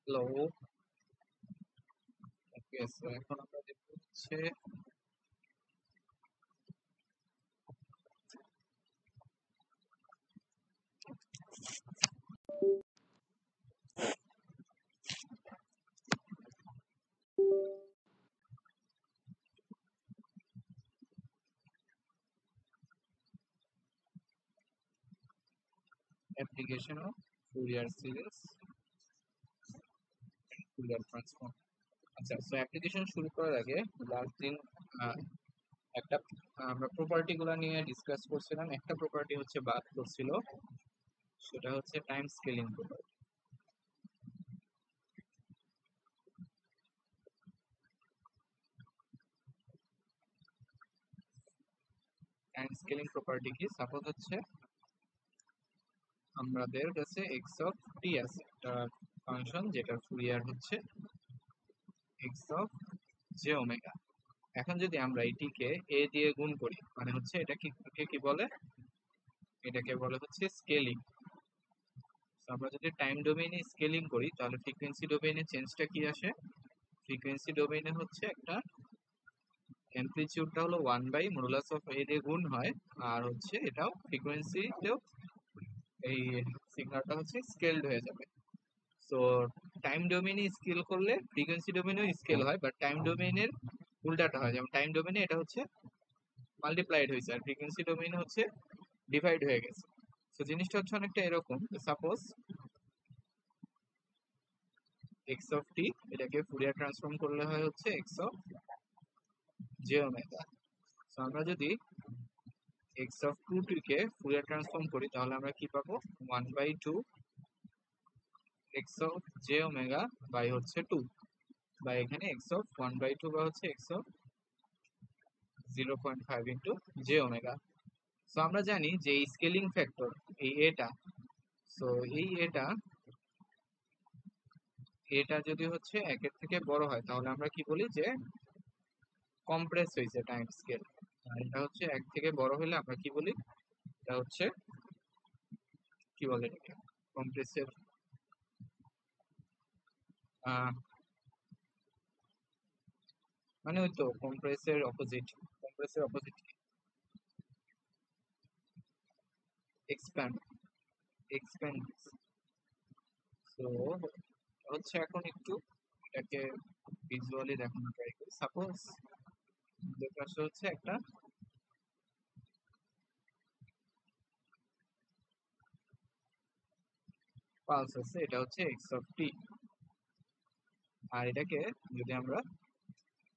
Hello. ওকে, so এখন আমরা দেখব হচ্ছে application of Fourier series Fourier transform. আচ্ছা, সো অ্যাপ্লিকেশন শুরু করার আগে লাস্ট দিন আহ, একটা আমরা প্রপার্টি গুলা নিয়ে ডিসকাস করছিলাম। একটা প্রপার্টি হচ্ছে বাদ করছিল, সেটা হচ্ছে time scaling property. Time scaling property কি? সাপোজ হচ্ছে আমাদের কাছে এক্স অফ টি আছে, একটা ফাংশন যেটার ফুরিয়ার হচ্ছে এক্স অফ জে ওমেগা। এখন যদি আমরা এটিকে এ দিয়ে গুণ করি, মানে হচ্ছে এটা কি কি বলে, এটাকে বলে হচ্ছে স্কেলিং। আমরা যদি টাইম ডোমেইনে স্কেলিং করি তাহলে ফ্রিকোয়েন্সি ডোমেইনে চেঞ্জটা কি আসে? ফ্রিকোয়েন্সি ডোমেইনে হচ্ছে একটা অ্যামপ্লিটিউডটা হলো 1/মডুলাস অফ এ দিয়ে গুণ হয়, আর হচ্ছে এটাও ফ্রিকোয়েন্সিতেও এই সিগন্যালটা হচ্ছে স্কেলড হয়ে যাবে। সো টাইম ডোমেইনে স্কেল করলে ফ্রিকোয়েন্সি ডোমেইনেও স্কেল হয়, বাট টাইম ডোমেইনের উল্টাটা হয়। যেমন টাইম ডোমেইনে এটা হচ্ছে মাল্টিপ্লাইড হয়েছে, আর ফ্রিকোয়েন্সি ডোমেইনে হচ্ছে ডিভাইড হয়ে গেছে। তো জিনিসটা হচ্ছে অনেকটা এরকম, সাপোজ এক্স অফ টি, এটাকে ফুরিয়ার ট্রান্সফর্ম করলে হয় হচ্ছে এক্স অফ জে ওমেগা। তো আমরা যদি এক্স অফ টু টিকে ফুরিয়ার ট্রান্সফর্ম করি তাহলে আমরা কি পাবো? 1/2 x of j omega by হচ্ছে 2, বা এখানে এক্স অফ 1/2 বা হচ্ছে x of 0.5 into j omega. So আমরা জানি যে এই স্কেলিং ফ্যাক্টর, এই এটা, সো এই এটা এটা যদি হচ্ছে একের থেকে বড় হয় তাহলে আমরা কি বলি যে কম্প্রেস হয়েছে টাইম স্কেল। আর এটা হচ্ছে এক থেকে বড় হলে আমরা কি বলি? এটা হচ্ছে কি বলে এটাকে? কম্প্রেসের মানে ওই তো কম্প্রেসের অপোজিট। কম্প্রেসের অপোজিট কি? এক্সপ্যান্ড। এক্সপ্যান্ড। তো হচ্ছে এখন একটু এটাকে ভিজুয়ালি দেখানো ট্রাই করি। সাপোজ আমাদের কাছে হচ্ছে একটা পালস আছে, এটা হচ্ছে এক্স অফ টি। আর এটাকে যদি আমরা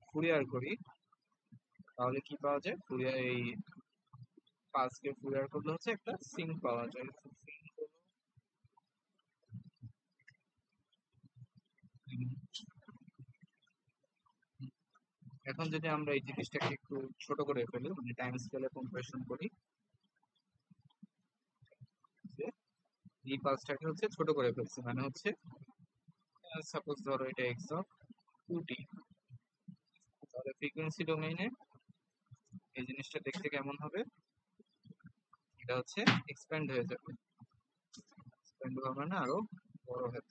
ফুরিয়ার করি তাহলে কি পাওয়া যায়? ফুরিয়ার এই পালসকে ফুরিয়ার করলে হচ্ছে একটা সিঙ্ক পাওয়া যায়। সিঙ্ক হলো এখন যদি আমরা এই জিনিসটাকে একটু ছোট করে ফেলি, মানে টাইম স্কেলে কম্প্রেশন করি, যে এই পালসটাকে হচ্ছে ছোট করে ফেলছি, মানে হচ্ছে সাপোজ ধরো এটা এক্স অফ 2t, তাহলে ফ্রিকোয়েন্সি ডোমেইনে এই জিনিসটা দেখতে কেমন হবে? এটা হচ্ছে এক্সপ্যান্ড হয়ে যাবে। এক্সপ্যান্ড হওয়া মানে আরো বড় হয়ে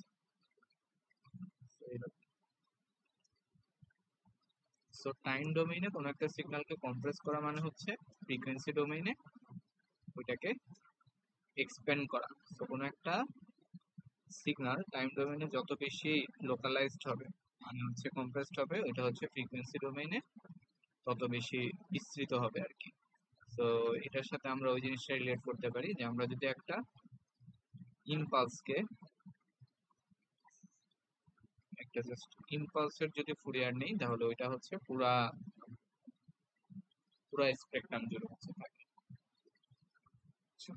যাবে। সো টাইম ডোমেইনে কোনো একটা সিগন্যালকে কম্প্রেস করা মানে হচ্ছে ফ্রিকোয়েন্সি ডোমেইনে ওইটাকে এক্সপ্যান্ড করা। সো কোনো একটা সিগন্যাল টাইম ডোমেইনে যত বেশি লোকালাইজড হবে, মানে হচ্ছে কম্প্রেসড হবে, ওইটা হচ্ছে ফ্রিকোয়েন্সি ডোমেইনে তত বেশি বিস্তৃত হবে আর কি। তো এটার সাথে আমরা ওই জিনিসটা রিলেট করতে পারি যে আমরা যদি একটা ইমপালসকে, একটা জাস্ট ইমপালসের যদি ফুরিয়ার নেই তাহলে ওইটা হচ্ছে পুরা পুরা স্পেকট্রাম জুড়ে হচ্ছে থাকে। আচ্ছা,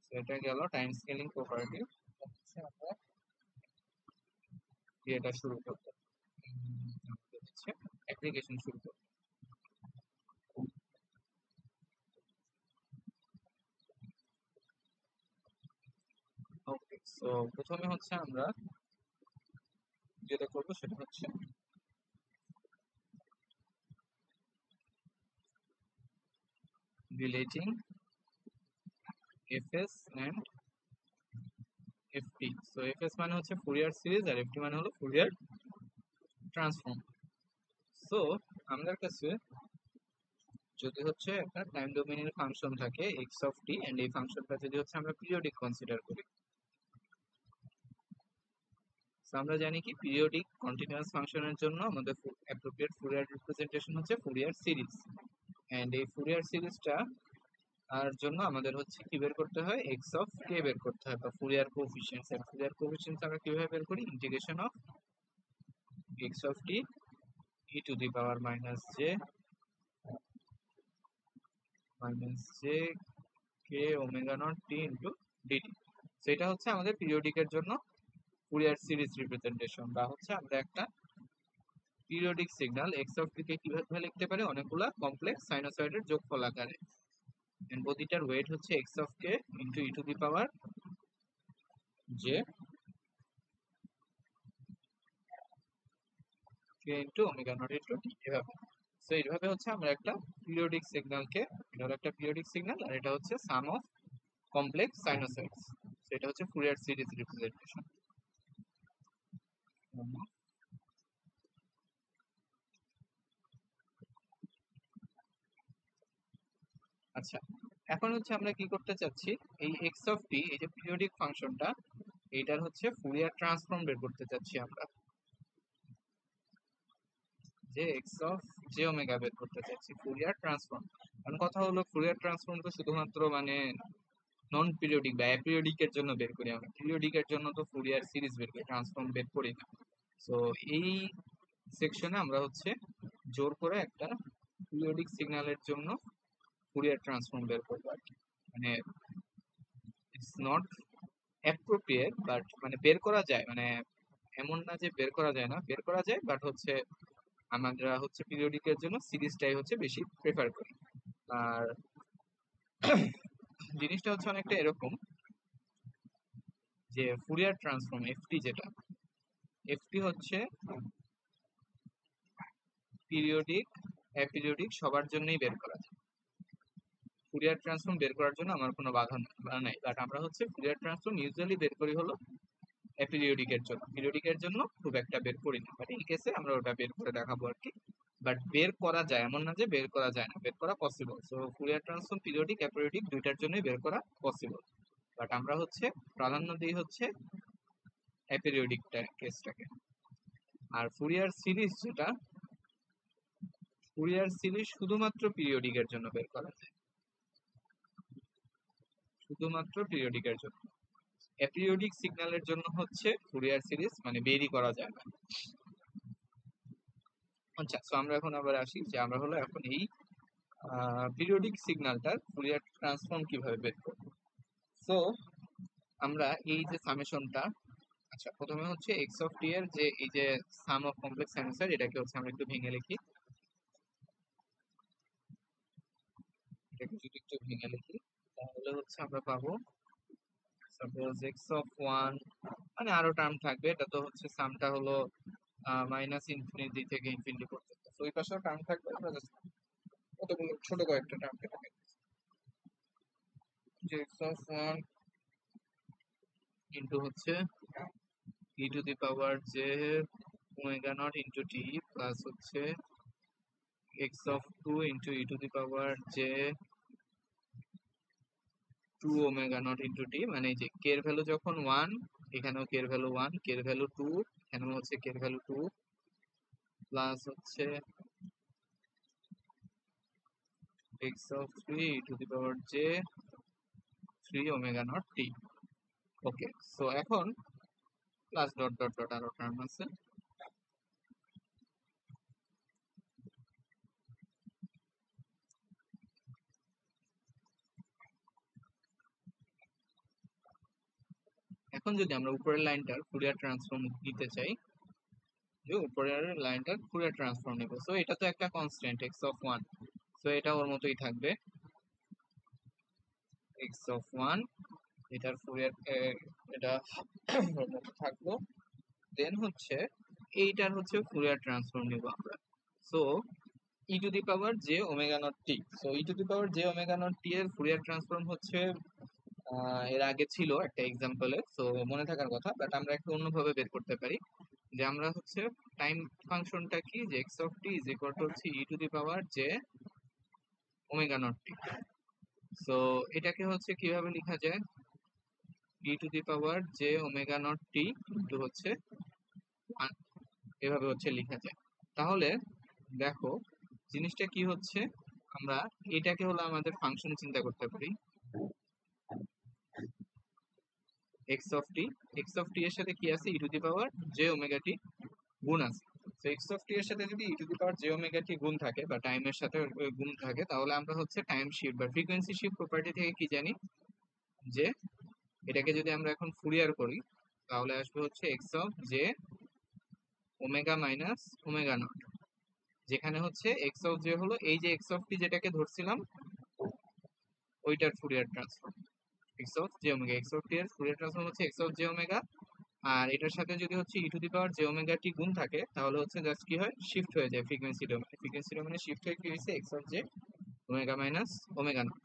তো এটা গেল টাইম স্কেলিং প্রপার্টি। হচ্ছে আমরা এটা শুরু করতে আমাদের হচ্ছে অ্যাপ্লিকেশন শুরু করতে। ওকে, সো প্রথমে হচ্ছে আমরা যেটা করবো সেটা হচ্ছে relating FS and FT. So FS মানে হচ্ছে ফুরিয়ার সিরিজ আর এফটি মানে হলো ফুরিয়ার ট্রান্সফর্ম। সো আমাদের কাছে যদি হচ্ছে একটা টাইম ডোমেইনের ফাংশন থাকে এক্স অফ টি এন্ড এই ফাংশনটা যদি হচ্ছে আমরা পিরিয়ডিক কনসিডার করি, সো আমরা জানি কি পিরিয়ডিক কন্টিনিউয়াস ফাংশনের জন্য আমাদের অ্যাপ্রোপ্রিয়েট ফুরিয়ার রিপ্রেজেন্টেশন হচ্ছে ফুরিয়ার সিরিজ। এন্ড এই ফুরিয়ার সিরিজটা আর জন্য আমাদের হচ্ছে কি বের করতে হয়, এক্স অফ কে বের করতে হয় বা Fourier coefficients. And Fourier coefficients আমরা কিভাবে বের করি, integration of x of t e to the power minus j k omega not t into dt. তো এটা হচ্ছে আমাদের পিরিয়ডিকের জন্য ফুরিয়ার সিরিজ রিপ্রেজেন্টেশন, বা হচ্ছে আমরা একটা periodic signal x of t কে কিভাবে লিখতে পারি, অনেকগুলা কমপ্লেক্স সাইনোসয়েডের যোগফল আকারে। এন্ড প্রতিটার ওয়েট হচ্ছে x of k into e to the power j k into omega not into t, এভাবে। সো এইভাবে হচ্ছে আমরা একটা পিরিয়ডিক সিগন্যালকে, এটা হলো একটা পিরিয়ডিক সিগন্যাল আর এটা হচ্ছে সাম অফ কমপ্লেক্স সাইনোসয়েডস, সেটা হচ্ছে ফুরিয়ার সিরিজ রিপ্রেজেন্টেশন। আচ্ছা, এখন হচ্ছে আমরা কি করতে চাচ্ছি, এই এক্স অফ টি, এই যে পিরিয়ডিক ফাংশনটা, এইটার হচ্ছে ফুরিয়ার ট্রান্সফর্ম বের করতে চাচ্ছি আমরা, যে এক্স অফ জে ওমেগা বের করতে চাচ্ছি ফুরিয়ার ট্রান্সফর্ম। কারণ কথা হলো ফুরিয়ার ট্রান্সফর্ম তো শুধুমাত্র মানে নন পিরিয়ডিক বা অ্যাপিরিয়ডিকের জন্য বের করি আমরা, পিরিয়ডিকের জন্য তো ফুরিয়ার সিরিজ বের করি, ট্রান্সফর্ম বের করি না। সো এই সেকশনে আমরা হচ্ছে জোর করে একটা পিরিয়ডিক সিগন্যালের জন্য ফুরিয়ার ট্রান্সফর্ম বের করবো আর কি। মানে ইটস নট অ্যাপ্রোপ্রিয়েট, বাট মানে বের করা যায়, মানে এমন না যে বের করা যায় না, বের করা যায়, বাট হচ্ছে আমরা হচ্ছে পিরিয়ডিকের জন্য সিরিজটাই হচ্ছে বেশি প্রেফার করি। আর জিনিসটা হচ্ছে অনেকটা এরকম যে ফুরিয়ার ট্রান্সফর্ম এফটি, যেটা এফটি হচ্ছে পিরিয়ডিক অ্যাপিরিয়ডিক সবার জন্যই বের করা যায়। ফুরিয়ার ট্রান্সফর্ম বের করার জন্য আমার কোনো বাধা নাই, বাট আমরা হচ্ছে ফুরিয়ার ট্রান্সফর্ম ইউজুয়ালি বের করি হলো অ্যাপিরিয়ডিকের জন্য, পিরিয়ডিকের জন্য খুব একটা বের করি না, বাট এই কেসে আমরা ওটা বের করে দেখাবো আর কি। বাট বের করা যায়, এমন না যে বের করা যায় না, বের করা possible. So Fourier transform periodic aperiodic দুইটার জন্যই বের করা পসিবল, বাট আমরা হচ্ছে প্রাধান্য দিই হচ্ছে অ্যাপিরিয়ডিকটা কেসটাকে। আর ফুরিয়ার সিরিজ, যেটা ফুরিয়ার সিরিজ শুধুমাত্র পিরিয়ডিকের জন্য বের করা যায়, শুধুমাত্র পিরিয়ডিকের জন্য। অ্যাপিরিয়ডিক সিগন্যালের জন্য হচ্ছে ফুরিয়ার সিরিজ মানে বেরই করা যায় না। আচ্ছা, সো আমরা এখন আবার আসি যে আমরা হলো এখন এই পিরিয়ডিক সিগন্যালটার ফুরিয়ার ট্রান্সফর্ম কিভাবে বের করব। সো আমরা এই যে সামেশনটা, আচ্ছা প্রথমে হচ্ছে এক্স অফ টি এর যে এই যে সাম অফ কমপ্লেক্স সাইনোসয়েড, এটাকে হচ্ছে আমরা একটু ভেঙে লিখি, এটাকে যদি একটু ভেঙে লিখি তাহলে হচ্ছে আমরা পাবো সাপোজ এক্স অফ ওয়ান, মানে আরো টার্ম থাকবে, এটা তো হচ্ছে সামটা হলো মাইনাস ইনফিনিটি থেকে ইনফিনিটি পর্যন্ত, তো ওই পাশেও টার্ম থাকবে, আমরা জাস্ট কতগুলো ছোট কয়েকটা টার্ম কেটে যে এক্স অফ ওয়ান ইন্টু হচ্ছে e to the power j omega not into t plus হচ্ছে x of two into e to the power j two omega not into t. মানে যে কে এর ভ্যালু যখন ওয়ান, এখানেও কে এর ভ্যালু ওয়ান, কে এর value two, এখানেও হচ্ছে কে এর ভ্যালু টু, প্লাস হচ্ছে x of three E to the power J three omega not T. Okay, so এখন প্লাস ডট ডট ডট আরো টার্ম আছে। এখন যদি আমরা উপরের লাইনটার ফুরিয়ার ট্রান্সফর্ম নিতে চাই, যে উপরের লাইনটার ফুরিয়ার ট্রান্সফর্ম নিব, সো এটা তো একটা constant x of one, so এটা ওর মতোই থাকবে এক্স অফ ওয়ান, এটার ফুরিয়ার এটা ওর মতো থাকলো। দেন হচ্ছে এইটার হচ্ছে ফুরিয়ার ট্রান্সফর্ম নিব আমরা, so e to the power j omega not t. So e to the power j omega not t এর ফুরিয়ার ট্রান্সফর্ম হচ্ছে এর আগে ছিল একটা এক্সাম্পলে, তো মনে থাকার কথা, বাট আমরা একটু অন্যভাবে বের করতে পারি। যে আমরা হচ্ছে টাইম ফাংশনটা কি, যে x of t is equal to হচ্ছে e to the power j omega not t. So এটাকে হচ্ছে কিভাবে লেখা যায়, e to the power j omega not t into হচ্ছে এভাবে হচ্ছে লেখা যায়। তাহলে দেখো জিনিসটা কি হচ্ছে, আমরা এটাকে হলো আমাদের ফাংশন চিন্তা করতে পারি, x of t. X of t এর সাথে কি আছে, e to the power j omega t গুণ আছে। তো এক্স অফ টি এর সাথে যদি e to the power j omega t গুণ থাকে বা টাইমের সাথে গুণ থাকে, তাহলে আমরা হচ্ছে টাইম শিফট বা ফ্রিকোয়েন্সি শিফট প্রপার্টি থেকে কি জানি, যে এটাকে যদি আমরা এখন ফুরিয়ার করি তাহলে আসবে হচ্ছে x of j omega minus omega not, যেখানে হচ্ছে এক্স অফ জে হলো এই যে এক্স অফ টি যেটাকে ধরছিলাম ওইটার Fourier transform, x of j omega. X of t এর ফুরিয়ার ট্রান্সফর্ম হচ্ছে এক্স অফ জে ওমেগা, আর এটার সাথে যদি হচ্ছে e to the power j omega t গুণ থাকে তাহলে হচ্ছে জাস্ট কি হয়, শিফট হয়ে যায় ফ্রিকোয়েন্সি ডোমেনে। ফ্রিকোয়েন্সি ডোমেনে শিফট হয়ে কি হয়েছে, x of j omega minus omega not.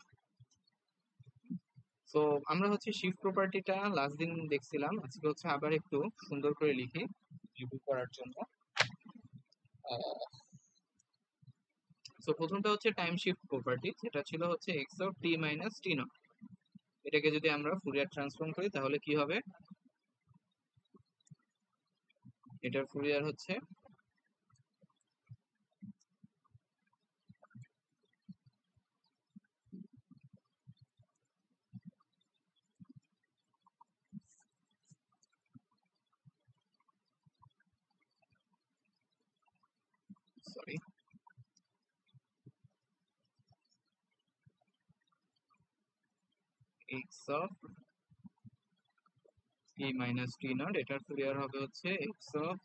তো আমরা হচ্ছে শিফট প্রপার্টিটা লাস্ট দিন দেখছিলাম, আজকে হচ্ছে আবার একটু সুন্দর করে লিখি রিভিউ করার জন্য। সো প্রথমটা হচ্ছে টাইম শিফট প্রপার্টি, যেটা ছিল হচ্ছে x of t minus t not. এটাকে যদি আমরা ফুরিয়ার ট্রান্সফর্ম করি তাহলে কি হবে, এটার ফুরিয়ার হচ্ছে sorry x of t minus t not, এটার ফুরিয়ার হবে হচ্ছে এক্স অফ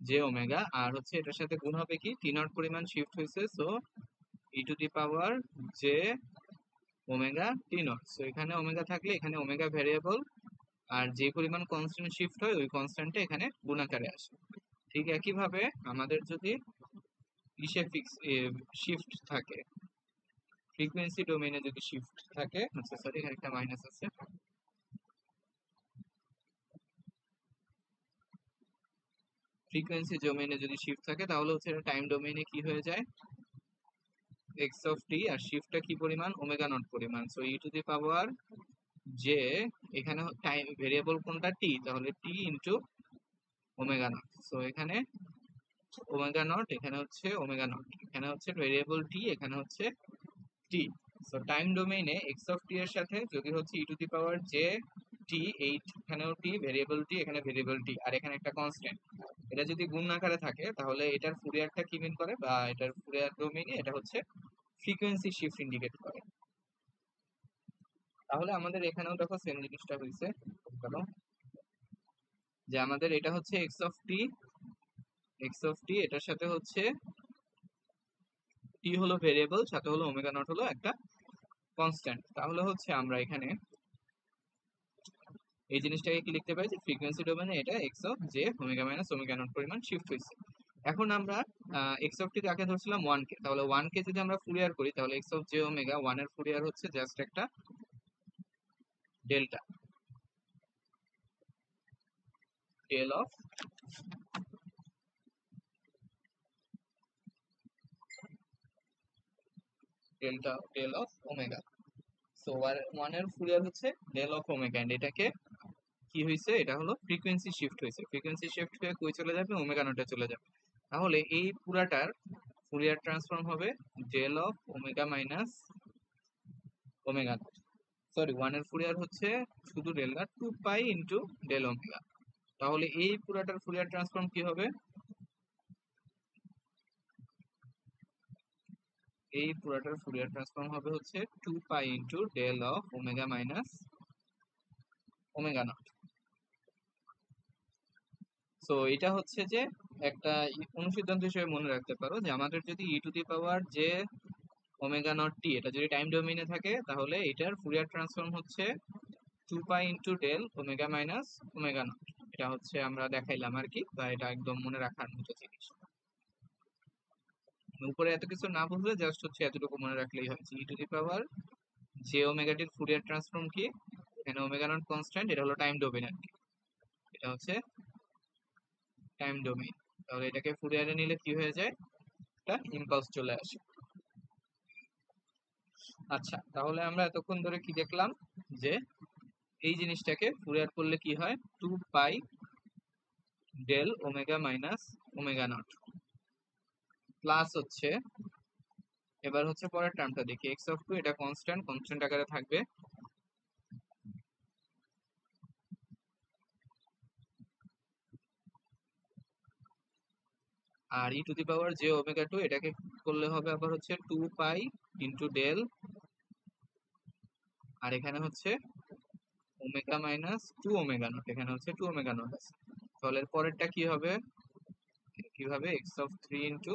জে ওমেগা, আর হচ্ছে এটার সাথে গুণ হবে কি, টি নট পরিমাণ শিফট হয়েছে, so e to the power j omega T naught. So এখানে ওমেগা থাকলে এখানে ওমেগা ভ্যারিয়েবল, আর যে পরিমাণ কনস্ট্যান্ট শিফট হয় ওই কনস্ট্যান্টটা এখানে গুণাকারে আসে। ঠিক একইভাবে আমাদের যদি ইসে ফিক্স শিফট থাকে, ফ্রিকোয়েন্সি ডোমেইনে যদি শিফট থাকে, আচ্ছা সরি এখানে একটা মাইনাস আছে, ফ্রিকোয়েন্সি ডোমেইনে যদি শিফট থাকে তাহলে হচ্ছে এটা টাইম ডোমেইনে কি হয়ে যায়, এক্স অফ টি, আর শিফটটা কি পরিমাণ, ওমেগা নট পরিমাণ। সো ই টু দি পাওয়ার যে, এখানে টাইম ভেরিয়েবল কোনটা, টি, তাহলে টি ইনটু ওমেগা নট। সো এখানে ওমেগা নট, এখানে হচ্ছে ওমেগা নট, এখানে হচ্ছে ভেরিয়েবল টি, এখানে হচ্ছে টি। সো টাইম ডোমেইনে এক্স অফ টি এর সাথে যদি হচ্ছে e to the power J টি, এইখানেও টি, ভেরিয়েবল টি, এখানে ভেরিয়েবল টি, আর এখানে একটা কনস্ট্যান্ট, এটা যদি গুণ আকারে থাকে তাহলে এটার ফুরিয়ারটা কি মিন করে, বা এটার ফুরিয়ার ডোমেইনে এটা হচ্ছে ফ্রিকোয়েন্সি শিফট ইন্ডিকেট করে। তাহলে আমাদের এখানেও দেখো সেম জিনিসটা হয়েছে, কারণ যে আমাদের এটা হচ্ছে x of t, x of t এটার সাথে হচ্ছে টি হলো ভেরিয়েবল, সাথে হলো ওমেগা নট হলো একটা কনস্ট্যান্ট। তাহলে হচ্ছে আমরা এখানে এই জিনিসটাকে কি লিখতে পারি, যে ফ্রিকোয়েন্সি ডোমেনে এটা x of j omega minus omega not পরিমাণ শিফট হয়েছে। এখন আমরা এক্স অফ টি আগে ধরছিলাম 1 কে, তাহলে 1 কে যদি আমরা ফুরিয়ার করি তাহলে এক্স অফ জে ওমেগা 1 এর ফুরিয়ার হচ্ছে জাস্ট একটা delta, del of del of omega. So 1 এর ফুরিয়ার হচ্ছে ডেল অফ ওমেগা, এন্ড এটাকে কি হয়েছে, এটা হলো ফ্রিকোয়েন্সি শিফট হয়েছে, ফ্রিকোয়েন্সি শিফট হয়ে কই চলে যাবে, ওমেগা নটে চলে যাবে। তাহলে এই পুরাটার ফুরিয়ার ট্রান্সফর্ম হবে del of omega minus omega not. Sorry 1 এর ফুরিয়ার হচ্ছে শুধু ডেল না, 2 পাই ইনটু ডেল ওমেগা। তাহলে এই পুরাটার ফুরিয়ার ট্রান্সফর্ম কি হবে, এই পুরাটার ফুরিয়ার ট্রান্সফর্ম হবে হচ্ছে 2 pi into del of omega minus omega not. So এটা হচ্ছে যে একটা অনুসিদ্ধান্ত হিসেবে মনে রাখতে পারো, যে আমাদের যদি ই টু দি পাওয়ার যে ওমেগা নট টি এটা যদি টাইম ডোমেইনে থাকে তাহলে এটার ফুরিয়ার ট্রান্সফর্ম হচ্ছে 2 pi into del omega minus omega not. এটা হচ্ছে আমরা দেখাইলাম আর কি, বা এটা একদম মনে রাখার মতো জিনিস। উপরে এত কিছু না বুঝলে জাস্ট হচ্ছে এতটুকু মনে রাখলেই হয়, e to the power j ওমেগাটির ফুরিয়ার ট্রান্সফর্ম কি, এখানে ওমেগা নট কনস্ট্যান্ট, এটা হলো টাইম ডোমেন আর কি, এটা হচ্ছে টাইম ডোমেইন। তাহলে এটাকে ফুরিয়ারে নিলে কি হয়ে যায়, একটা ইম্পালস চলে আসে। আচ্ছা, তাহলে আমরা এতক্ষণ ধরে কি দেখলাম, যে এই জিনিসটাকে ফুরিয়ার করলে কি হয়, 2 pi del omega minus omega naught plus হচ্ছে, এবার হচ্ছে পরের টার্মটা দেখি, এক্স অফ টু, এটা কনস্ট্যান্ট, কনস্ট্যান্ট আকারে থাকবে, আর e to the power j omega two, এটাকে করলে হবে আবার হচ্ছে 2 পাই ইন্টু ডেল, আর এখানে হচ্ছে ওমেগা মাইনাস 2 ওমেগা নট, এখানে হচ্ছে 2 ওমেগা নট আছে। তাহলে পরেরটা কি হবে, কিভাবে, x of three into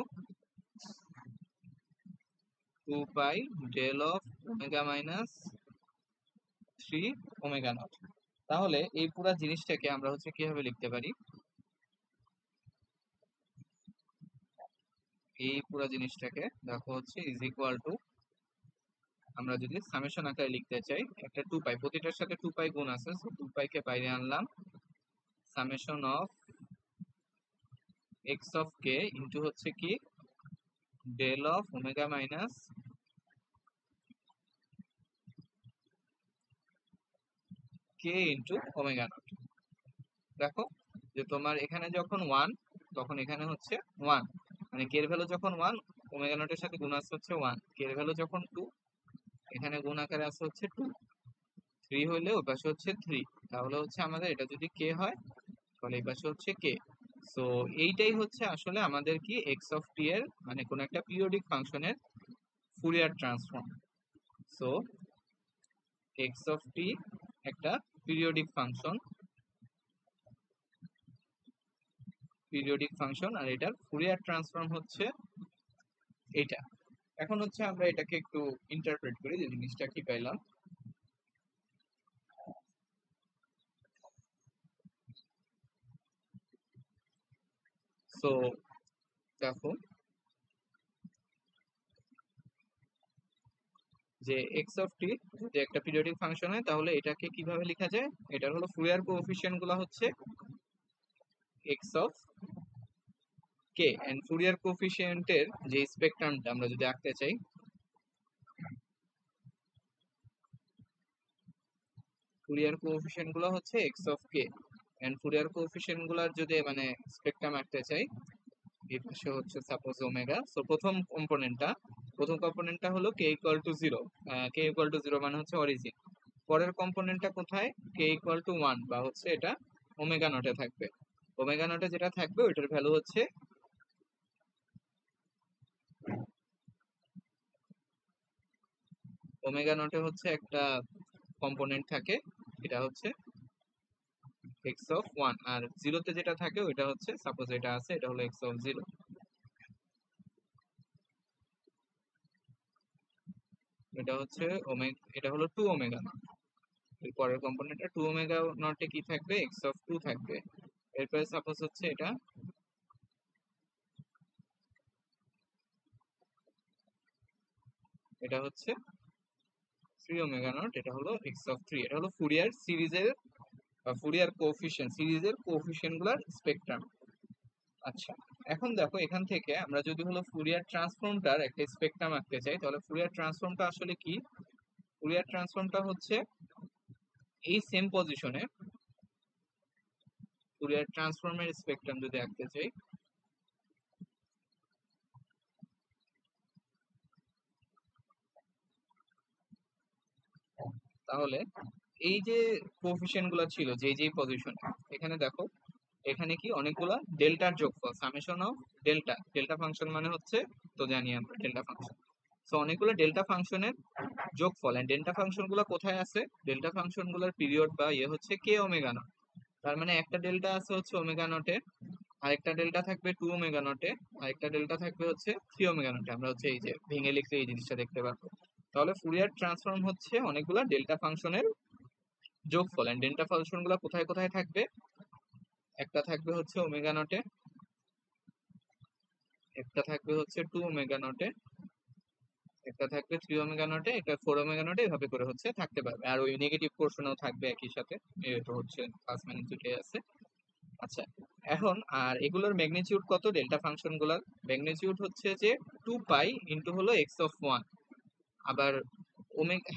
2 pi del of omega minus 3 omega not. তাহলে এই পুরো জিনিসটাকে আমরা হচ্ছে কিভাবে লিখতে পারি, এই পুরো জিনিসটাকে দেখো হচ্ছে ইজ ইকুয়াল টু, আমরা যদি সামেশন আকারে লিখতে চাই, একটা 2 পাই, প্রতিটার সাথে 2 পাই গুণ আছে, 2 পাই কে বাইরে আনলাম, summation of x of k into হচ্ছে কি del of omega minus k into omega not. দেখো যে তোমার এখানে যখন 1, তখন এখানে হচ্ছে 1, মানে কে এর ভ্যালু যখন 1, ওমেগা নটের সাথে গুণ আছে হচ্ছে 1, কে এর ভ্যালু যখন 2, এখানে গুণ আকারে আছে হচ্ছে 2, 3 হইলে ওই পাশে হচ্ছে 3, তাহলে হচ্ছে আমাদের এটা যদি কে হয়, তাহলে এই পাশে হচ্ছে কে। সো এইটাই হচ্ছে আসলে আমাদের কি এক্স অফ টি এর, মানে কোন একটা পিরিয়ডিক ফাংশনের Fourier transform. So x of t একটা পিরিয়ডিক ফাংশন, আর এটার ফুরিয়ার ট্রান্সফর্ম হচ্ছে এটা। এখন হচ্ছে আমরা এটাকে একটু ইন্টারপ্রেট করি, যে জিনিসটা কি পাইলাম। সো দেখো যে এক্স অফ টি যদি একটা পিরিয়ডিক ফাংশন হয়, তাহলে এটাকে কিভাবে লেখা যায়, এটার হলো ফুরিয়ার কোএফিসিয়েন্ট গুলো হচ্ছে x of k, and Fourier কোএফিসিয়েন্টের যে স্পেকট্রামটা আমরা যদি আঁকতে চাই, ফুরিয়ার কোএফিসিয়েন্ট গুলো হচ্ছে x of k, and Fourier coefficient গুলার যদি মানে স্পেকট্রাম আঁকতে চাই, এই পাশে হচ্ছে সাপোজ ওমেগা। সো প্রথম কম্পোনেন্টটা হলো k equal to zero, k equal to zero মানে হচ্ছে অরিজিন। পরের কম্পোনেন্টটা কোথায়, কে ইকুয়াল টু ওয়ান, বা হচ্ছে এটা ওমেগা নটে থাকবে। ওমেগা নটে যেটা থাকবে ওইটার ভ্যালু হচ্ছে, ওমেগা নটে হচ্ছে একটা কম্পোনেন্ট থাকে, এটা হচ্ছে এক্স অফ ওয়ান, আর জিরোতে যেটা থাকে ওইটা হচ্ছে, সাপোজ এটা আছে, এটা হলো এক্স অফ জিরো, এটা হচ্ছে এটা হলো 2 ওমেগা নট। এর পরের কম্পোনেন্টটা 2 ওমেগা নটে কি থাকবে, এক্স অফ টু থাকবে। এরপরে সাপোজ হচ্ছে এটা হচ্ছে 3 ওমেগা নট, এটা হলো এক্স অফ থ্রি। এটা হলো ফুরিয়ার সিরিজের বা ফুরিয়ার কোএফিসিয়েন্ট, সিরিজের কোএফিসিয়েন্ট গুলার স্পেকট্রাম। আচ্ছা, এখন দেখো এখান থেকে আমরা যদি হলো ফুরিয়ার ট্রান্সফর্মটার একটা স্পেকট্রাম আঁকতে চাই, তাহলে ফুরিয়ার ট্রান্সফর্মটা আসলে কি, ফুরিয়ার ট্রান্সফর্মটা হচ্ছে এই সেম পজিশনে ফুরিয়ার ট্রান্সফর্মের স্পেকট্রাম যদি আঁকতে চাই, তাহলে এই যে কোএফিসিয়েন্ট গুলো ছিল যে যেই পজিশনে, এখানে দেখো এখানে কি অনেকগুলা ডেল্টার যোগফল, summation of delta, delta function মানে হচ্ছে, তো জানি আমরা ডেল্টা ফাংশন। সো অনেকগুলো ডেল্টা ফাংশনের যোগফল, এন্ড ডেল্টা ফাংশন গুলো কোথায় আছে, ডেল্টা ফাংশন গুলোর পিরিয়ড বা ইয়ে হচ্ছে কে ওমেগা নট। তার মানে একটা ডেল্টা আছে হচ্ছে ওমেগা নটে, আরেকটা ডেল্টা থাকবে 2 ওমেগা নটে, আরেকটা ডেল্টা থাকবে হচ্ছে 3 ওমেগা নটে। আমরা হচ্ছে এই যে ভেঙে লিখলে এই জিনিসটা দেখতে পারবো। তাহলে ফুরিয়ার ট্রান্সফর্ম হচ্ছে অনেকগুলা ডেল্টা ফাংশনের যোগফল, এন্ড ডেল্টা ফাংশন গুলো কোথায় কোথায় থাকবে, একটা থাকবে হচ্ছে ওমেগা নটে, একটা থাকবে হচ্ছে 2 ওমেগা নটে, একটা থাকবে 3 ওমেগা নটে, একটা 4 ওমেগা নটে, এভাবে করে হচ্ছে থাকতে পারবে। আর ওই নেগেটিভ পোর্শনও থাকবে একই সাথে, এটা হচ্ছে প্লাস মাইনাস দুটোই আছে। আচ্ছা, এখন আর এগুলোর ম্যাগনিটিউড কত, ডেল্টা ফাংশন গুলার ম্যাগনিটিউড হচ্ছে যে 2 পাই ইন্টু হলো এক্স অফ 1। আবার ওমেগা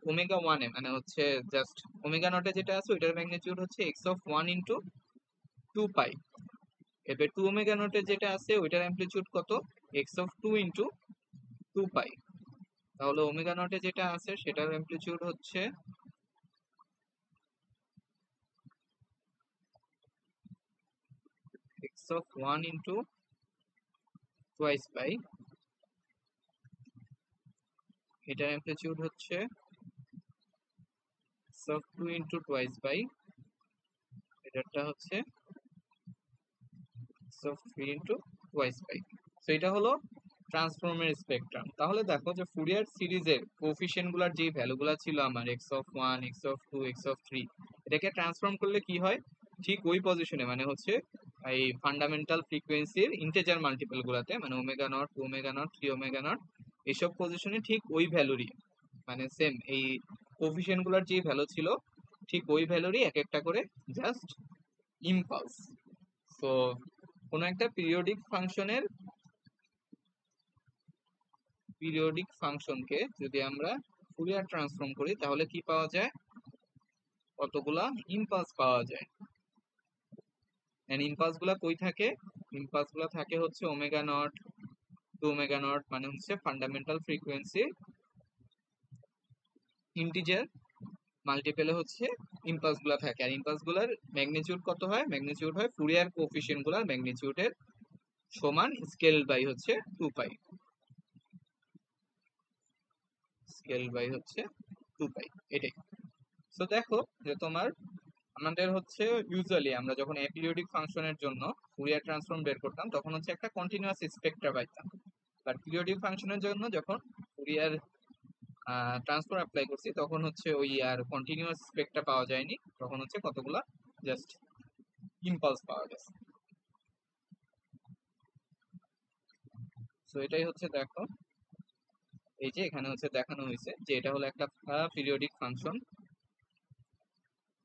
ওমেগা 1 এ মানে হচ্ছে জাস্ট ওমেগা নটে যেটা আছে ওইটার ম্যাগনিটিউড হচ্ছে এক্স অফ 1 ইন্টু 2 পাই। এবার 2 ওমেগা নটে যেটা আছে ওইটার অ্যামপ্লিটিউড কত, এক্স অফ 2 ইন্টু 2 পাই। তাহলে ওমেগা নটে যেটা আছে সেটার অ্যামপ্লিটিউড হচ্ছে x of 1 into twice pi, এটার অ্যামপ্লিটিউড হচ্ছে x of 2 into twice pi, এটারটা হচ্ছে x of 3 into twice pi. তো এটা হলো ট্রান্সফর্মের স্পেকট্রাম। তাহলে দেখো যে ফুরিয়ার সিরিজের কোএফিসিয়েন্ট গুলার যে ভ্যালুগুলো ছিল আমার x of 1, x of 2, x of 3, এটাকে ট্রান্সফর্ম করলে কি হয়, ঠিক ওই পজিশনে মানে হচ্ছে এই ফান্ডামেন্টাল ফ্রিকোয়েন্সির ইন্টিজার মাল্টিপল গুলাতে, মানে omega not, 2 omega not, 3 omega not, এইসব পজিশনে ঠিক ওই ভ্যালুরই, মানে সেম এই কোএফিসিয়েন্ট গুলার যে ভ্যালু ছিল ঠিক ওই ভ্যালুরই এক একটা করে জাস্ট ইম্পালস। তো কোনো একটা পিরিয়ডিক ফাংশনকে যদি আমরা ফুরিয়ার ট্রান্সফর্ম করি তাহলে কি পাওয়া যায়, কতগুলা ইম্পালস পাওয়া যায়। এন্ড ইম্পালস গুলা কই থাকে, ইম্পালস গুলা থাকে হচ্ছে ওমেগা নট, 2 ওমেগা নট, মানে হচ্ছে ফান্ডামেন্টাল ফ্রিকোয়েন্সি ইন্টিজার মাল্টিপলে হচ্ছে ইম্পালস গুলা থাকে। আর ইম্পালস গুলার ম্যাগনিটিউড কত হয়, ম্যাগনিটিউড হয় ফুরিয়ার কোএফিসিয়েন্ট গুলার ম্যাগনিটিউডের সমান স্কেল বাই হচ্ছে 2 পাই, স্কেল বাই হচ্ছে 2 পাই, এটাই। তো দেখো যে তোমার আমাদের হচ্ছে ইউজুয়ালি আমরা যখন অ্যাপিরিয়ডিক ফাংশনের জন্য ফুরিয়ার ট্রান্সফর্ম বের করতাম তখন হচ্ছে একটা কন্টিনিউয়াস স্পেক্ট্রা পাইতাম। বাট পিরিয়ডিক ফাংশনের জন্য যখন ফুরিয়ার ট্রান্সফর্ম অ্যাপ্লাই করছি তখন হচ্ছে ওই আর কন্টিনিউয়াস স্পেক্ট্রা পাওয়া যায়নি, তখন হচ্ছে কতগুলা জাস্ট ইম্পালস পাওয়া গেছে। তো এটাই হচ্ছে দেখো, এই যে এখানে হচ্ছে দেখানো হয়েছে যে এটা হলো একটা পিরিয়ডিক ফাংশন,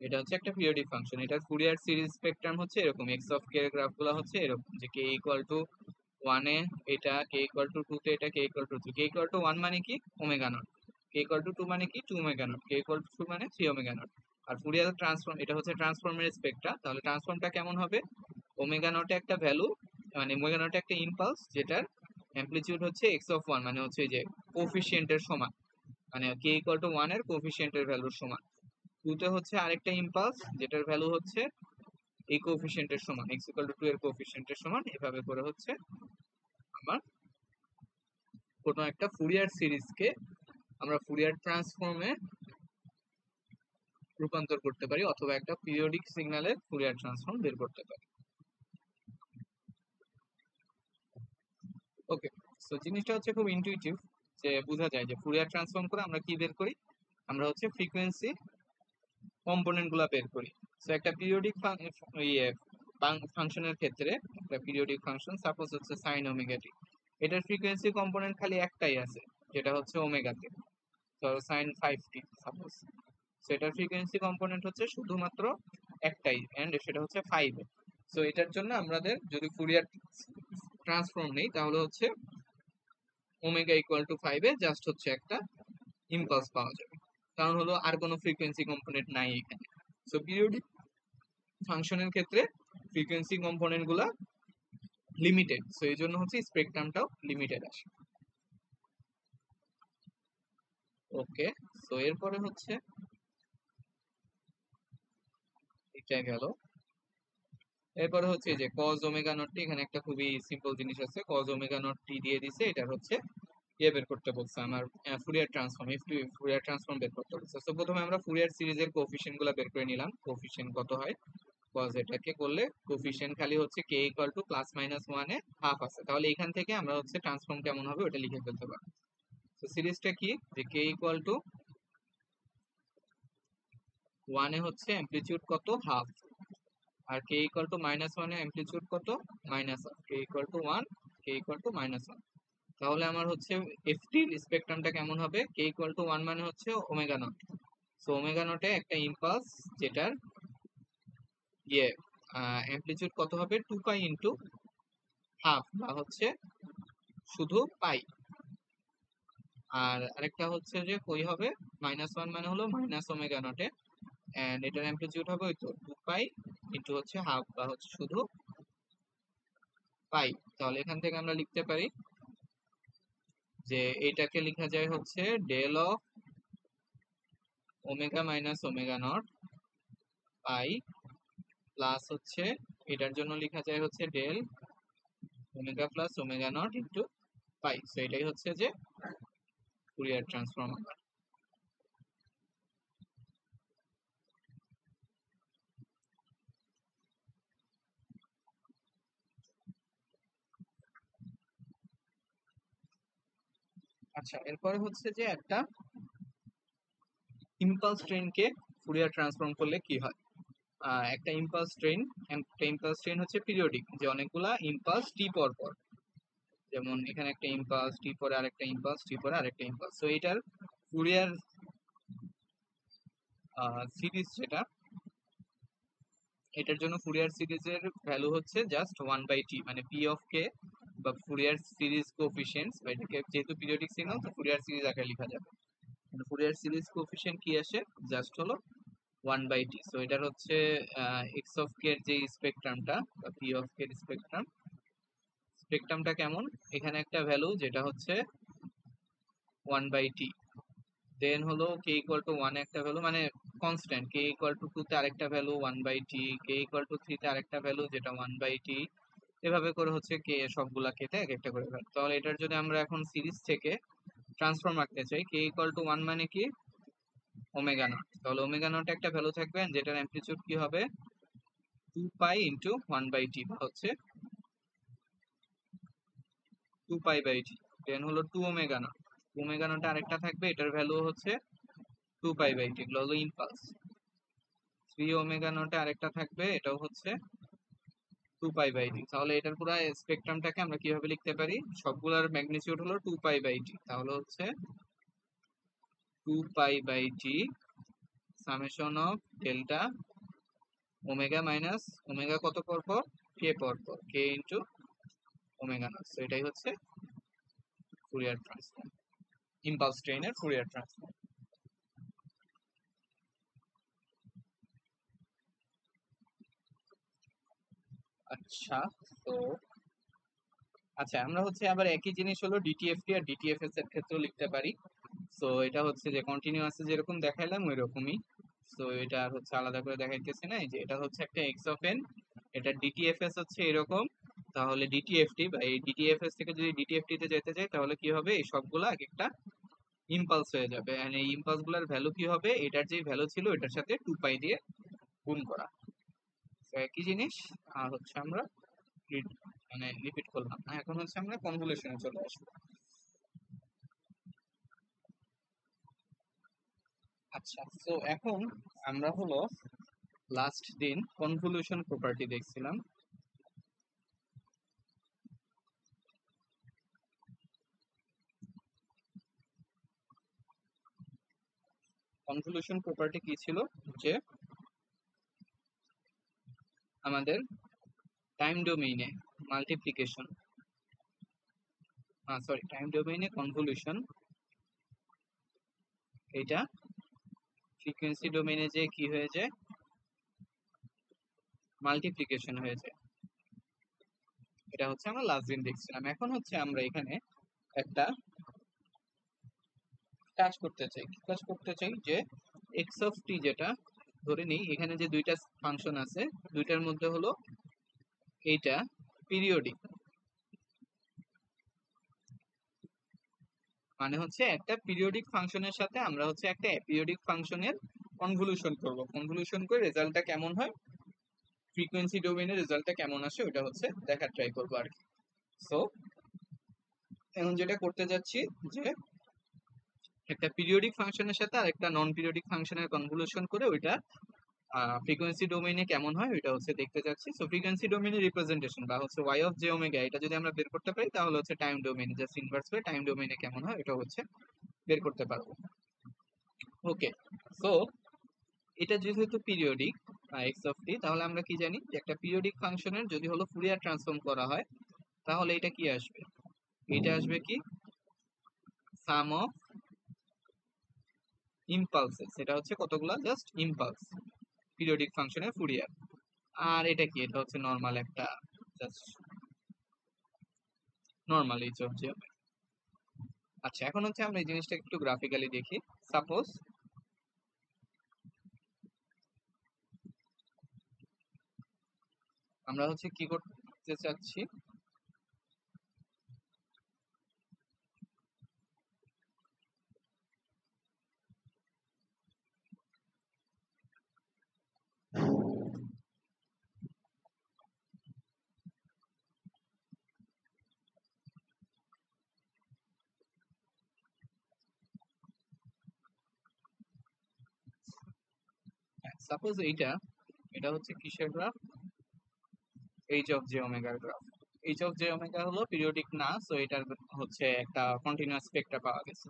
এটা হচ্ছে একটা পিরিয়ডিক ফাংশন, এটার ফুরিয়ার সিরিজ স্পেকট্রাম হচ্ছে এরকম, এক্স অফ কে এর গ্রাফগুলো হচ্ছে এরকম যে কে ইকুয়াল টু 1 এ এটা, কে ইকুয়াল টু 2 তে এটা, k equal to 3, k equal to 1 মানে কি omega naught, k equal to 2 মানে কি 2 omega naught, k equal to 2 মানে 3 ওমেগা নট। আর ফুরিয়ার ট্রান্সফর্ম এটা হচ্ছে ট্রান্সফর্মের স্পেকট্রা, তাহলে ট্রান্সফর্মটা কেমন হবে, ওমেগা নটে একটা ভ্যালু, মানে ওমেগা নটে একটা ইম্পালস যেটার অ্যামপ্লিটিউড হচ্ছে এক্স অফ 1, মানে হচ্ছে এই যে কোফিশিয়েন্টের সমান, মানে কে ইকুয়াল টু 1 এর কোফিশিয়েন্টের ভ্যালুর সমান। 2 তে হচ্ছে আরেকটা ইম্পালস যেটার ভ্যালু হচ্ছে এই কোএফিসিয়েন্টের সমান, x ইকুয়াল টু 2 এর কোএফিসিয়েন্টের সমান। এভাবে করে হচ্ছে আমার কোনো একটা ফুরিয়ার সিরিজকে আমরা ফুরিয়ার ট্রান্সফর্মে রূপান্তর করতে পারি অথবা একটা পিরিয়ডিক সিগন্যালের ফুরিয়ার ট্রান্সফর্ম বের করতে পারি। ওকে, সো জিনিসটা হচ্ছে খুব ইনটুইটিভ, যে বোঝা যায় যে ফুরিয়ার ট্রান্সফর্ম করে আমরা কি বের করি, আমরা হচ্ছে ফ্রিকোয়েন্সি কম্পোনেন্ট গুলা বের করি। সো একটা পিরিয়ডিক ইয়ে ফাংশনের ক্ষেত্রে, একটা পিরিয়ডিক ফাংশন সাপোজ হচ্ছে সাইন ওমেগা টি, এটার ফ্রিকোয়েন্সি কম্পোনেন্ট খালি একটাই আছে যেটা হচ্ছে ওমেগাতে, ধরো সাইন 5t সাপোজ, সেটার ফ্রিকোয়েন্সি কম্পোনেন্ট হচ্ছে শুধুমাত্র একটাই এন্ড সেটা হচ্ছে 5 এ। সো এটার জন্য আমাদের যদি ফুরিয়ার ট্রান্সফর্ম নেই তাহলে হচ্ছে omega equal to 5 A just হচ্ছে একটা ইম্পালস পাওয়া যাবে, কারণ হলো আর কোনো ফ্রিকোয়েন্সি কম্পোনেন্ট নাই এখানে। সো পিরিয়ডিক ফাংশনের ক্ষেত্রে ফ্রিকোয়েন্সি কম্পোনেন্ট গুলা লিমিটেড, সো এই জন্য হচ্ছে স্পেকট্রামটাও লিমিটেড আসে। ওকে, সো এরপরে হচ্ছে এটা গেল, এরপরে হচ্ছে যে কজ ওমেগা নট টি, এখানে একটা খুবই সিম্পল জিনিস আছে, কজ ওমেগা নট টি দিয়ে দিছে, এটা হচ্ছে ইয়ে বের করতে বলছে আমার ফুরিয়ার ট্রান্সফর্ম, ফুরিয়ার ট্রান্সফর্ম বের করতে বলছে। তো প্রথমে আমরা ফুরিয়ার সিরিজের কোএফিসিয়েন্ট গুলো বের করে নিলাম, কোএফিসিয়েন্ট কত হয়, কজ এটাকে করলে কোএফিসিয়েন্ট খালি হচ্ছে k equal to plus minus 1 এ হাফ আছে, তাহলে এখান থেকে আমরা হচ্ছে ট্রান্সফর্ম কেমন হবে ওটা লিখে ফেলতে পারবো। তো সিরিজটা কি, যে কে ইকুয়াল টু 1 এ হচ্ছে অ্যামপ্লিটিউড কত হাফ, আর কে ইকুয়াল টু মাইনাস 1 এ অ্যামপ্লিটিউড কত minus half, k equal to 1, k equal to minus 1। তাহলে আমার হচ্ছে এফটির স্পেকট্রামটা কেমন হবে, কে ইকুয়াল টু 1 মানে হচ্ছে ওমেগা নট। সো ওমেগা নটে একটা ইম্পালস যেটার ইয়ে অ্যামপ্লিটিউড কত হবে, 2 পাই ইন্টু হাফ বা হচ্ছে শুধু পাই। আর আরেকটা হচ্ছে যে কই হবে, -1 মানে হলো মাইনাস ওমেগা নটে, এন্ড এটার অ্যামপ্লিটিউড হবে ওই তো 2 পাই ইন্টু হচ্ছে হাফ বা হচ্ছে শুধু পাই। তাহলে এখান থেকে আমরা লিখতে পারি যে এইটাকে লেখা যায় হচ্ছে del of omega minus omega not pi plus হচ্ছে এটার জন্য লেখা যায় হচ্ছে del omega plus omega not into pi. So এটাই হচ্ছে যে ফুরিয়ার ট্রান্সফর্ম। আচ্ছা, এরপরে হচ্ছে যে একটা ইম্পালস ট্রেনকে ফুরিয়ার ট্রান্সফর্ম করলে কি হয়। একটা ইম্পালস ট্রেন হচ্ছে পিরিয়ডিক, যে অনেকগুলা ইম্পালস টি পর পর, যেমন এখানে একটা ইম্পালস টি পরে আরেকটা ইম্পালস টি পরে আরেকটা ইম্পালস। সো এটার ফুরিয়ার সিরিজ যেটা, এটার জন্য ফুরিয়ার সিরিজের ভ্যালু হচ্ছে জাস্ট 1/t, মানে পি অফ কে বা ফুরিয়ার সিরিজ কোএফিসিয়েন্টস, বা এটাকে যেহেতু পিরিয়ডিক সিগন্যাল তো ফুরিয়ার সিরিজ আকারে লেখা যাবে। ফুরিয়ার সিরিজ কোএফিসিয়েন্ট কি আসে, জাস্ট হলো 1/t। সো এটার হচ্ছে এক্স অফ কে এর যে স্পেকট্রামটা বা পি অফ কে এর স্পেকট্রামটা কেমন, এখানে একটা ভ্যালু যেটা হচ্ছে 1/t, দেন হলো কে ইকুয়াল টু 1 একটা ভ্যালু মানে কনস্ট্যান্ট, কে ইকুয়াল টু 2 তে আরেকটা value 1/t, K equal to 3 তে আরেকটা ভ্যালু যেটা 1/t, এভাবে করে হচ্ছে কে সবগুলা কেটে এক একটা করে ফেল। তাহলে এটার যদি আমরা এখন সিরিজ থেকে ট্রান্সফর্ম রাখতে চাই, কে ইকুয়াল টু 1 মানে কি ওমেগা নট, তাহলে ওমেগা নট একটা ভ্যালু থাকবে যেটার অ্যামপ্লিটিউড কি হবে 2 পাই ইন্টু 1/t বা হচ্ছে 2 পাই বাই টি। দেন হলো 2 ওমেগা নট, ওমেগা নট আরেকটা থাকবে, এটার ভ্যালু হচ্ছে 2 পাই বাই টি, এগুলো হলো ইম্পালস। 3 ওমেগা নটে আরেকটা থাকবে, এটাও হচ্ছে 2 পাই বাই টি। তাহলে এটার পুরো স্পেকট্রামটাকে আমরা কিভাবে লিখতে পারি, সবগুলোর ম্যাগনিটিউড হলো 2 পাই বাই টি, তাহলে হচ্ছে 2 pi by t summation of delta omega minus omega কত পর পর, কে পর পর, কে ইন্টু ওমেগা নট। তো এটাই হচ্ছে ফুরিয়ার ট্রান্সফর্ম, ইম্পালস ট্রেনের ফুরিয়ার ট্রান্সফর্ম। আচ্ছা, তো আচ্ছা আমরা হচ্ছে আবার একই জিনিস হলো ডিটিএফটি আর ডিটিএফএস এর ক্ষেত্রেও লিখতে পারি। সো এটা হচ্ছে যে কন্টিনিউয়াসে যেরকম দেখাইলাম ওই রকমই। সো এটা আর হচ্ছে আলাদা করে দেখাইতেছি না, এই যে এটা হচ্ছে একটা এক্স অফ এন, এটা ডিটিএফএস হচ্ছে এরকম। তাহলে ডিটিএফটি বা এই ডিটিএফএস থেকে যদি ডিটিএফটি তে যেতে চাই তাহলে কি হবে, এই সবগুলা এক একটা ইম্পালস হয়ে যাবে, এন্ড এই ইম্পালস গুলার ভ্যালু কি হবে, এটার যে ভ্যালু ছিল এটার সাথে 2 পাই দিয়ে গুণ করা। তো একই জিনিস আর হচ্ছে আমরা মানে রিপিট করলাম না। এখন হচ্ছে আমরা কনভলিউশনে চলে আসবো। আচ্ছা, তো এখন আমরা হলো লাস্ট দিন কনভলিউশন প্রপার্টি দেখছিলাম। কনভলিউশন প্রপার্টি কি ছিল, যে আমাদের টাইম ডোমেইনে মাল্টিপ্লিকেশন, সরি টাইম ডোমেইনে কনভলিউশন, এটা ফ্রিকোয়েন্সি ডোমেইনে যে কি হয়ে যায়, মাল্টিপ্লিকেশন হয়ে যায়। এটা হচ্ছে আমরা লাস্ট দিন দেখছিলাম। এখন হচ্ছে আমরা এখানে একটা কাজ করতে চাই, কি কাজ করতে চাই, যে এক্স অফ টি যেটা ধরে নিই, এখানে যে দুইটা ফাংশন আছে দুইটার মধ্যে হলো এইটা পিরিয়ডিক, মানে হচ্ছে একটা পিরিয়ডিক ফাংশনের সাথে আমরা হচ্ছে একটা অ্যাপিরিয়ডিক ফাংশনের কনভলিউশন করব, কনভলিউশন করে রেজাল্টটা কেমন হয়, ফ্রিকোয়েন্সি ডোমেইনের রেজাল্টটা কেমন আসে ওটা হচ্ছে দেখার ট্রাই করবো আর কি। সো এখন যেটা করতে যাচ্ছি, যে একটা পিরিয়ডিক ফাংশনের সাথে আর একটা নন পিরিয়ডিক ফাংশনের কনভলিউশন করে ওইটা ফ্রিকোয়েন্সি ডোমেইনে কেমন হয় ওইটা হচ্ছে দেখতে যাচ্ছি। সো ফ্রিকোয়েন্সি ডোমেইনের রিপ্রেজেন্টেশন বা হচ্ছে ওয়াই অফ জে ওমেগা এটা যদি আমরা বের করতে পারি তাহলে হচ্ছে টাইম ডোমেইনে জাস্ট ইনভার্স করে টাইম ডোমেইনে কেমন হয় এটা হচ্ছে বের করতে পারবো। ওকে, সো এটা যেহেতু পিরিয়ডিক এক্স অফ টি, তাহলে আমরা কি জানি যে একটা পিরিয়ডিক ফাংশনের যদি হলো ফুরিয়ার ট্রান্সফর্ম করা হয় তাহলে এটা কি আসবে, এটা আসবে কি সাম অফ ইম্পালসেস, এটা হচ্ছে কতগুলা জাস্ট ইম্পালস পিরিয়ডিক ফাংশনের ফুরিয়ার। আর এটা কি, এটা হচ্ছে নর্মাল একটা জাস্ট নর্মাল এইচ অফ জি। আচ্ছা, এখন হচ্ছে আমরা এই জিনিসটা একটু গ্রাফিক্যালি দেখি। সাপোজ আমরা হচ্ছে কি করতে চাচ্ছি, সাপোজ এইটা, এটা হচ্ছে কিসের গ্রাফ, এইচ অফ জে ওমেগার graph. H of j omega হলো পিরিয়ডিক না, সো এটার হচ্ছে একটা কন্টিনিউয়াস ভেক্টর পাওয়া গেছে।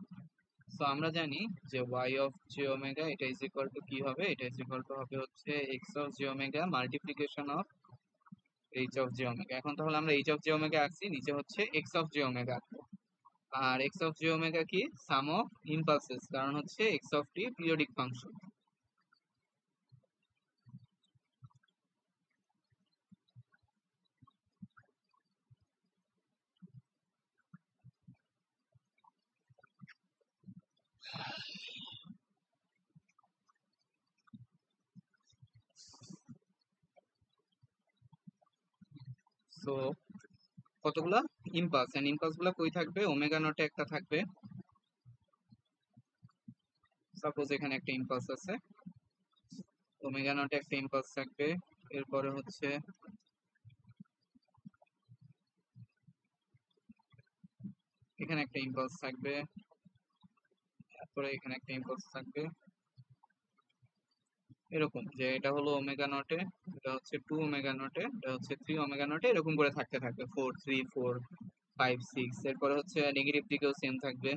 সো আমরা জানি যে ওয়াই অফ জে ওমেগা এটা ইজ ইকুয়াল টু কি হবে, এটা ইজ ইকুয়াল টু হবে হচ্ছে x of j omega multiplication of H of j omega. এখন তাহলে আমরা এইচ অফ জে ওমেগা আঁকছি, নিচে হচ্ছে এক্স অফ জে ওমেগা, আর এক্স অফ জে ওমেগা কি সাম অফ ইম্পালসেস, কারণ হচ্ছে x of t periodic function. So কতগুলা ইম্পালস, এন্ড ইম্পালস গুলা কই থাকবে, ওমেগা নটে একটা থাকবে। সাপোজ এখানে একটা ইম্পালস আছে, ওমেগা নটে একটা ইম্পালস থাকবে। এরপরে হচ্ছে এখানে একটা ইম্পালস থাকবে, তারপরে এখানে একটা ইম্পালস থাকবে। এরকম যে এটা হলো ওমেগা নটে, এটা হচ্ছে 2 ওমেগা নটে, এটা হচ্ছে 3 ওমেগা নটে, এরকম করে থাকতে থাকবে 4 3 4 5 6। এরপরে হচ্ছে নেগেটিভ দিকেও সেম থাকবে,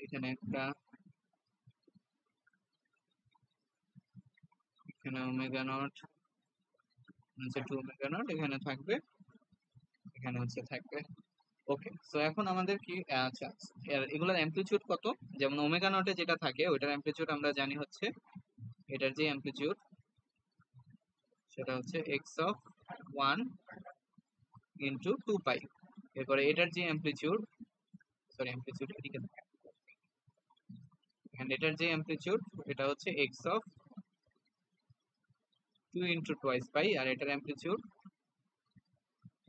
এখানে একটা, এখানে ওমেগা নট, হচ্ছে 2 ওমেগা নট এখানে থাকবে, এখানে হচ্ছে থাকবে। ওকে, সো এখন আমাদের কি, আচ্ছা এগুলোর অ্যামপ্লিটিউড কত, যেমন ওমেগা নটে যেটা থাকে ওইটার অ্যামপ্লিটিউড আমরা জানি হচ্ছে, এটার যে অ্যামপ্লিটিউড সেটা হচ্ছে এক্স অফ 1 ইন্টু 2 পাই। এরপরে এটার যে অ্যামপ্লিটিউড, সরি অ্যামপ্লিটিউড এদিকে থাকে, এন্ড এটার যে অ্যামপ্লিটিউড এটা হচ্ছে x of 2 into twice pi, আর এটার অ্যামপ্লিটিউড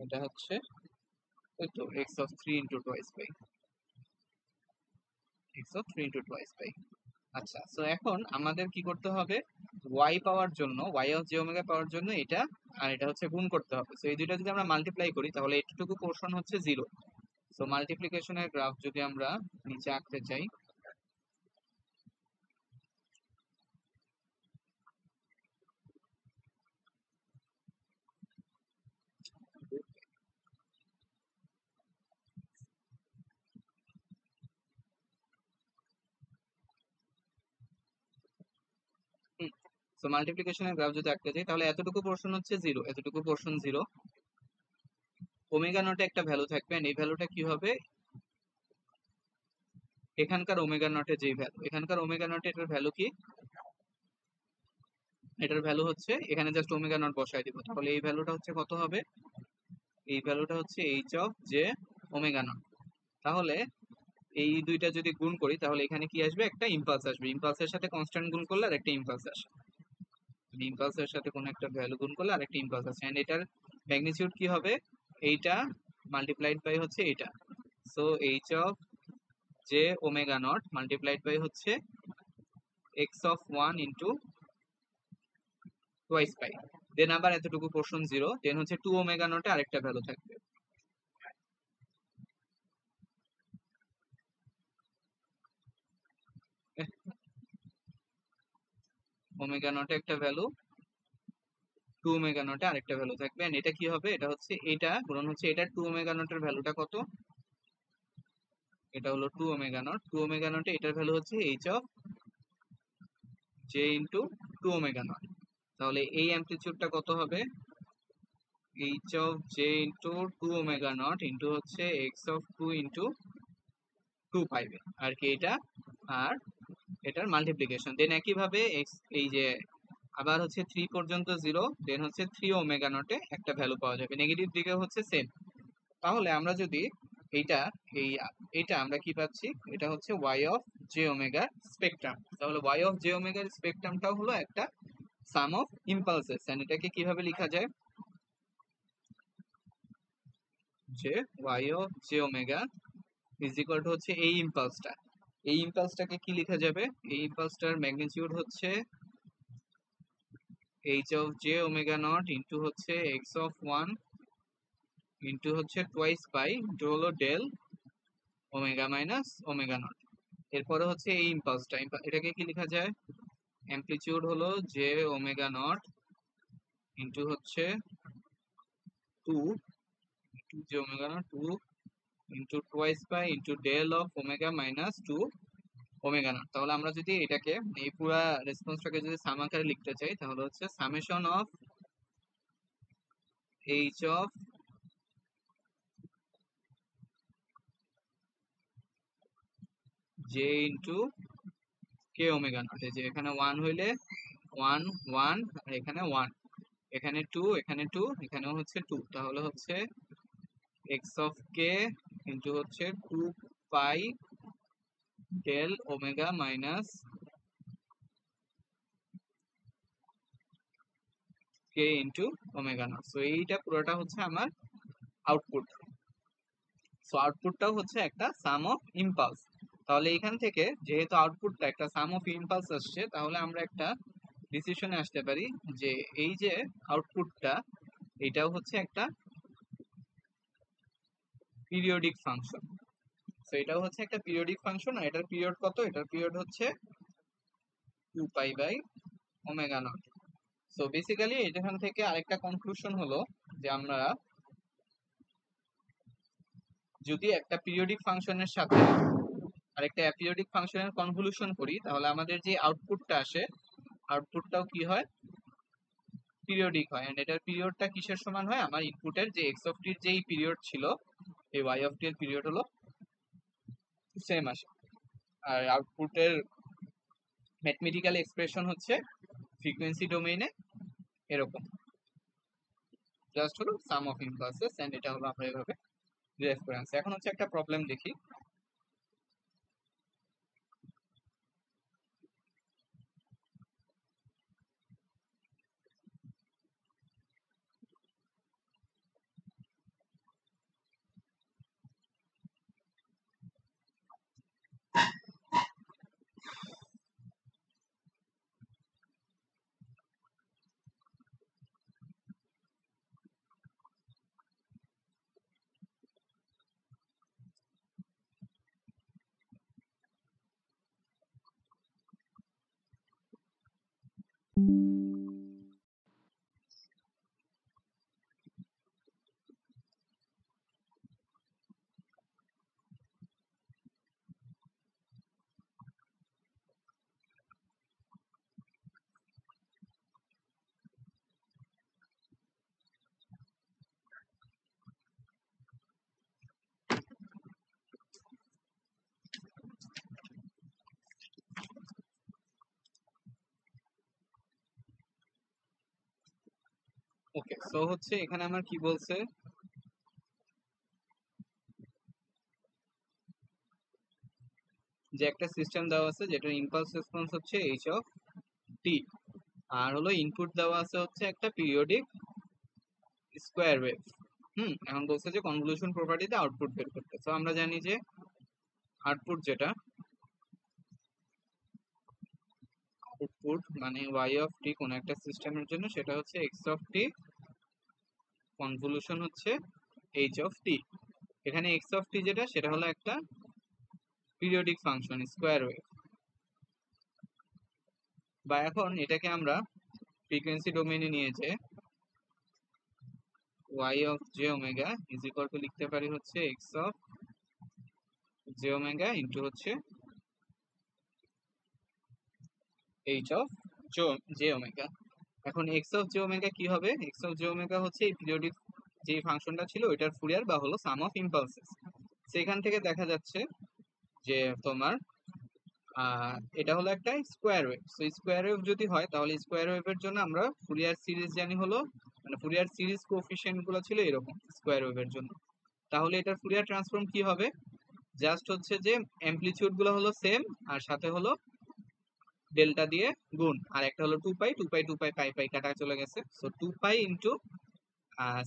এটা হচ্ছে ওই তো x of 3 into twice pi, x of 3 into twice pi. আচ্ছা, সো এখন আমাদের কি করতে হবে, ওয়াই পাওয়ার জন্য, ওয়াই অফ জে ওমেগা পাওয়ার জন্য এটা আর এটা হচ্ছে গুণ করতে হবে। সো এই দুইটা যদি আমরা মাল্টিপ্লাই করি তাহলে এটুকু পোর্শন হচ্ছে জিরো। সো মাল্টিপ্লিকেশনের গ্রাফ যদি আমরা নিচে আঁকতে চাই, সো মাল্টিপ্লিকেশনের গ্রাফ যদি আঁকতে চাই তাহলে এতটুকু পোর্শন হচ্ছে জিরো, এতটুকু পোর্শন জিরো। ওমেগা নটে একটা ভ্যালু থাকবে, এই ভ্যালুটা কি হবে, এখানকার ওমেগা নটে যে ভ্যালু, এখানকার ওমেগা নটে এটার ভ্যালু কি, এটার ভ্যালু হচ্ছে এখানে জাস্ট ওমেগা নট বসাই দিব, তাহলে এই ভ্যালুটা হচ্ছে কত হবে, এই ভ্যালুটা হচ্ছে h of j omega not. তাহলে এই দুইটা যদি গুণ করি তাহলে এখানে কি আসবে, একটা ইম্পালস আসবে, ইম্পালসের সাথে কনস্ট্যান্ট গুণ করলে আর একটা ইম্পালস আসে, ইম্পালসের সাথে কোন একটা ভ্যালু গুণ করলে আর একটা ইম্পালস আসে, এন্ড এটার ম্যাগনিটিউড কি হবে, এইটা মাল্টিপ্লাইড বাই হচ্ছে এইটা। So h of j omega naught multiplied by হচ্ছে x of 1 into twice pi, then আবার এতটুকু পোর্শন জিরো, দেন হচ্ছে 2 ওমেগা নটে আরেকটা ভ্যালু থাকবে। ওমেগা নটে একটা ভ্যালু, 2 ওমেগা নটে আরেকটা ভ্যালু থাকবে। এন্ড এটা কি হবে, এটা হচ্ছে এটা গুণন হচ্ছে এটা 2 ওমেগা নটের ভ্যালুটা কত, এটা হলো 2 ওমেগা নট। 2 ওমেগা নটে এটার ভ্যালু হচ্ছে h of J into 2 omega not. তাহলে এই অ্যামপ্লিচিউডটা কত হবে, H of J into 2 omega not into হচ্ছে এক্স অফ 2 ইন্টু 2 পাইবে আর কি এটা, আর এটার মাল্টিপ্লিকেশন। দেন একইভাবে এক্স এই যে আবার হচ্ছে 3 পর্যন্ত 0, দেন হচ্ছে 3 ওমেগা নটে একটা ভ্যালু পাওয়া যাবে, নেগেটিভ দিকে হচ্ছে সেম। তাহলে আমরা যদি এইটা এই এটা আমরা কি পাচ্ছি, এটা হচ্ছে ওয়াই অফ জে ওমেগার স্পেকট্রাম। তাহলে ওয়াই অফ জে ওমেগার স্পেকট্রামটাও হলো একটা সাম অফ ইম্পালসেস। এন্ড এটাকে কিভাবে লেখা যায়, যে y of j omega is equal to হচ্ছে এই ইম্পালসটা, এই ইম্পালসটাকে কি লেখা যাবে, এই ইম্পালসটার ম্যাগনিটিউড হচ্ছে h of j omega not into হচ্ছে এক্স অফ 1 ইন্টু হচ্ছে টোয়াইস পাই ইন্টু হলো del omega minus omega not. এরপরে হচ্ছে এই ইম্পালসটা, এটাকে কি লেখা যায়, অ্যামপ্লিটিউড হলো জে ওমেগা নট ইন্টু হচ্ছে 2 into j omega not 2 into twice pi into del of omega minus 2 omega not. তাহলে আমরা যদি এটাকে এই পুরা রেসপন্সটাকে যদি সাম আকারে লিখতে চাই, তাহলে হচ্ছে summation of H of J into k omega naught. এই যে এখানে 1 হইলে 1 1 আর এখানে 1, এখানে 2 এখানে 2 এখানেও হচ্ছে 2, তাহলে হচ্ছে এক্স অফ কে ইন্টু হচ্ছে 2 pi del omega minus k into omega not. So এইটা পুরোটা হচ্ছে আমার আউটপুট। সো আউটপুটটাও হচ্ছে একটা সাম অফ ইম্পালস। তাহলে এখান থেকে যেহেতু আউটপুটটা একটা সাম অফ ইম্পালস আসছে, তাহলে আমরা একটা ডিসিশনে আসতে পারি যে এই যে আউটপুটটা, এটাও হচ্ছে একটা পিরিয়ডিক ফাংশন। সো এটাও হচ্ছে একটা পিরিয়ডিক ফাংশন, আর এটার পিরিয়ড কত, এটার পিরিয়ড হচ্ছে 2 pi by omega not. So basically এখান থেকে আরেকটা কনক্লুশন হলো যে আমরা যদি একটা পিরিয়ডিক ফাংশনের সাথে আরেকটা অ্যাপিরিয়ডিক ফাংশনের কনভলিউশন করি, তাহলে আমাদের যে আউটপুটটা আসে, আউটপুটটাও কি হয়, পিরিয়ডিক হয়। এন্ড এটার পিরিয়ডটা কিসের সমান হয়, আমার ইনপুটের যে এক্স অফ টির যেই পিরিয়ড ছিল, এই ওয়াই অফ টি এর পিরিয়ড হলো সেম আসে। আর আউটপুটের ম্যাথমেটিক্যাল এক্সপ্রেশন হচ্ছে ফ্রিকোয়েন্সি ডোমেইনে এরকম, জাস্ট হলো সাম অফ ইম্পালসেস। এন্ড এটা হলো আমরা এভাবে ডিরাইভ করে আনছি। এখন হচ্ছে একটা প্রবলেম দেখি। ওকে, সো হচ্ছে এখানে আমার কি বলছে, যে একটা সিস্টেম দেওয়া আছে যেটার ইম্পালস রেসপন্স হচ্ছে এইচ অফ টি, আর হলো ইনপুট দেওয়া আছে হচ্ছে একটা পিরিয়ডিক স্কোয়ার ওয়েভ। এখন বলছে যে কনভলিউশন প্রপার্টিতে আউটপুট বের করতে। তো আমরা জানি যে আউটপুট যেটা, আউটপুট মানে ওয়াই অফ টি কোন একটা সিস্টেমের জন্য, সেটা হচ্ছে এক্স অফ টি কনভলিউশন হচ্ছে এইচ অফ টি। এখানে এক্স অফ টি যেটা, সেটা হলো একটা পিরিয়ডিক ফাংশন স্কোয়ার ওয়েভ। বা এখন এটাকে আমরা ফ্রিকোয়েন্সি ডোমেইনে নিয়ে যে y of j omega is equal two লিখতে পারি হচ্ছে x of j omega into হচ্ছে h অফ জে ওমেগা। এখন x অফ জে ওমেগা কি হবে? x অফ জে ওমেগা হচ্ছে এই পিরিয়ডিক যে ফাংশনটা ছিল ওইটার ফুরিয়ার বা হলো সাম অফ ইম্পালসেস। সেখান থেকে দেখা যাচ্ছে যে তোমার এটা হলো একটা square wave. So square wave যদি হয় তাহলে স্কোয়ার ওয়েভের জন্য আমরা ফুরিয়ার সিরিজ জানি হলো, মানে ফুরিয়ার সিরিজ কোএফিসিয়েন্ট গুলো ছিল এরকম স্কোয়ার ওয়েভের জন্য। তাহলে এটার ফুরিয়ার ট্রান্সফর্ম কি হবে? জাস্ট হচ্ছে যে অ্যামপ্লিটিউড গুলো হলো সেম, আর সাথে হলো ডেল্টা দিয়ে গুণ, আর একটা হলো 2 পাই 2 পাই 2 পাই পাই পাই কাটা চলে গেছে। সো 2 পাই ইন্টু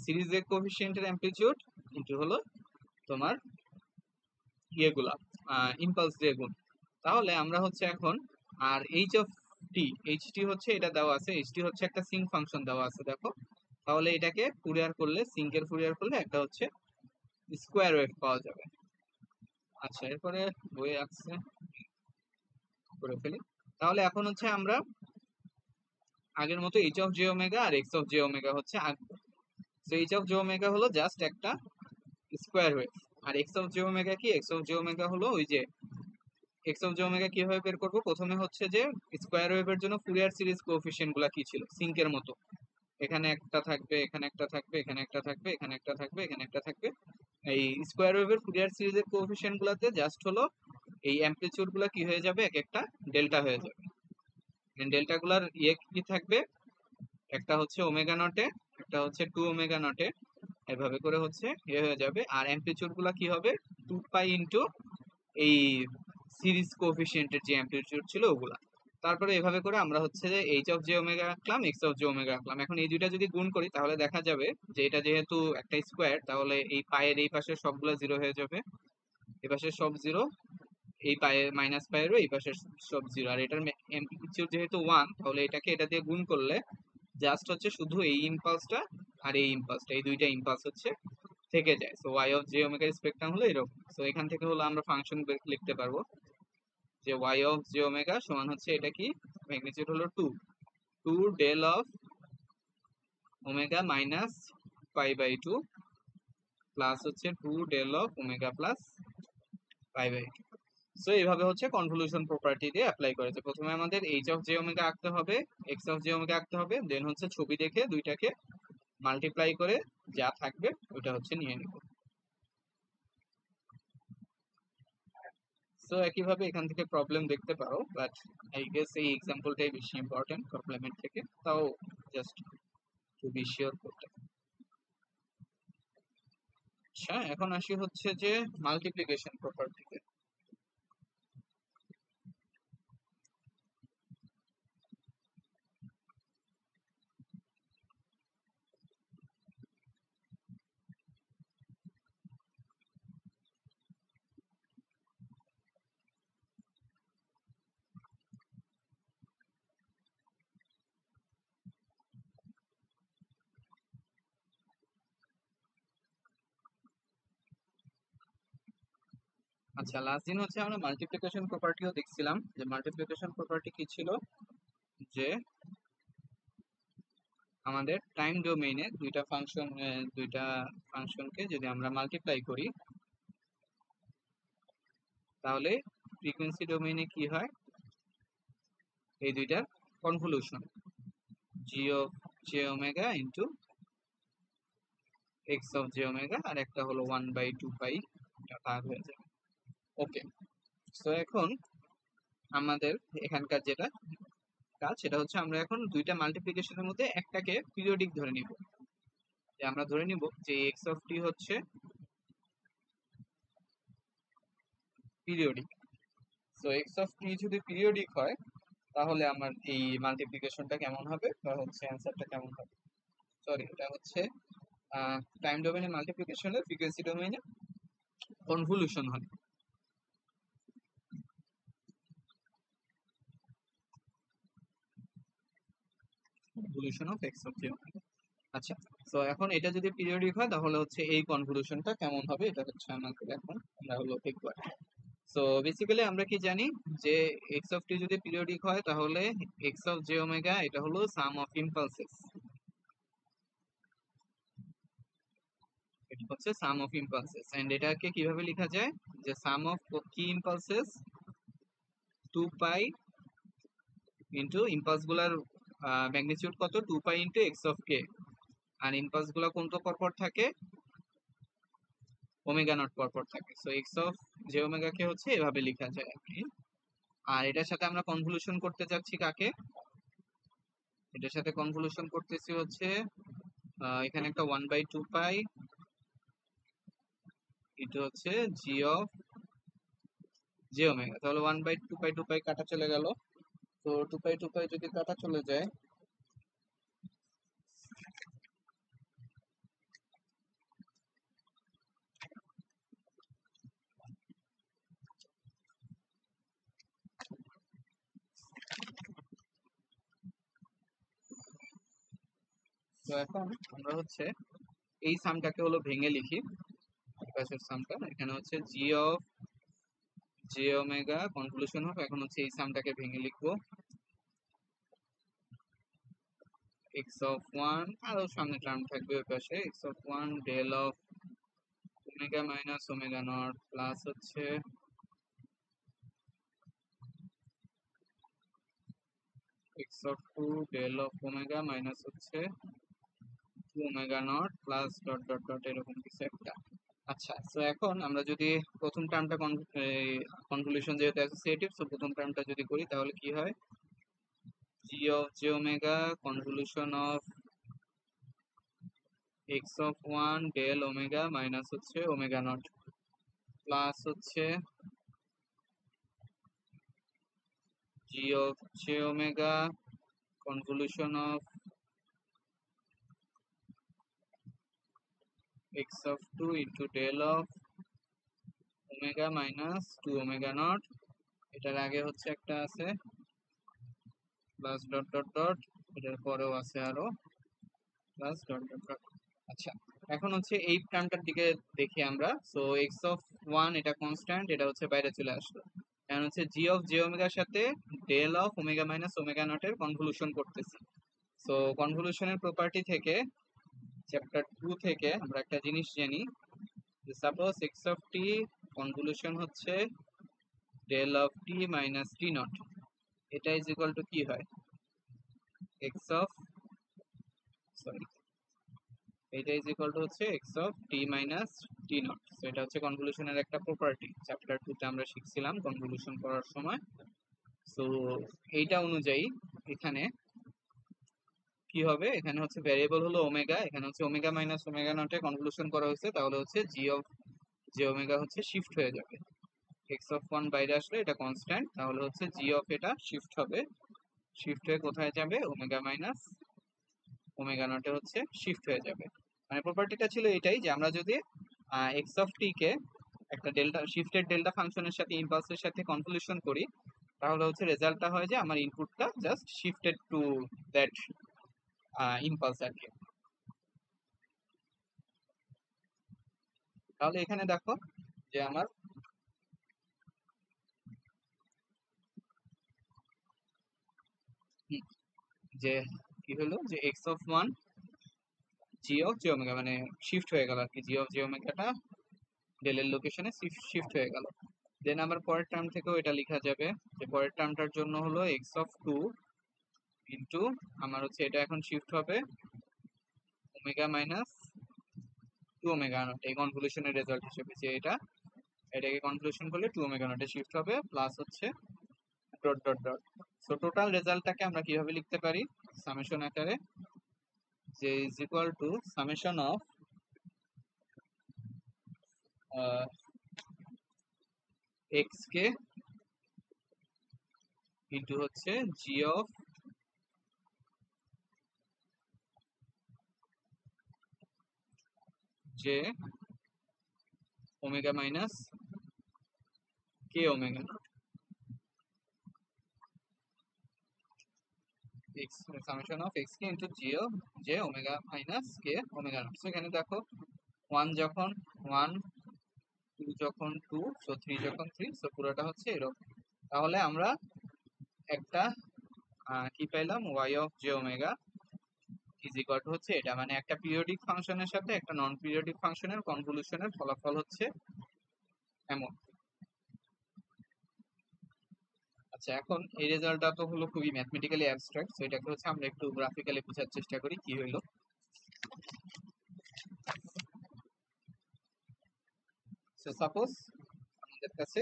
সিরিজের কোএফিসিয়েন্টের অ্যামপ্লিটিউড ইন্টু হলো তোমার ইয়েগুলা ইম্পালস দিয়ে গুণ। তাহলে আমরা হচ্ছে এখন আর h of t, h t হচ্ছে এটা দেওয়া আছে, এইচ টি হচ্ছে একটা সিঙ্ক ফাংশন দেওয়া আছে দেখো। তাহলে এটাকে ফুরিয়ার করলে, সিঙ্কের ফুরিয়ার করলে একটা হচ্ছে স্কোয়ার ওয়েভ পাওয়া যাবে। আচ্ছা, এরপরে বই আসছে করে ফেলি। তাহলে এখন হচ্ছে আমরা আগের মতো এইচ অফ জে ওমেগা আর এক্স অফ জে ওমেগা হচ্ছে আঁকবো। তো এইচ অফ জে ওমেগা হলো জাস্ট একটা স্কোয়ার ওয়েভ, আর এক্স অফ জে ওমেগা কি? এক্স অফ জে ওমেগা হলো ওই যে এক্স অফ জে ওমেগা কিভাবে বের করবো? প্রথমে হচ্ছে যে স্কোয়ার ওয়েভের জন্য ফুরিয়ার সিরিজ কোএফিসিয়েন্ট গুলা কি ছিল সিঙ্কের মতো, এখানে একটা থাকবে, এখানে একটা থাকবে, এখানে একটা থাকবে, এখানে একটা থাকবে, এখানে একটা থাকবে। এই স্কোয়ার ওয়েভের ফুরিয়ার সিরিজের কোএফিসিয়েন্ট গুলাতে জাস্ট হলো এই অ্যামপ্লিটিউড গুলা কি হয়ে যাবে? এক একটা ডেল্টা হয়ে যাবে। ডেল্টা গুলার ইয়ে কি থাকবে? একটা হচ্ছে ওমেগা নটে, একটা হচ্ছে 2 ওমেগা নটে, এভাবে করে হচ্ছে ইয়ে হয়ে যাবে। আর অ্যামপ্লিটিউড গুলা কি হবে? 2 পাই ইন্টু এই সিরিজ কোএফিসিয়েন্টের যে অ্যামপ্লিটিউড ছিল ওগুলা। তারপরে এভাবে করে আমরা হচ্ছে যে এইচ অফ জে ওমেগা রাখলাম, এক্স অফ জে ওমেগা রাখলাম। এখন এই দুইটা যদি গুণ করি তাহলে দেখা যাবে যে এটা যেহেতু একটা স্কোয়ার, তাহলে এই পায়ের এই পাশের সবগুলো জিরো হয়ে যাবে, এই পাশের সব জিরো, এই পায়ে মাইনাস পায়েরও এই পাশের সব জিরো। আর এটার অ্যামপ্লিটিউড যেহেতু 1, তাহলে এটাকে এটা দিয়ে গুণ করলে জাস্ট হচ্ছে শুধু এই ইম্পালসটা আর এই ইম্পালসটা, এই দুইটা ইম্পালস হচ্ছে থেকে যায়। সো ওয়াই অফ জে ওমেগার স্পেকট্রাম হলো এরকম। সো এখান থেকে হলো আমরা ফাংশন লিখতে পারবো যে y অফ জে ওমেগা সমান হচ্ছে এটা কি? ম্যাগনিটিউড হলো 2 del of omega minus pi by 2 plus হচ্ছে 2 del of omega plus pi by 2। So এইভাবে হচ্ছে কনভলিউশন প্রপার্টি দিয়ে অ্যাপ্লাই করেছে। প্রথমে আমাদের এইচ অফ জে ওমেগা আঁকতে হবে, এক্স অফ জে ওমেগা আঁকতে হবে, দেন হচ্ছে ছবি দেখে দুইটাকে মাল্টিপ্লাই করে যা থাকবে ওটা হচ্ছে নিয়ে নিব। সো একইভাবে এখান থেকে প্রবলেম দেখতে পারো, বাট আই গেস এই এক্সাম্পলটাই বেশি ইম্পর্টেন্ট প্রবলেমের থেকে, তাও জাস্ট টু বি শিওর করতে। আচ্ছা, এখন আসি হচ্ছে যে মাল্টিপ্লিকেশন প্রপার্টিতে। আচ্ছা, লাস্ট দিন হচ্ছে আমরা মাল্টিপ্লিকেশন প্রপার্টিও দেখছিলাম, যে মাল্টিপ্লিকেশন প্রপার্টি কি ছিল, যে আমাদের টাইম ডোমেইনে দুইটা ফাংশনকে যদি আমরা মাল্টিপ্লাই করি তাহলে ফ্রিকোয়েন্সি ডোমেইনে কি হয়? এই দুইটার convolution g of j omega into x of j omega, আর একটা হলো 1/2 পাই, এটা ভাগ হয়ে যাবে। ওকে, সো এখন আমাদের এখানকার যেটা কাজ সেটা হচ্ছে আমরা এখন দুইটা মাল্টিপ্লিকেশনের মধ্যে একটাকে পিরিয়ডিক ধরে নিব। যে আমরা ধরে নিব যে এক্স অফ টি হচ্ছে পিরিয়ডিক। সো এক্স অফ টি যদি পিরিয়ডিক হয় তাহলে আমার এই মাল্টিপ্লিকেশনটা কেমন হবে বা হচ্ছে অ্যান্সারটা কেমন হবে? সরি, এটা হচ্ছে টাইম ডোমেইনে মাল্টিপ্লিকেশনের ফ্রিকোয়েন্সি ডোমেইনে কনভলিউশন হয়। কনভলিউশন অফ এক্স অফ টি। আচ্ছা, তো এখন এটা যদি পিরিয়ডিক হয় তাহলে হচ্ছে এই কনভলিউশনটা কেমন হবে, এটা হচ্ছে আমাদের এখন আমরা হলো দেখব। সো বেসিক্যালি আমরা কি জানি যে এক্স অফ টি যদি পিরিয়ডিক হয় তাহলে এক্স অফ জে ওমেগা এটা হলো সাম অফ ইম্পালসেস, এটা হচ্ছে সাম অফ ইম্পালসেস। এন্ড এটাকে কিভাবে লেখা যায়, যে সাম অফ কি ইম্পালসেস 2 পাই ইনটু ইম্পালস গুলার ম্যাগনিটিউড কত 2 pi into x of k, আর ইম্পালস গুলা কোনটা পরপর থাকে, ওমেগা নট পরপর থাকে। So x of j omega কে হচ্ছে এভাবে লেখা যায় আর কি। আর এটার সাথে আমরা কনভলিউশন করতে যাচ্ছি কাকে, এটার সাথে কনভলিউশন করতেছি হচ্ছে এখানে একটা 1/2 পাই এটা হচ্ছে জি অফ জে ওমেগা, তাহলে 1/2 পাই কাটা চলে গেল। তো 2 পাই যদি কাটা চলে যায়, তো এখন আমরা হচ্ছে এই সামটাকে হলো ভেঙে লিখি, পাশের সামটা এখানে হচ্ছে g of j omega convolution of, এখন হচ্ছে এই সামটাকে ভেঙে লিখবো এক্স অফ ওয়ান, আরো সামনে টার্ম থাকবে ওই পাশে x of one del of omega minus omega naught plus হচ্ছে x of two del of omega minus হচ্ছে two omega naught plus dot dot dot এরকম কিছু একটা। আচ্ছা, তো এখন আমরা যদি প্রথম টার্মটা কনভলিউশন যেহেতু অ্যাসোসিয়েটিভ, সো প্রথম টার্মটা যদি করি তাহলে কি হয়, g of j omega convolution of x of one del omega minus হচ্ছে ওমেগা নট প্লাস হচ্ছে g of j omega convolution of x of two into del of omega minus two omega not, এটার আগে হচ্ছে একটা আছে plus dot dot dot, এটার পরেও আছে আরো প্লাস ডট ডট ডট। আচ্ছা, এখন হচ্ছে এই টার্মটার দিকে দেখি আমরা। সো এক্স অফ ওয়ান এটা কনস্ট্যান্ট, এটা হচ্ছে বাইরে চলে আসলো। এখন হচ্ছে জি অফ জে ওমেগার সাথে del of omega minus omega নটের কনভলিউশন করতেছি। সো কনভলিউশনের প্রপার্টি থেকে চ্যাপ্টার 2 থেকে আমরা একটা জিনিস জানি, যে suppose x of t convolution হচ্ছে del of t minus t naught, এটা ইজ ইকুয়াল টু কি হয়, এক্স অফ সরি এটা ইজ ইকুয়াল টু হচ্ছে x of t minus t naught. So এটা হচ্ছে কনভলিউশনের একটা প্রপার্টি, চ্যাপ্টার 2 তে আমরা শিখছিলাম কনভলিউশন করার সময়। সো এইটা অনুযায়ী এখানে কি হবে, এখানে হচ্ছে ভ্যারিয়েবল হলো ওমেগা, এখানে হচ্ছে ওমেগা মাইনাস ওমেগা নটে কনভলিউশন করা হয়েছে, তাহলে হচ্ছে জি অফ জে ওমেগা হচ্ছে শিফট হয়ে যাবে। এক্স অফ ওয়ান বাইরে আসলে এটা কনস্ট্যান্ট, তাহলে হচ্ছে জি অফ এটা শিফট হবে, শিফট হয়ে কোথায় যাবে, ওমেগা মাইনাস ওমেগা নটে হচ্ছে শিফট হয়ে যাবে। মানে প্রপার্টিটা ছিল এটাই, যে আমরা যদি এক্স অফ টি কে একটা ডেল্টা শিফটেড ডেল্টা ফাংশনের সাথে ইম্পালসের সাথে কনভলিউশন করি, তাহলে হচ্ছে রেজাল্টটা হয় যে আমার ইনপুটটা just shifted to that impulse আর কি। তাহলে এখানে দেখো যে আমার যে কি হলো, যে x of one G of j omega মানে শিফট হয়ে গেল আর কি, জি অফ জে ওমেগাটা ডেলের লোকেশনে শিফট হয়ে গেল। দেন আবার পরের টার্ম থেকেও এটা লেখা যাবে, যে পরের টার্মটার জন্য হলো এক্স অফ টু ইন্টু আমার হচ্ছে এটা এখন শিফট হবে omega minus two omega naught, এই কনভলিউশনের রেজাল্ট হিসেবে, যে এটাকে কনভলিউশন করলে টু ওমেগা নটে শিফট হবে প্লাস হচ্ছে dot dot dot. So total রেজাল্টটাকে আমরা কিভাবে লিখতে পারি, সামেশন আকারে, যে is equal to summation of x k into হচ্ছে g of j omega minus k omega naught, x summation of x k into g of j omega minus k omega not. So এখানে দেখো one যখন one 2 যখন 2, so 3 যখন 3, so পুরোটা হচ্ছে এরকম। তাহলে আমরা একটা কি পাইলাম, y of j omega is equal to হচ্ছে এটা, মানে একটা পিরিয়ডিক ফাংশনের সাথে একটা নন পিরিয়ডিক ফাংশনের কনভলিউশনের ফলাফল হচ্ছে এমন। আচ্ছা, এখন এই রেজাল্টটা তো হলো খুবই ম্যাথমেটিক্যালি অ্যাবস্ট্রাক্ট, সো এটাকে হচ্ছে আমরা একটু গ্রাফিক্যালি বোঝার চেষ্টা করি কি হইলো। সো সাপোজ আমাদের কাছে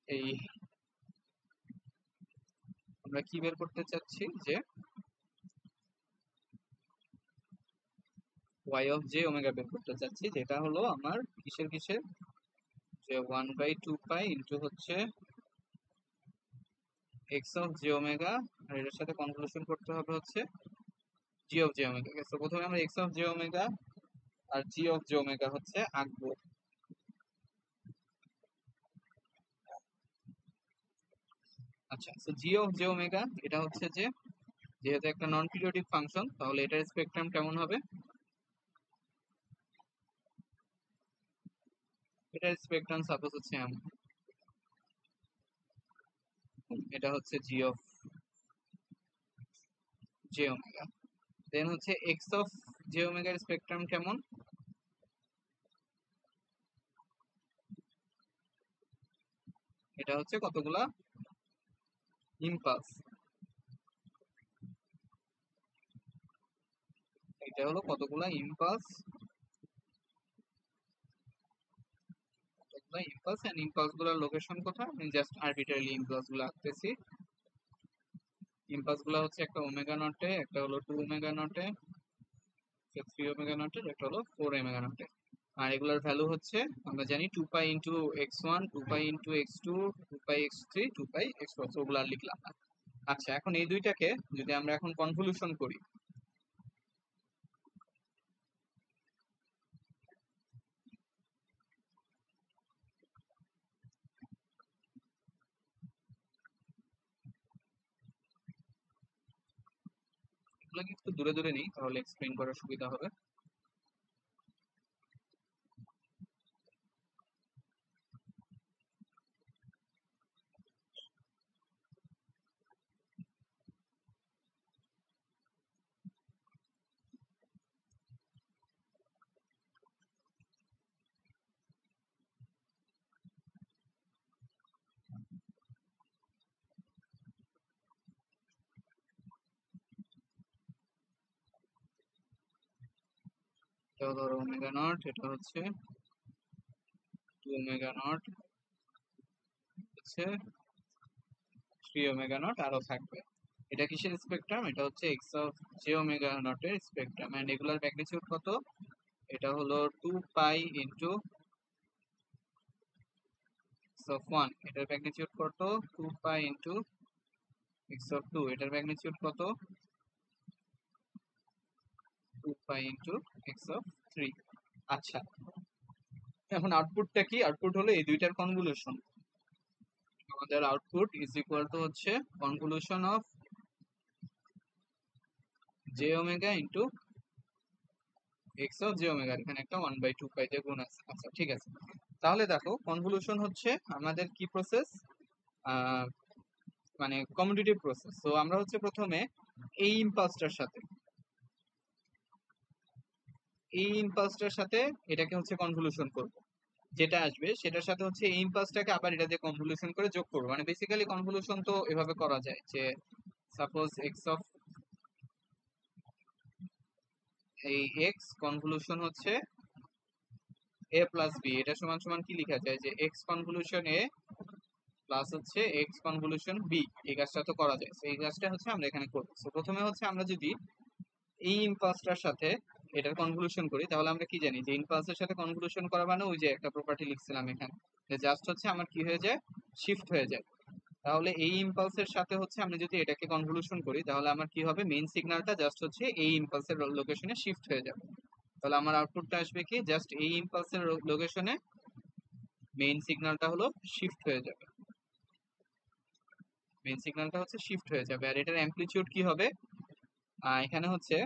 এই আমরা কি বের করতে চাচ্ছি যে y অফ জে ওমেগা বের করতে চাচ্ছি, যেটা হলো আমার কিসের কিসের, যে 1/2 পাই ইন্টু হচ্ছে x অফ জে ওমেগা, আর এটার সাথে কনভলিউশন করতে হবে হচ্ছে g অফ জে ওমেগা। তো প্রথমে আমরা x অফ জে ওমেগা আর g অফ জে ওমেগা হচ্ছে আঁকবো। আচ্ছা, so g of j omega এটা হচ্ছে যে, যেহেতু একটা নন পিরিয়ডিক ফাংশন, তাহলে এটার স্পেকট্রাম কেমন হবে, এটার স্পেকট্রাম সাপোজ হচ্ছে এমন, এটা হচ্ছে g অফ জে ওমেগা। দেন হচ্ছে x অফ জে ওমেগার স্পেকট্রাম কেমন, এটা হচ্ছে কতগুলা ইম্পালস, এটা হলো কতগুলা ইম্পালস, কতগুলা ইম্পালস, এন্ড ইম্পালস গুলোর লোকেশন কোথায়, আমি জাস্ট আরবিট্রারিলি ইম্পালস গুলো আঁকতেছি। ইম্পালস গুলো হচ্ছে একটা ওমেগা নটে, একটা হলো 2 ওমেগা নটে, 3 ওমেগা নটে, একটা হলো 4 ওমেগা নটে। আর এগুলোর ভ্যালু হচ্ছে আমরা জানি 2 pi into x1, 2 pi into x2, 2 পাই x3, 2 পাই x4, ওগুলো আর লিখলাম না। আচ্ছা, এখন এই দুইটাকে যদি আমরা এখন কনভলিউশন করি, এগুলোকে একটু দূরে দূরে নিই, তাহলে এক্সপ্লেইন করার সুবিধা হবে। এটা ধরো ওমেগা নট, এটা হচ্ছে 2 ওমেগা নট, হচ্ছে 3 ওমেগা নট, আরো থাকবে। এটা কিসের স্পেকট্রাম, এটা হচ্ছে এক্স অফ জে ওমেগা নটের স্পেকট্রাম, এন্ড এগুলার ম্যাগনিটিউড কত, এটা হলো 2 পাই ইন্টু এক্স অফ 1, এটার ম্যাগনিটিউড কত, 2 পাই ইন্টু এক্স অফ 2, এটার ম্যাগনিটিউড কত, 2 পাই ইন্টু এক্স অফ 3। আচ্ছা, এখন আউটপুটটা কি, আউটপুট হলো এই দুইটার কনভলিউশন। আমাদের আউটপুট ইজ ইকুয়াল টু হচ্ছে convolution of j omega into x of j omega, এখানে একটা 1/2 পাই দিয়ে গুণ আছে। আচ্ছা, ঠিক আছে। তাহলে দেখো, কনভলিউশন হচ্ছে আমাদের কি প্রসেস, মানে কমিউটেটিভ প্রসেস। তো আমরা হচ্ছে প্রথমে এই ইম্পালসটার সাথে, এই ইম্পালসটার সাথে এটাকে হচ্ছে কনভলিউশন করব, যেটা আসবে সেটার সাথে হচ্ছে এই ইম্পালসটাকে আবার এটা দিয়ে কনভলিউশন করে যোগ করবো। মানে বেসিক্যালি কনভলিউশন তো এভাবে করা যায় যে, সাপোজ এক্স অফ এই এক্স কনভলিউশন হচ্ছে এ প্লাস বি, এটা সমান সমান কি লেখা যায়, যে এক্স কনভলিউশন এ প্লাস হচ্ছে এক্স কনভলিউশন বি। এই কাজটা তো করা যায়, এই কাজটা হচ্ছে আমরা এখানে করবো। তো প্রথমে হচ্ছে আমরা যদি এই ইম্পালসটার সাথে এটার কনভলিউশন করি, তাহলে আমরা কি জানি যে ইম্পালসের সাথে কনভলিউশন করা মানে ওই যে একটা প্রপার্টি লিখছিলাম এখানে, যে জাস্ট হচ্ছে আমার কি হয়ে যায়, শিফট হয়ে যায়। তাহলে এই ইম্পালসের সাথে হচ্ছে আমি যদি এটাকে কনভলিউশন করি, তাহলে আমার কি হবে, মেইন সিগন্যালটা জাস্ট হচ্ছে এই ইম্পালসের লোকেশনে শিফট হয়ে যাবে। তাহলে আমার আউটপুটটা আসবে কি, জাস্ট এই ইম্পালসের লোকেশনে মেইন সিগন্যালটা হলো শিফট হয়ে যাবে, মেইন সিগন্যালটা হচ্ছে শিফট হয়ে যাবে। আর এটার অ্যামপ্লিটিউড কি হবে, এখানে হচ্ছে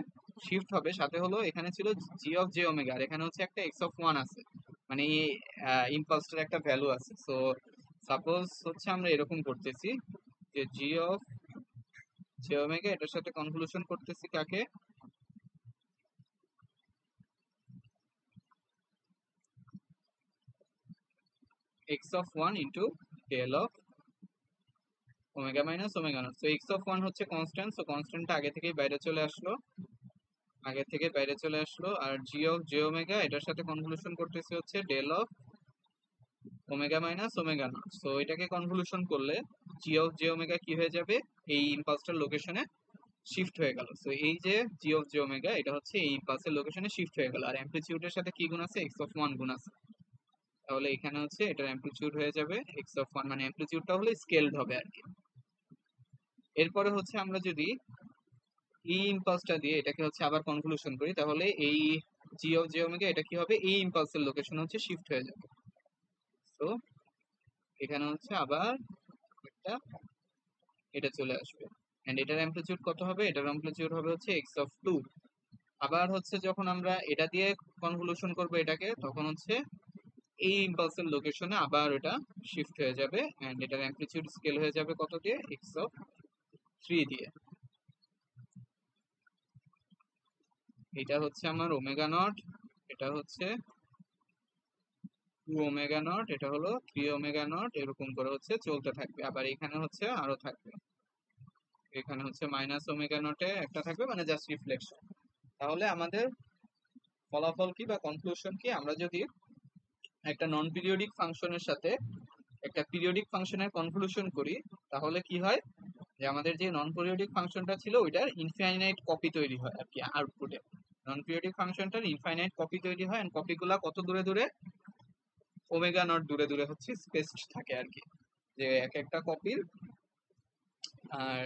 শিফট হবে, সাথে হলো এখানে ছিল জি অফ জে ওমেগা, আর এখানে হচ্ছে একটা এক্স অফ 1 আছে, মানে ইম্পালসটার একটা ভ্যালু আছে। সো সাপোজ হচ্ছে আমরা এরকম করতেছি যে জি অফ জে ওমেগা এটার সাথে কনভলিউশন করতেছি কাকে, x of one into del of omega minus omega not. So x of one হচ্ছে কনস্ট্যান্ট, সো কনস্ট্যান্টটা আগে থেকেই বাইরে চলে আসলো, আগে থেকে বাইরে চলে আসলো। আর জি অফ জে ওমেগা এটার সাথে কনভলিউশন করতেছি হচ্ছে del of omega minus omega not. So এটাকে কনভলিউশন করলে জি অফ জে ওমেগা কি হয়ে যাবে, এই ইম্পালসটার লোকেশনে শিফট হয়ে গেল। সো এই যে জি অফ জে ওমেগা এটা হচ্ছে এই ইম্পালসের লোকেশনে শিফট হয়ে গেল। আর অ্যামপ্লিটিউডের সাথে কি গুণ আছে, এক্স অফ ওয়ান গুণ আছে। তাহলে এখানে হচ্ছে এটার অ্যামপ্লিটিউড হয়ে যাবে এক্স অফ ওয়ান, মানে অ্যামপ্লিটিউডটা হলে স্কেলড হবে আর কি। এরপরে হচ্ছে আমরা যদি এই ইম্পালসটা দিয়ে এটাকে হচ্ছে আবার কনভলিউশন করি, তাহলে এই জি অফ জে ওমেগা এটা কি হবে, এই ইম্পালসের লোকেশন হচ্ছে শিফট হয়ে যাবে। তো এখানে হচ্ছে আবার একটা এটা চলে আসবে, এন্ড এটার অ্যামপ্লিটিউড কত হবে, এটার অ্যামপ্লিটিউড হবে হচ্ছে এক্স অফ টু। আবার হচ্ছে যখন আমরা এটা দিয়ে কনভলিউশন করব এটাকে, তখন হচ্ছে এই ইম্পালসের লোকেশনে আবার এটা শিফট হয়ে যাবে, এন্ড এটার অ্যামপ্লিটিউড স্কেল হয়ে যাবে কত দিয়ে, এক্স অফ থ্রি দিয়ে। এটা হচ্ছে আমার ওমেগা নট, এটা হচ্ছে টু ওমেগা নট, এটা হলো থ্রি ওমেগা নট, এরকম করে হচ্ছে চলতে থাকবে। আবার এখানে হচ্ছে আরো থাকবে, এখানে হচ্ছে মাইনাস ওমেগা নটে একটা থাকবে, মানে জাস্ট রিফ্লেকশন। তাহলে আমাদের ফলাফল কি বা কনক্লুশন কি, আমরা যদি একটা নন পিরিয়ডিক ফাংশনের সাথে একটা পিরিয়ডিক ফাংশনের কনভলিউশন করি, তাহলে কি হয় যে আমাদের যে নন পিরিয়ডিক ফাংশনটা ছিল ওইটার ইনফাইনাইট কপি তৈরি হয় আর কি আউটপুটে। নন পিরিয়ডিক ফাংশনটার ইনফাইনাইট কপি তৈরি হয়, এন্ড কপিগুলা কত দূরে দূরে, ওমেগা নট দূরে দূরে হচ্ছে স্পেসড থাকে আর কি। যে এক একটা কপির আর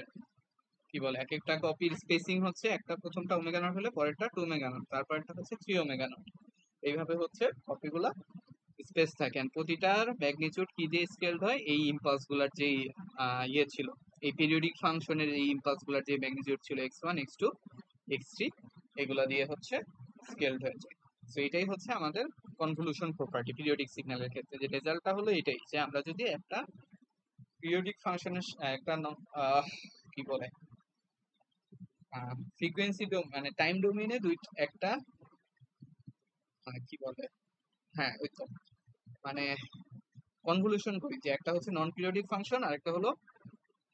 কি বলে, এক একটা কপির স্পেসিং হচ্ছে একটা প্রথমটা ওমেগা নট হলে পরেরটা টু ওমেগা নট, তারপরটা হচ্ছে থ্রি ওমেগা নট। এইভাবে হচ্ছে কপিগুলা স্পেস থাকে, and প্রতিটার ম্যাগনিটিউড কি দিয়ে স্কেলড হয়, এই ইম্পালস গুলার যেই ইয়ে ছিল, এই পিরিয়ডিক ফাংশনের এই ইম্পালস গুলার যে ম্যাগনিটিউড ছিল x one x two x three, এগুলা দিয়ে হচ্ছে স্কেলড হয়ে যায়। তো এটাই হচ্ছে আমাদের কনভলিউশন প্রপার্টি পিরিয়ডিক সিগন্যালের ক্ষেত্রে, যে রেজাল্টটা হলো এটাই, যে আমরা যদি একটা পিরিয়ডিক ফাংশনের একটা কি বলে ফ্রিকোয়েন্সি মানে টাইম ডোমেইনে একটা কি বলে, হ্যাঁ ওই তো, মানে কনভলিউশন করি যে একটা হচ্ছে নন পিরিয়ডিক ফাংশন আর একটা হলো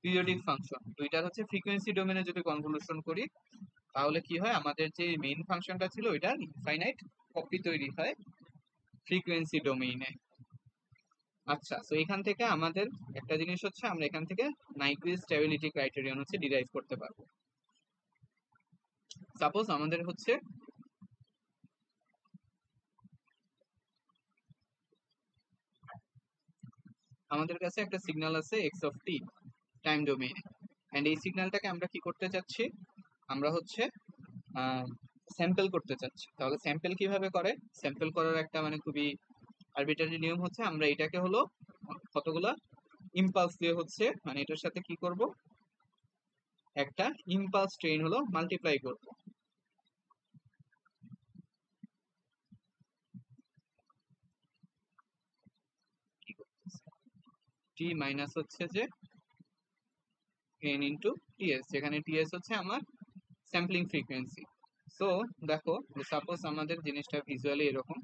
পিরিয়ডিক ফাংশন, দুইটার হচ্ছে ফ্রিকোয়েন্সি ডোমেনে যদি কনভলিউশন করি, তাহলে কি হয়, আমাদের যে মেইন ফাংশনটা ছিল ওইটার ইনফাইনাইট কপি তৈরি হয় ফ্রিকোয়েন্সি ডোমেইনে। আচ্ছা, তো এখান থেকে আমাদের একটা জিনিস হচ্ছে আমরা এখান থেকে নাইকুইজ স্টেবিলিটি ক্রাইটেরিয়ন হচ্ছে ডিরাইভ করতে পারবো। সাপোজ আমাদের হচ্ছে আমাদের কাছে একটা সিগন্যাল আছে এক্স অফ টি টাইম ডোমেইনে, এন্ড এই সিগন্যালটাকে আমরা কি করতে চাচ্ছি, আমরা হচ্ছে স্যাম্পল করতে চাচ্ছি। তাহলে স্যাম্পল কিভাবে করে, স্যাম্পল করার একটা মানে খুবই আরবিট্রারি নিয়ম হচ্ছে, আমরা এটাকে হলো কতগুলা ইম্পালস দিয়ে হচ্ছে মানে এটার সাথে কি করব, একটা ইম্পালস ট্রেন হলো মাল্টিপ্লাই করব। টি মাইনাস হচ্ছে যে এন ইন্টু টিএস, যেখানে টিএস হচ্ছে আমার স্যাম্পলিং ফ্রিকোয়েন্সি। সো দেখো, সাপোজ আমাদের জিনিসটা ভিজুয়ালি এরকম,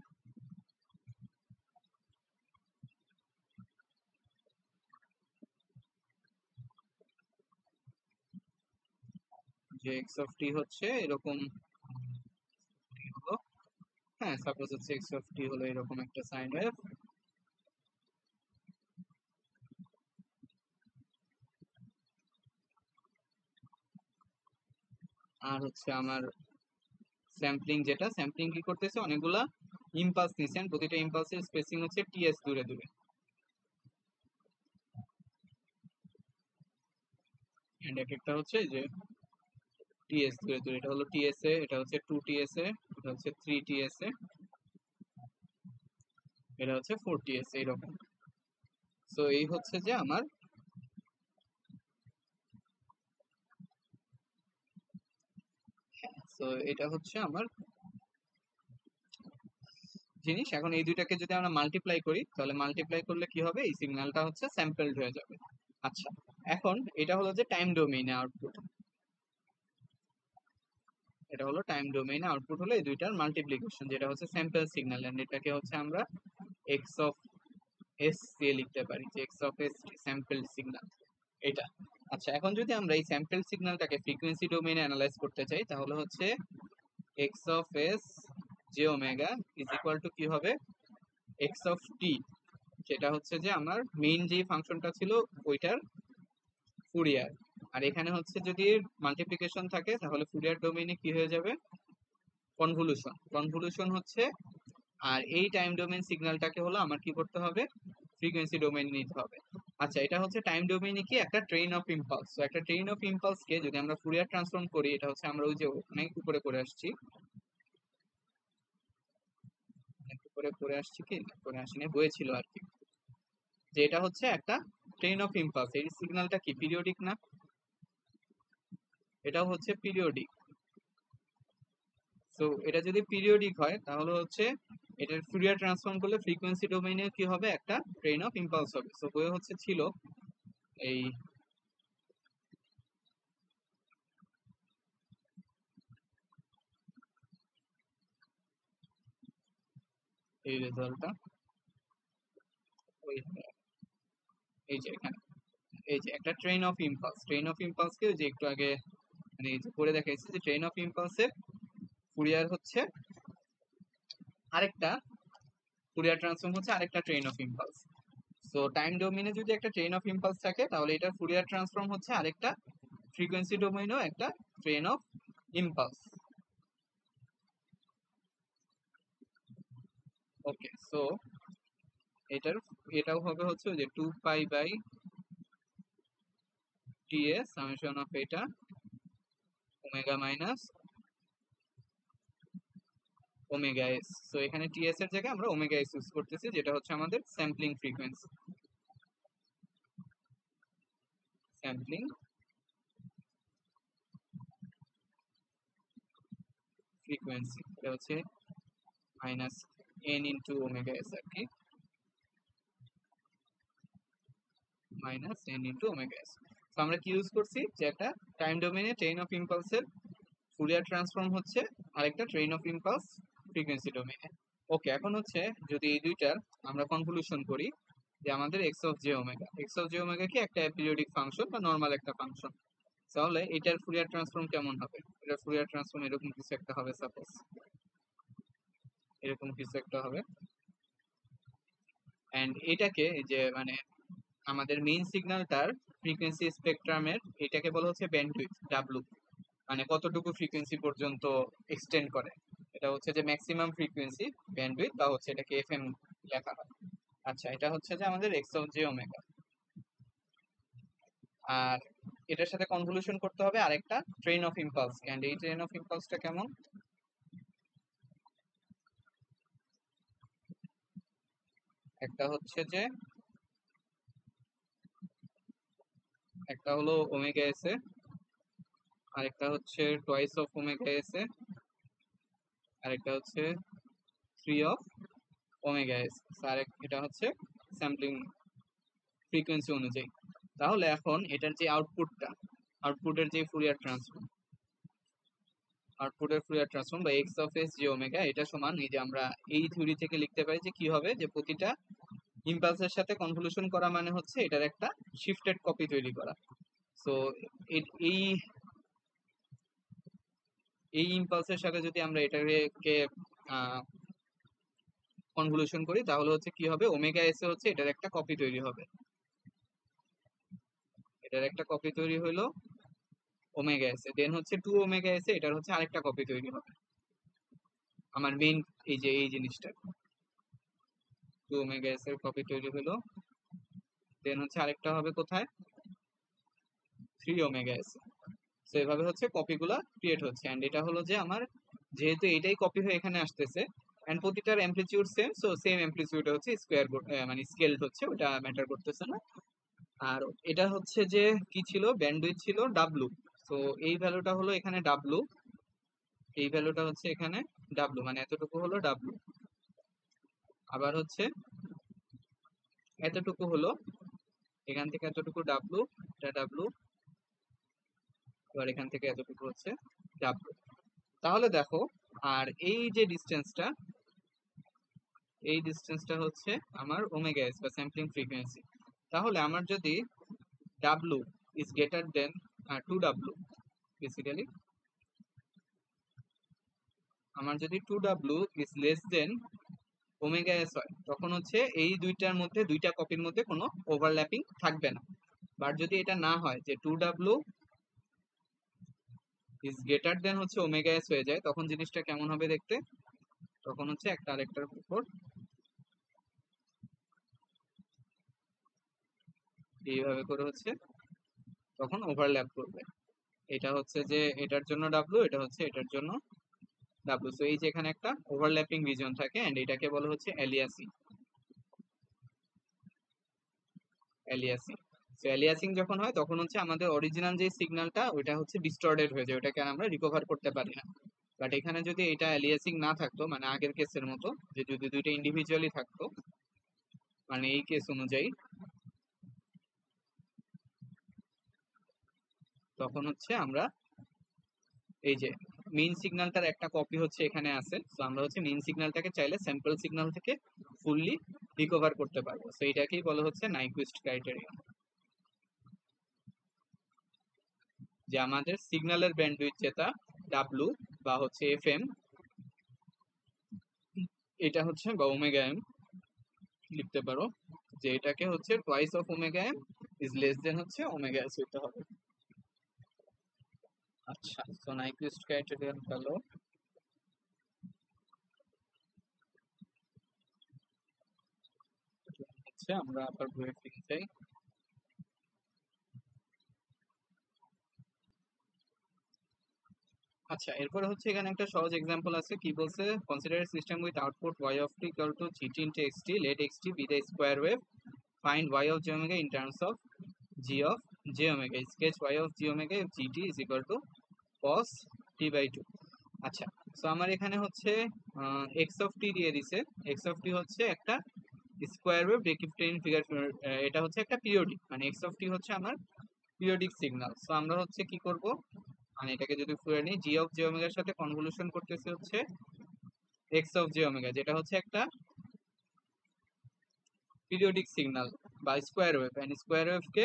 যে এক্স অফ টি হচ্ছে এরকম হলো, হ্যাঁ সাপোজ হচ্ছে এক্স অফ টি হলো এরকম একটা সাইন ওয়েভ, আর হচ্ছে আমার স্যাম্পলিং, যেটা স্যাম্পলিং কি করতেছে, অনেকগুলা ইম্পালস নিছেন, প্রতিটা ইম্পালসের স্পেসিং হচ্ছে টিএস দূরে দূরে, এন্ড এক একটা হচ্ছে যে টিএস দূরে দূরে, এটা হলো টিএস এ, এটা হচ্ছে টু টিএস এ, এটা হচ্ছে থ্রি টিএস এ, এটা হচ্ছে ফোর টিএস এইরকম। সো এই হচ্ছে যে আমার সো এটা হচ্ছে আমার জিনিস। এখন এই দুইটাকে যদি আমরা মাল্টিপ্লাই করি তাহলে মাল্টিপ্লাই করলে কি হবে, এই সিগন্যালটা হচ্ছে স্যাম্পলড হয়ে যাবে। আচ্ছা, এখন এটা হলো যে টাইম ডোমেইনে আউটপুট, এটা হলো টাইম ডোমেইনে আউটপুট হলো এই দুইটার মাল্টিপ্লিকেশন, যেটা হচ্ছে স্যাম্পল সিগন্যাল, এন্ড এটাকে হচ্ছে আমরা এক্স অফ এস দিয়ে লিখতে পারি, যে x of S sample signal এটা। আচ্ছা, এখন যদি আমরা এই স্যাম্পল সিগন্যালটাকে ফ্রিকোয়েন্সি ডোমেইনে অ্যানালাইজ করতে চাই তাহলে হচ্ছে x of S J omega is equal to কি হবে, এক্স অফ টি, যেটা হচ্ছে যে আমার মেইন যে ফাংশনটা ছিল ওইটার ফুরিয়ার। আর এখানে হচ্ছে যদি মাল্টিপ্লিকেশন থাকে তাহলে ফুরিয়ার ডোমেইনে কি হয়ে যাবে, কনভলিউশন। কনভলিউশন হচ্ছে, আর এই টাইম ডোমেইন সিগন্যালটাকে হলো আমার কি করতে হবে, ফ্রিকোয়েন্সি ডোমেইন নিতে হবে। আচ্ছা, এটা হচ্ছে টাইম ডোমেইনে কি একটা ট্রেন অফ ইম্পালস। তো একটা ট্রেন অফ ইম্পালসকে যদি আমরা ফুরিয়ার ট্রান্সফর্ম করি, এটা হচ্ছে আমরা ওই যে অনেক উপরে করে আসছি, অনেক উপরে করে আসছি কি করে আসিনি, বইয়েছিল আর কি, যে এটা হচ্ছে একটা ট্রেন অফ ইম্পালস। এই সিগন্যালটা কি পিরিয়ডিক না, এটাও হচ্ছে পিরিয়ডিক। সো এটা যদি পিরিয়ডিক হয় তাহলে হচ্ছে এটার ফুরিয়ার ট্রান্সফর্ম করলে ফ্রিকোয়েন্সি ডোমেইনে কি হবে, একটা ট্রেন অফ ইম্পালস হবে। সো বইয়ে হচ্ছে ছিল এই এই রেজাল্টটা, ওই এই যে এখানে এই যে একটা train of impulse, train of ইম্পালসকে যে একটু আগে মানে এই যে করে দেখাইছি, যে ট্রেন অফ ইম্পালসের ফুরিয়ার হচ্ছে আরেকটা, ফুরিয়ার ট্রান্সফর্ম হচ্ছে আরেকটা train of impulse. So time ডোমেইনে যদি একটা ট্রেন অফ ইম্পালস থাকে তাহলে এটার ফুরিয়ার ট্রান্সফর্ম হচ্ছে আরেকটা ফ্রিকোয়েন্সি ডোমেইনেও একটা train of impulse. Okay, so এটাও হবে হচ্ছে ওই যে 2 pi by t s summation of এটা omega minus omega s. So এখানে টি এস এর জায়গায় আমরা ওমেগা এস ইউজ করতেছি, যেটা হচ্ছে আমাদের স্যাম্পলিং ফ্রিকোয়েন্সি, স্যাম্পলিং ফ্রিকোয়েন্সি, এটা হচ্ছে minus n into omega s আর কি, minus n into omega s. তো আমরা কি ইউজ করছি, যে একটা টাইম ডোমেইনে ট্রেন অফ ইম্পালসের ফুরিয়ার ট্রান্সফর্ম হচ্ছে আরেকটা ট্রেন অফ ইম্পালস ফ্রিকোয়েন্সি ডোমেইনে। ওকে, এখন হচ্ছে যদি এই দুইটার আমরা কনভলিউশন করি, যে আমাদের x of j omega, x of j omega কি একটা পিরিয়ডিক ফাংশন বা নর্মাল একটা ফাংশন, তাহলে এটার ফুরিয়ার ট্রান্সফর্ম কেমন হবে, এটার ফুরিয়ার ট্রান্সফর্ম এরকম কিছু একটা হবে, সাপোজ এরকম কিছু একটা হবে। এন্ড এটাকে এই যে মানে আমাদের মেইন সিগন্যালটার ফ্রিকোয়েন্সি স্পেকট্রামের এটাকে বলা হচ্ছে ব্যান্ডউইথ ডাব্লু, মানে কতটুকু ফ্রিকোয়েন্সি পর্যন্ত এক্সটেন্ড করে, এটা হচ্ছে যে ম্যাক্সিমাম ফ্রিকোয়েন্সি ব্যান্ডউইথ, বা হচ্ছে এটাকে এফএম লেখা হয়। আচ্ছা, এটা হচ্ছে যে আমাদের এক্স অফ জে ওমেগা। আর এটার সাথে কনভলিউশন করতে হবে আরেকটা ট্রেন অফ ইম্পালস, এন্ড এই ট্রেন অফ ইম্পালসটা কেমন, একটা হচ্ছে যে একটা হলো ওমেগা এস এ, আরেকটা হচ্ছে twice of omega S A, আরেকটা হচ্ছে 3 অফ ওমেগা এস। আর এটা হচ্ছে স্যাম্পলিং ফ্রিকোয়েন্সি অনুযায়ী। তাহলে এখন এটার যে আউটপুটটা, আউটপুটের যে ফুরিয়ার ট্রান্সফর্ম, আউটপুটের ফুরিয়ার ট্রান্সফর্ম বা x of S G omega, এটা সমান এই যে আমরা এই থিওরি থেকে লিখতে পারি যে কি হবে, যে প্রতিটা ইম্পালসের সাথে কনভলিউশন করা মানে হচ্ছে এটার একটা শিফটেড কপি তৈরি করা। সো এই এই ইম্পালসের সাথে যদি আমরা এটাকে কনভলিউশন করি তাহলে হচ্ছে কি হবে, ওমেগা এস এ হচ্ছে এটার একটা কপি তৈরি হবে, এটার একটা কপি তৈরি হলো ওমেগা এস এ, দেন হচ্ছে 2 ওমেগা এস এ এটার হচ্ছে আরেকটা কপি তৈরি হবে আমার মেইন এই যে এই জিনিসটা, 2 ওমেগা এস এর কপি তৈরি হলো, দেন হচ্ছে আরেকটা হবে কোথায়, 3 ওমেগা এস এ। তো এভাবে হচ্ছে কপিগুলা ক্রিয়েট হচ্ছে, এন্ড এটা হলো যে আমার যেহেতু এটাই কপি হয়ে এখানে আসতেছে, এন্ড প্রতিটার amplitude same, so same amplitude হচ্ছে স্কোয়ার মানে স্কেলড হচ্ছে, ওটা ম্যাটার করতেছে না। আর এটা হচ্ছে যে কি ছিল, ব্যান্ডউইথ ছিল ডাব্লু। তো এই ভ্যালুটা হলো এখানে ডাব্লু, এই ভ্যালুটা হচ্ছে এখানে ডাব্লু, মানে এতটুকু হলো ডাব্লু। আবার হচ্ছে এতটুকু হলো, এখান থেকে এতটুকু ডাব্লু, এটা ডাব্লু, এবার এখান থেকে এতটুকু হচ্ছে ডাব্লু। তাহলে দেখো, আর এই ডিস্টেন্সটা হচ্ছে আমার ওমেগা এস বা স্যাম্পলিং ফ্রিকোয়েন্সি। তাহলে আমার যদি W is greater than 2W, basically আমার যদি 2W is less then omega S হয়, তখন হচ্ছে এই দুইটার মধ্যে, দুইটা কপির মধ্যে কোনো ওভারল্যাপিং থাকবে না। বাট যদি এটা না হয়, যে 2W ইজ গ্রেটার দেন হচ্ছে ওমেগা এস হয়ে যায়, তখন জিনিসটা কেমন হবে দেখতে? তখন হচ্ছে একটা আরেকটার উপর এইভাবে করে হচ্ছে তখন ওভারল্যাপ করবে। এটা হচ্ছে যে এটার জন্য ডাব্লু, এটা হচ্ছে এটার জন্য ডাব্লু। সো এই যে এখানে একটা ওভারল্যাপিং রিজন থাকে, এন্ড এটাকে বলা হচ্ছে এলিয়াসিং। এলিয়াসিং সো এলিয়াসিং যখন হয়, তখন হচ্ছে আমাদের অরিজিনাল যে সিগন্যালটা, ওইটা হচ্ছে ডিস্টর্টেড হয়ে যায়, ওইটাকে আমরা রিকভার করতে পারি না। বাট এখানে যদি এটা এলিয়াসিং না থাকতো, মানে আগের কেসের মতো, যে যদি দুইটা ইন্ডিভিজুয়ালি থাকতো, মানে এই কেস অনুযায়ী, তখন হচ্ছে আমরা এই যে মেইন সিগন্যালটার একটা কপি হচ্ছে এখানে আছে, তো আমরা হচ্ছে মেইন সিগন্যালটাকে চাইলে স্যাম্পল সিগন্যাল থেকে ফুললি রিকভার করতে পারবো। তো এটাকেই বলা হচ্ছে নাইকুইস্ট ক্রাইটেরিয়া, যে আমাদের সিগন্যালের ব্যান্ডউইথ যেটা ডাব্লু বা হচ্ছে এফএম, এটা হচ্ছে বা ওমেগা এম লিখতে পারো, যে এটাকে হচ্ছে twice of omega m is less than হচ্ছে ওমেগা এস হইতে হবে। আচ্ছা, তো নাইকুইস্ট ক্রাইটেরিয়া হলো, হচ্ছে আমরা আবার বইয়ে ফিরে যাই। আচ্ছা, এরপরে হচ্ছে এখানে একটা সহজ এক্সাম্পল আছে, কি বলছে, consider system with output y of t equal to gt into xt, let xt be the square wave, find y of j omega in terms of g of j omega, sketch y of j omega if gt is equal to cos t by 2। আচ্ছা, তো আমার এখানে হচ্ছে x of t দিয়ে দিছে, x of t হচ্ছে একটা square wave রেকিফটেন figure, এটা হচ্ছে একটা পিরিয়ডিক, মানে x of t হচ্ছে আমার পিরিয়ডিক সিগন্যাল। সো আমরা হচ্ছে কি করব, মানে এটাকে যদি ফুরিয়ে নিই, জি অফ জে ওমেগার সাথে কনভলিউশন করতেছে হচ্ছে এক্স অফ জে ওমেগা, যেটা হচ্ছে একটা পিরিয়ডিক সিগন্যাল বা স্কোয়ার ওয়েভ, এন্ড স্কোয়ার ওয়েভকে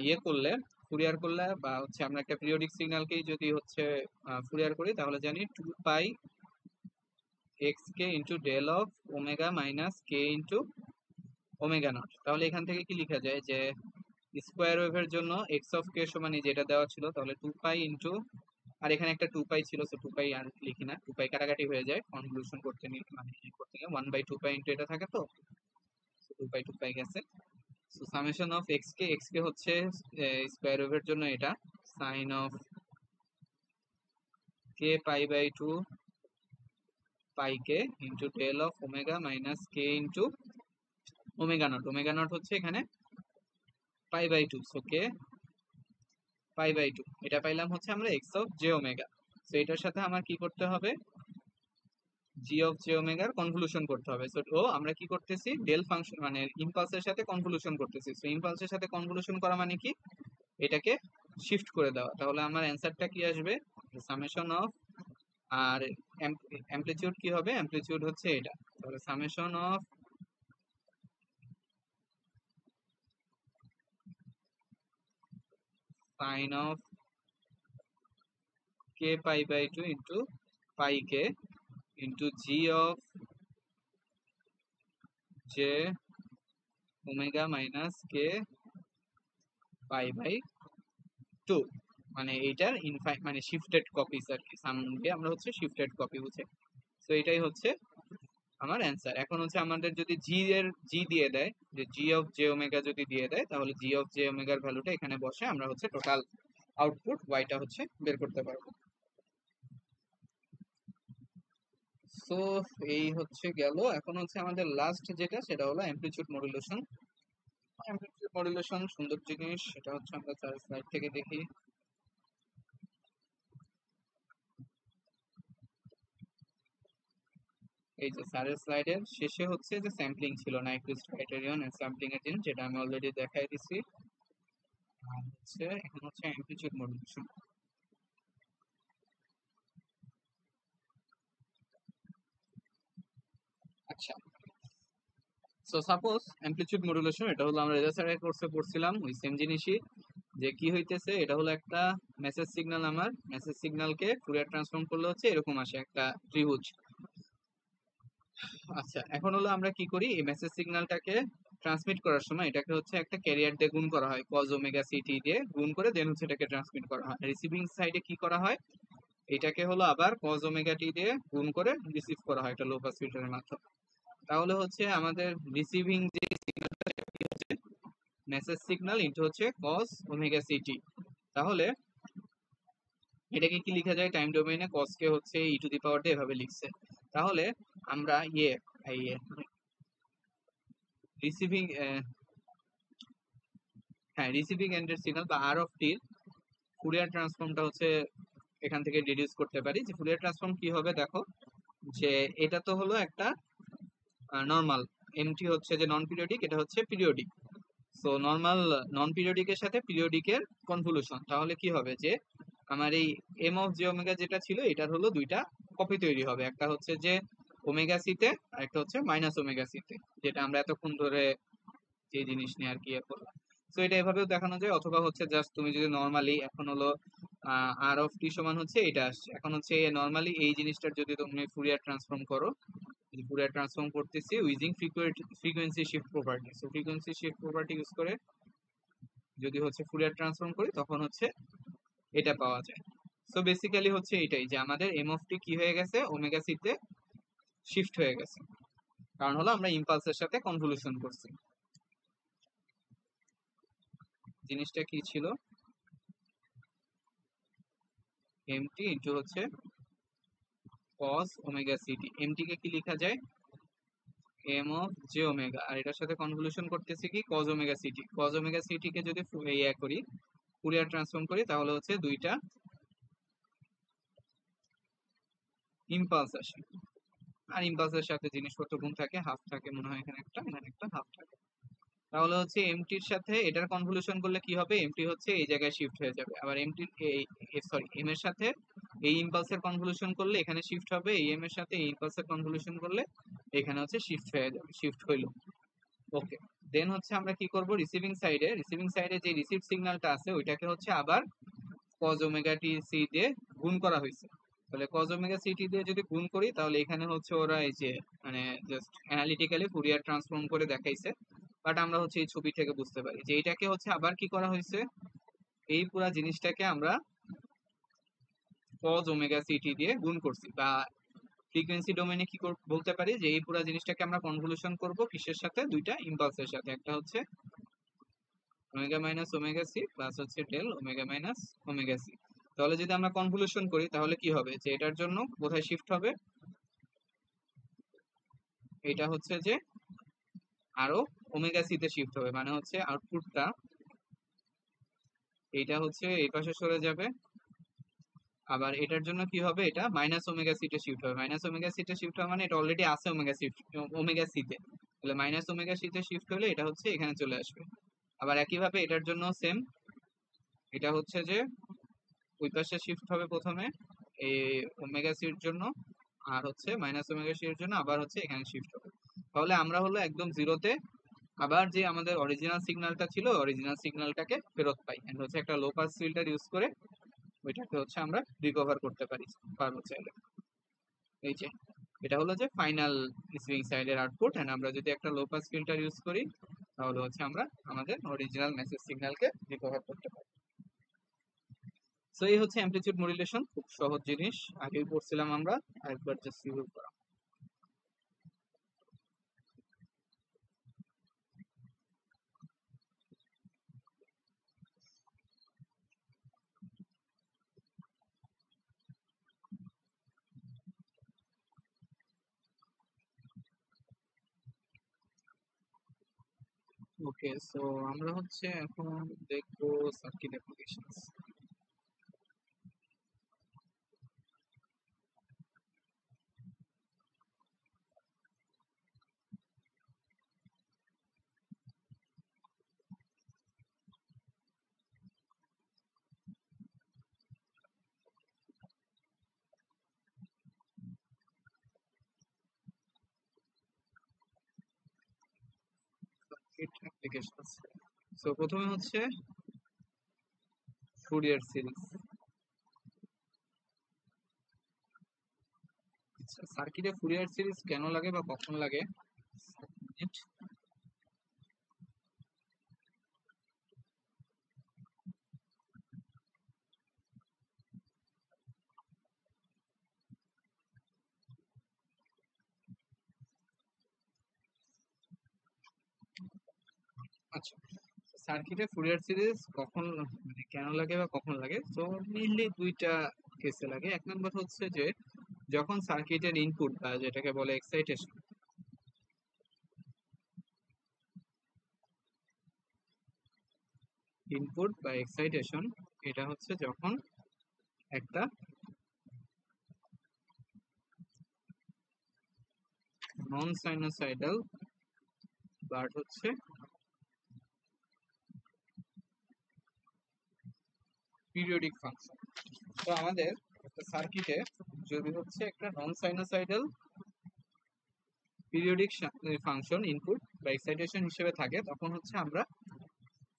ইয়ে করলে, ফুরিয়ার করলে, বা হচ্ছে আমরা একটা পিরিয়ডিক সিগন্যালকেই যদি হচ্ছে ফুরিয়ার করি, তাহলে জানি 2 pi x k into del of omega minus k into omega not. তাহলে এখান থেকে কি লেখা যায়, যে স্কোয়ার ওয়েভের জন্য এক্স অফ কে সমান যেটা দেওয়া ছিল, তাহলে 2 পাই ইন্টু, আর এখানে একটা 2 পাই ছিল, সো 2 পাই আর লিখি না, 2 পাই কাটাকাটি হয়ে যায় কনভলিউশন করতে নিয়ে, মানে করতে গেলে 1/2 পাই ইন্টু এটা থাকে, তো 2 পাই গেছে। So summation of x k হচ্ছে স্কোয়ার ওয়েভের জন্য এটা sine of k pi by 2 pi k into del of omega minus k into omega not. Omega not হচ্ছে এখানে pi by 2, so k pi by 2, এটা পাইলাম হচ্ছে আমরা x of j omega. So এটার সাথে আমার কি করতে হবে, জি অফ জে ওমেগার কনভলিউশন করতে হবে। সো আমরা কি করতেছি, ডেল ফাংশন মানে ইম্পালসের সাথে কনভলিউশন করতেছি। সো ইম্পালসের সাথে কনভলিউশন করা মানে কি, এটাকে শিফট করে দেওয়া। তাহলে আমার অ্যান্সারটা কি আসবে, সামেশন অফ, আর অ্যামপ্লিটিউড কি হবে, অ্যামপ্লিটিউড হচ্ছে এটা, তাহলে summation of sine of k pi by 2 into pi k into g of j omega minus k pi by 2, মানে এইটার মানে শিফটেড কপিস আর কি, সামনে আমরা হচ্ছে শিফটেড কপি বুঝে। তো এটাই হচ্ছে আমার অ্যান্সার। এখন হচ্ছে আমাদের যদি জি দিয়ে দেয়, যে জি অফ জে ওমেগা যদি দিয়ে দেয়, তাহলে জি অফ জে ওমেগার ভ্যালুটা এখানে বসে আমরা হচ্ছে টোটাল আউটপুট ওয়াইটা হচ্ছে বের করতে পারবো। সো এই হচ্ছে গেল। এখন হচ্ছে আমাদের লাস্ট যেটা, সেটা হলো অ্যামপ্লিটিউড মডুলেশন। অ্যামপ্লিটিউড মডুলেশন সুন্দর জিনিস, সেটা হচ্ছে আমরা 4 স্লাইড থেকে দেখি। এই যে স্যারের স্লাইডের শেষে হচ্ছে যে স্যাম্পলিং ছিল, নাইকুইস্ট ক্রাইটেরিয়ন এন্ড স্যাম্পলিং এর জিনিস, যেটা আমি অলরেডি দেখাই দিছি। আর হচ্ছে এখন হচ্ছে অ্যামপ্লিটিউড মডুলেশন। আচ্ছা, সো সাপোজ অ্যামপ্লিটিউড মডুলেশন, এটা হলো আমরা রেজা স্যারের কোর্সে পড়ছিলাম ওই সেম জিনিসই। যে কি হইতেছে, এটা হলো একটা মেসেজ সিগন্যাল, আমার মেসেজ সিগন্যালকে ফুরিয়ার ট্রান্সফর্ম করলে হচ্ছে এরকম আসে একটা ত্রিভুজ। আচ্ছা, এখন হলো আমরা কি করি, এই মেসেজ সিগন্যালটাকে ট্রান্সমিট করার সময় এটাকে হচ্ছে একটা ক্যারিয়ার দিয়ে গুণ করা হয়, কজ ওমেগা সিটি দিয়ে গুণ করে দেন হচ্ছে এটাকে ট্রান্সমিট করা হয়। রিসিভিং সাইডে কি করা হয়, এটাকে হলো আবার কজ ওমেগা টি দিয়ে গুণ করে রিসিভ করা হয় একটা লো পাস ফিল্টারের মাধ্যমে। তাহলে হচ্ছে আমাদের রিসিভিং যে সিগন্যালটা হচ্ছে মেসেজ সিগন্যাল ইনটু হচ্ছে কজ ওমেগা সিটি। তাহলে এটাকে কি লেখা যায়, টাইম ডোমেইনে কজ কে হচ্ছে ই টু দি পাওয়ার দিয়ে এভাবে লিখছে। তাহলে আমরা রিসিভিং, হ্যাঁ রিসিভিং এন্ডের সিগন্যাল বা আর অফ টির ফুরিয়ার ট্রান্সফর্মটা হচ্ছে এখান থেকে ডিডিউস করতে পারি। যে ফুরিয়ার ট্রান্সফর্ম কি হবে দেখো, যে এটা তো হলো একটা নর্মাল, এমটি হচ্ছে যে নন পিরিয়ডিক, এটা হচ্ছে পিরিয়ডিক। সো নর্মাল নন পিরিয়ডিকের সাথে পিরিয়ডিকের কনভলিউশন, তাহলে কি হবে যে আমার এই এম অফ জে ওমেগা যেটা ছিল এটার হলো দুইটা কপি তৈরি হবে, একটা হচ্ছে যে ওমেগা সিতে আর একটা হচ্ছে মাইনাস ওমেগা সিতে, যেটা আমরা এতক্ষণ ধরে যে জিনিস নিয়ে আর কি করলাম। তো এটা এভাবেও দেখানো যায়, অথবা হচ্ছে জাস্ট তুমি যদি নর্মালি এখন হলো আর অফ টি সমান হচ্ছে এটা আসছে, এখন হচ্ছে নর্মালি এই জিনিসটার যদি তুমি ফুরিয়ার ট্রান্সফর্ম করো, ফুরিয়ার ট্রান্সফর্ম করতেছি using frequency shift property. So frequency shift property use করে যদি হচ্ছে ফুরিয়ার ট্রান্সফর্ম করি তখন হচ্ছে এটা পাওয়া যায়। সো বেসিক্যালি হচ্ছে এটাই, যে আমাদের এম অফ টি কি হয়ে গেছে, ওমেগা সি তে শিফট হয়ে গেছে, কারণ হলো আমরা ইম্পালসের সাথে কনভলিউশন করছি। জিনিসটা কি ছিল, এমটি ইনটু হচ্ছে cos ওমেগা সিটি। এমটি কে কি লেখা যায়, এম অফ জে ওমেগা, আর এটার সাথে কনভলিউশন করতেছি কি cos omega c t. cos omega c t কে যদি ইয়া করি, ফুরিয়ার ট্রান্সফর্ম করি, তাহলে হচ্ছে দুইটা ইম্পালস আসে। আর ইম্পালসের সাথে জিনিসপত্র গুণ থাকে, হাফ থাকে মনে হয়, এখানে একটা এখানে একটা হাফ থাকে। তাহলে হচ্ছে এমটির সাথে এটার কনভলিউশন করলে কি হবে, এমটি হচ্ছে এই জায়গায় শিফট হয়ে যাবে, আবার এমটির সরি এম এর সাথে এই ইম্পালসের কনভলিউশন করলে এখানে শিফট হবে, এই এম এর সাথে এই ইম্পালসের কনভলিউশন করলে এখানে হচ্ছে শিফট হয়ে যাবে, শিফট হইলো। ওকে, দেন হচ্ছে আমরা কি করব, রিসিভিং সাইডে যে রিসিভ সিগন্যালটা আছে ওইটাকে হচ্ছে আবার cos ওমেগা টি সি দিয়ে গুণ করা হয়েছে। তাহলে cos ওমেগা সি টি দিয়ে যদি গুণ করি, তাহলে এখানে হচ্ছে ওরা এই যে মানে জাস্ট অ্যানালিটিক্যালি ফুরিয়ার ট্রান্সফর্ম করে দেখাইছে, বাট আমরা হচ্ছে এই ছবি থেকে বুঝতে পারি যে এটাকে হচ্ছে আবার কি করা হয়েছে, এই পুরা জিনিসটাকে আমরা cos ওমেগা সি টি দিয়ে গুণ করছি, বা ফ্রিকোয়েন্সি ডোমেইনে কি বলতে পারি, যে এই পুরা জিনিসটাকে আমরা কনভলিউশন করব কিসের সাথে, দুইটা ইম্পালসের সাথে, একটা হচ্ছে omega minus omega c plus হচ্ছে del omega minus omega c. তাহলে যদি আমরা কনভলিউশন করি তাহলে কি হবে, যে এটার জন্য কোথায় শিফট হবে, এটা হচ্ছে যে আরো ওমেগা সি তে শিফট হবে, মানে হচ্ছে আউটপুটটা এইটা হচ্ছে এই পাশে সরে যাবে। আবার এটার জন্য কি হবে, এটা মাইনাস ওমেগা সি তে শিফট হবে, মাইনাস ওমেগা সি তে শিফট হবে মানে এটা অলরেডি আছে ওমেগা সি তে, তাহলে মাইনাস ওমেগা সি তে শিফট হলে এটা হচ্ছে এখানে চলে আসবে। আবার একইভাবে এটার জন্য সেম, এটা হচ্ছে যে ওই পাশে শিফট হবে প্রথমে এই ওমেগা সি এর জন্য, আর হচ্ছে মাইনাস ওমেগা সি এর জন্য আবার হচ্ছে এখানে শিফট হবে। তাহলে আমরা হলো একদম জিরোতে আবার যে আমাদের অরিজিনাল সিগন্যালটা ছিল অরিজিনাল সিগন্যালটাকে ফেরত পাই, এন্ড হচ্ছে একটা লো পাস ফিল্টার ইউজ করে ওইটাকে হচ্ছে আমরা রিকভার করতে পারবো চাইলে। এই যে এটা হলো যে ফাইনাল রিসিভিং সাইডের আউটপুট, এন্ড আমরা যদি একটা লো পাস ফিল্টার ইউজ করি তাহলে হচ্ছে আমরা আমাদের অরিজিনাল মেসেজ সিগন্যালকে রিকভার করতে পারি। সো এই হচ্ছে অ্যামপ্লিটিউড মডুলেশন, খুব সহজ জিনিস, আগেই পড়ছিলাম আমরা, আরেকবার জাস্ট রিভিউ করা। ওকে, সো আমরা হচ্ছে এখন দেখবো circuit applications. Circuit application. So প্রথমে হচ্ছে ফুরিয়ার সিরিজ। আচ্ছা, সার্কিটে ফুরিয়ার সিরিজ কেন লাগে বা কখন লাগে? মিনিট। আচ্ছা, সার্কিটে ফুরিয়ার সিরিজ কখন মানে কেন লাগে বা কখন লাগে? তো মেইনলি দুইটা কেসে লাগে। এক নম্বর হচ্ছে যে যখন সার্কিটের ইনপুট বা যেটাকে বলে এক্সাইটেশন, ইনপুট বা এক্সাইটেশন এটা হচ্ছে যখন একটা নন সাইনোসয়েডাল বাট হচ্ছে পিরিয়ডিক ফাংশন। তো আমাদের একটা সার্কিটে যদি হচ্ছে একটা নন সাইনোসয়েডাল পিরিয়ডিক ফাংশন ইনপুট বা এক্সাইটেশন হিসেবে থাকে, তখন হচ্ছে আমরা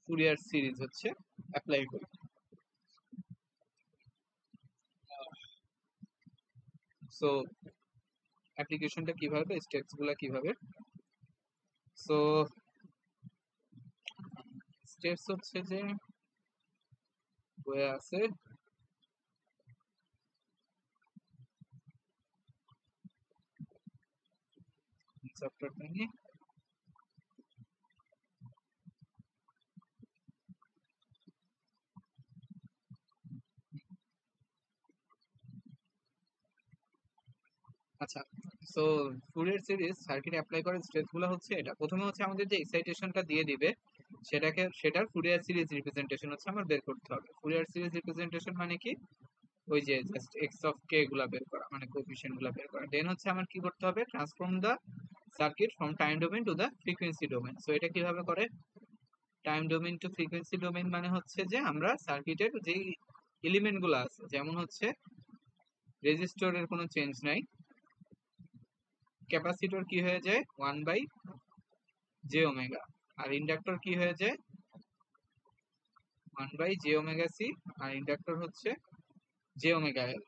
ফুরিয়ার সিরিজ হচ্ছে অ্যাপ্লাই করি। সো অ্যাপ্লিকেশনটা কিভাবে, স্টেপস গুলা কিভাবে? সো স্টেপস হচ্ছে যে বইয়ে আছে, চ্যাপ্টারটা নিয়ে। আচ্ছা, so Fourier series circuit apply করার স্টেপস গুলো হচ্ছে এটা। প্রথমে হচ্ছে আমাদের যে এক্সাইটেশনটা দিয়ে দিবে সেটার ফুরিয়ার সিরিজ রিপ্রেজেন্টেশন হচ্ছে আমার বের করতে হবে। ফুরিয়ার সিরিজ রিপ্রেজেন্টেশন মানে কি? ওই যে জাস্ট এক্স অফ কে গুলা বের করা, মানে কোএফিসিয়েন্ট গুলা বের করা। দেন হচ্ছে আমার কি করতে হবে? Transform the circuit from time domain to the frequency domain. So এটা কিভাবে করে? Time domain to frequency domain মানে হচ্ছে যে আমরা সার্কিটের যে এলিমেন্ট গুলো আছে, যেমন হচ্ছে রেজিস্টরের কোনো চেঞ্জ নাই, ক্যাপাসিটর কি হয়ে যায় 1/j ওমেগা, আর ইন্ডাক্টর কি হয়ে যায় 1/j ওমেগা সি, আর ইন্ডাক্টর হচ্ছে j ওমেগা এল।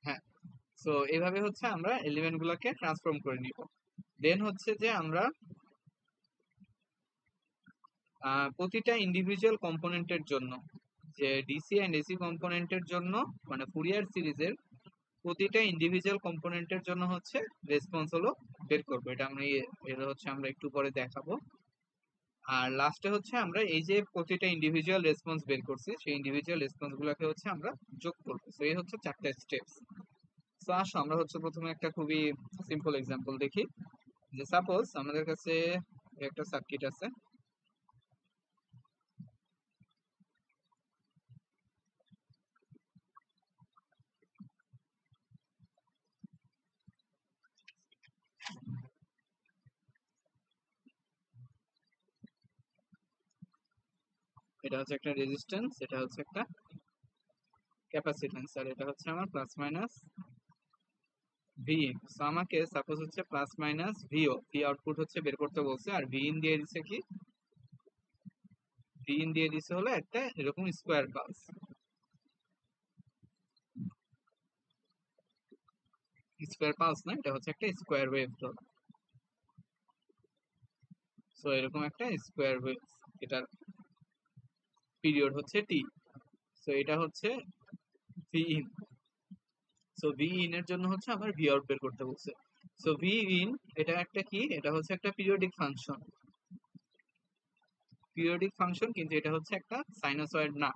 হ্যাঁ, সো এইভাবে হচ্ছে আমরা এলিমেন্ট গুলোকে ট্রান্সফর্ম করে নিব। দেন হচ্ছে যে আমরা প্রতিটা ইন্ডিভিজুয়াল কম্পোনেন্টের জন্য, যে ডিসি অ্যান্ড এসি কম্পোনেন্টের জন্য, মানে ফুরিয়ার সিরিজের প্রতিটা ইন্ডিভিজুয়াল কম্পোনেন্টের জন্য হচ্ছে রেসপন্স হলো বের করবো। এটা হচ্ছে আমরা একটু পরে দেখাবো। আর লাস্টে হচ্ছে আমরা এই যে প্রতিটা ইন্ডিভিজুয়াল রেসপন্স বের করছি, সেই ইন্ডিভিজুয়াল রেসপন্স গুলোকে হচ্ছে আমরা যোগ করবো। তো এই হচ্ছে 4টা স্টেপস। তো আসো আমরা হচ্ছে প্রথমে একটা খুবই সিম্পল এক্সাম্পল দেখি। যে সাপোজ আমাদের কাছে একটা সার্কিট আছে। এটা হচ্ছে একটা রেজিস্ট্যান্স, এটা হচ্ছে একটা ক্যাপাসিট্যান্স, আর এটা হচ্ছে আমার plus minus V in. So আমাকে সাপোজ হচ্ছে প্লাস মাইনাস ভিও, ভি আউটপুট হচ্ছে বের করতে বলছে, আর ভি ইন দিয়ে দিছে কি? ভি ইন দিয়ে দিছে হলো একটা এরকম স্কোয়ার পালস। স্কোয়ার পালস না, এটা হচ্ছে একটা স্কোয়ার ওয়েভ। সো এরকম একটা স্কোয়ার ওয়েভ, এটার পিরিয়ড হচ্ছে টি। সো এটা হচ্ছে V in. So V in এর জন্য হচ্ছে আমার ভি আউট বের করতে বলছে। সো ভি ইন এটা একটা কি? এটা হচ্ছে একটা পিরিয়ডিক ফাংশন। পিরিয়ডিক ফাংশন, কিন্তু এটা হচ্ছে একটা সাইনোসয়েড না।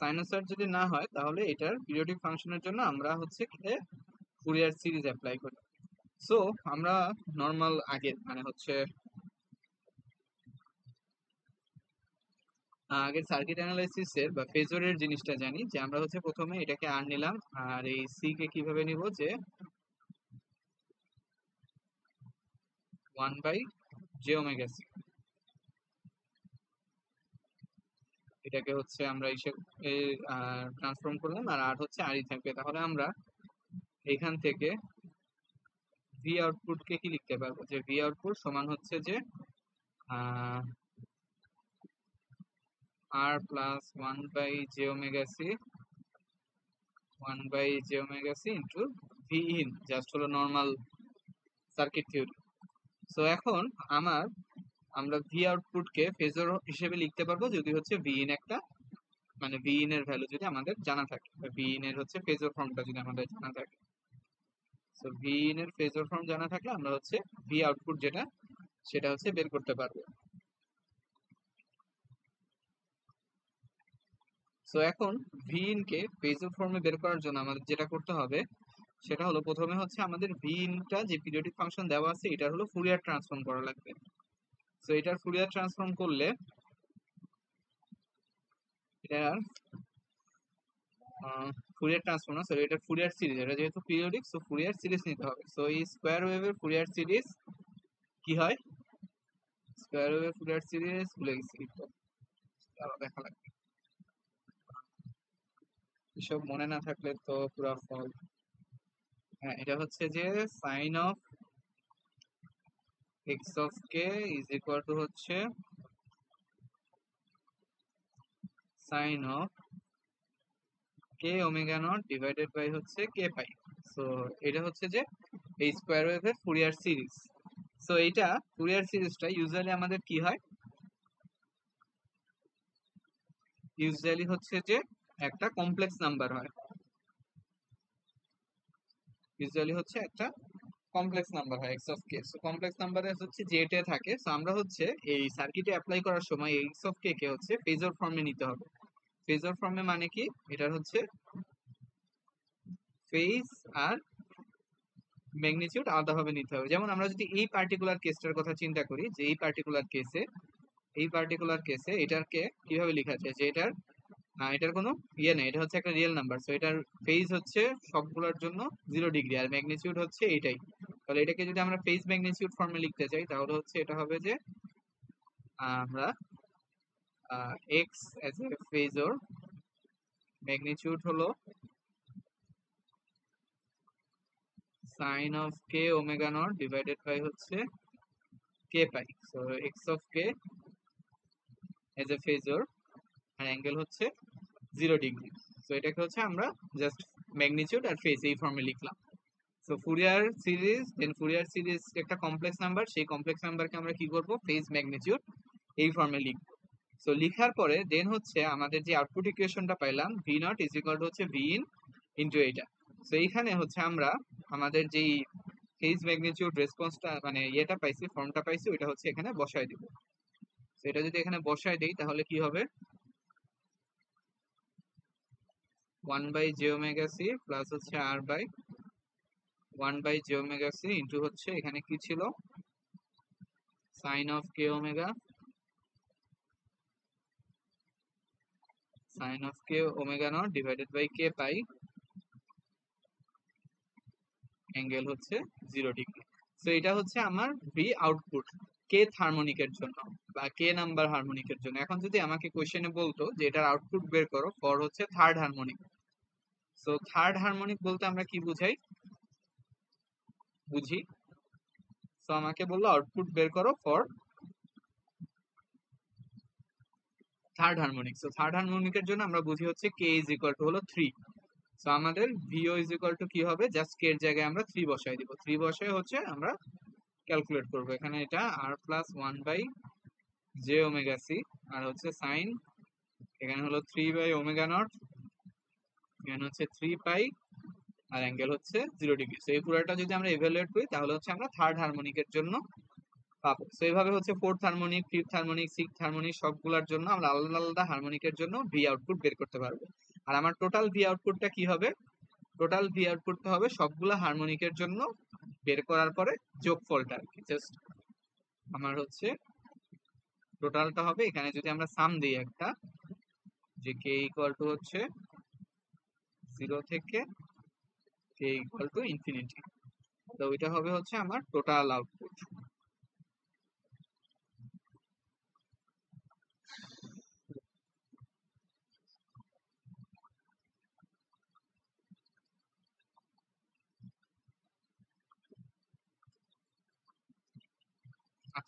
সাইনোসয়েড যদি না হয় তাহলে এটার পিরিয়ডিক ফাংশনের জন্য আমরা হচ্ছে ফুরিয়ার সিরিজ অ্যাপ্লাই করি। সো আমরা নর্মাল আগে মানে হচ্ছে আগের সার্কিট অ্যানালাইসিসের বা ফেজরের জিনিসটা জানি, যে আমরা হচ্ছে প্রথমে এটাকে আর নিলাম, আর এই সি কে কিভাবে নিব? যে 1/j ওমেগা সি। এটাকে হচ্ছে আমরা হিসেব ট্রান্সফর্ম করলাম, আর আর হচ্ছে আরই থাকবে। তাহলে আমরা এখান থেকে ভি আউটপুটকে কি লিখতে পারবো, যে ভি আউটপুট সমান হচ্ছে যে R plus one by j omega c, one by j omega c into v in, just হলো নর্মাল সার্কিট থিওরি। সো এখন আমরা ভি আউটপুটকে ফেজর হিসেবে লিখতে পারবো যদি হচ্ছে ভি ইন একটা, মানে ভি ইন এর ভ্যালু যদি আমাদের জানা থাকে, বা ভি ইন এর হচ্ছে ফেজর ফর্মটা যদি আমাদের জানা থাকে। সো ভি ইন এর ফেজর ফর্ম জানা থাকলে আমরা হচ্ছে ভি আউটপুট যেটা সেটা হচ্ছে বের করতে পারবো। সো এখন ভি ইন কে ফেজর ফর্মে বের করার জন্য আমাদের যেটা করতে হবে সেটা হলো, প্রথমে হচ্ছে আমাদের ভি ইনটা যে পিরিয়ডিক ফাংশন দেওয়া আছে এটার হলো ফুরিয়ার ট্রান্সফর্ম করা লাগবে। সো এটার ফুরিয়ার ট্রান্সফর্ম করলে এটার ফুরিয়ার ট্রান্সফর্ম না, সরি, এটা ফুরিয়ার সিরিজ, এটা যেহেতু পিরিয়ডিক সো ফুরিয়ার সিরিজ নিতে হবে। সো এই স্কোয়ার ওয়েভের ফুরিয়ার সিরিজ কি হয়, স্কোয়ার ওয়েভের ফুরিয়ার সিরিজ ভুলে গেছি তো, আরো দেখা লাগবে, এসব মনে না থাকলে তো পুরো ফল। হ্যাঁ, এটা হচ্ছে যে sine of x of k is equal to হচ্ছে sine of k omega not divided by হচ্ছে কে পাই। সো এটা হচ্ছে যে এই স্কোয়ার ওয়েভের ফুরিয়ার সিরিজ। সো এইটা ফুরিয়ার সিরিজটা ইউজুয়ালি আমাদের কি হয়, ইউজুয়ালি হচ্ছে যে একটা কমপ্লেক্স নাম্বার হয়, ইউজুয়ালি হচ্ছে একটা কমপ্লেক্স নাম্বার হয় x of K. So complex নাম্বারে হচ্ছে জেটে থাকে। সো আমরা হচ্ছে এই সার্কিটে অ্যাপ্লাই করার সময় এক্স অফ কে কে হচ্ছে ফেজর ফর্মে নিতে হবে। ফেজর ফর্মে মানে কি, এটার হচ্ছে ফেজ আর ম্যাগনিটিউড আলাদাভাবে নিতে হবে। যেমন আমরা যদি এই পার্টিকুলার কেসটার কথা চিন্তা করি, যে এই পার্টিকুলার কেসে এটাকে কিভাবে লেখা যায়, যে এটার কোনো ইয়ে নেই, এটা হচ্ছে একটা রিয়েল নাম্বার। সো এটার ফেজ হচ্ছে সবগুলোর জন্য 0 ডিগ্রি আর ম্যাগনিটিউড হচ্ছে এইটাই। তাহলে এটাকে যদি আমরা ফেজ ম্যাগনিটিউড ফর্মে লিখতে চাই তাহলে হচ্ছে এটা হবে যে আমরা x as a phasor, magnitude হলো sine of k omega not divided by হচ্ছে k pi. So x of k as a phasor আর অ্যাঙ্গেল হচ্ছে 0 ডিগ্রি। সো এটাকে হচ্ছে আমরা জাস্ট ম্যাগনিটিউড আর ফেজ এই ফর্মে লিখলাম। সো ফুরিয়ার সিরিজ একটা কমপ্লেক্স নাম্বার, সেই কমপ্লেক্স নাম্বারকে আমরা কি করব, ফেজ ম্যাগনিটিউড এই ফর্মে লিখব। সো লিখার পরে দেন হচ্ছে আমাদের যে আউটপুট ইকুয়েশনটা পাইলাম V naught is equal to হচ্ছে ভি ইন ইন্টু এইটা। সো এইখানে হচ্ছে আমরা আমাদের যেই ফেজ ম্যাগনিটিউড রেসপন্সটা মানে ইয়েটা পাইছি, ফর্মটা পাইছি, ওইটা হচ্ছে এখানে বসায় দিব। তো এটা যদি এখানে বসায় দেই তাহলে কি হবে, 1/j-ওমেগা-c প্লাস হচ্ছে r/1/j-ওমেগা-c ইন্টু হচ্ছে এখানে কি ছিল, sine of k omega, sine of k omega not divided by k pi, angle হচ্ছে 0 ডিগ্রি। সো এটা হচ্ছে আমার ভি আউটপুট কে হারমোনিকের জন্য বা কে নাম্বার হারমোনিকের জন্য। এখন যদি আমাকে কোশ্চেনে বলতো যে এটার আউটপুট বের করো ফর হচ্ছে third harmonic, so third harmonic বলতে আমরা কি বুঝি, সো আমাকে বললো আউটপুট বের করো for third harmonic. So third হারমোনিকের জন্য আমরা বুঝি হচ্ছে কে ইজ ইকুয়াল টু হলো 3। সো আমাদের ভিও ইজ ইকুয়াল টু কি হবে, জাস্ট কে এর জায়গায় আমরা 3 বসাই দিব। 3 বসায় হচ্ছে আমরা ক্যালকুলেট করব। এখানে এটা আর প্লাস 1/j-ওমেগা-c আর হচ্ছে সাইন, এখানে হলো 3/ওমেগা নট, এখানে হচ্ছে 3 পাই আর অ্যাঙ্গেল হচ্ছে 0 ডিগ্রি। সো এই পুরোটা যদি আমরা ইভ্যালুয়েট করি তাহলে হচ্ছে আমরা থার্ড হারমোনিকের জন্য পাবো। সো এইভাবে হচ্ছে fourth harmonic, fifth harmonic, sixth harmonic সবগুলোর জন্য আমরা আলাদা আলাদা হারমোনিকের জন্য ভি আউটপুট বের করতে পারবো। আর আমার টোটাল ভি আউটপুটটা কি হবে, টোটাল ভি আউটপুটটা হবে সবগুলা হারমোনিকের জন্য বের করার পরে যোগফলটা আর কি, জাস্ট আমার হচ্ছে টোটালটা হবে। এখানে যদি আমরা সাম দিই একটা, যে কে ইকুয়াল টু হচ্ছে 0 থেকে কে ইকুয়াল টু ইনফিনিটি, তো ওইটা হবে হচ্ছে আমার টোটাল আউটপুট।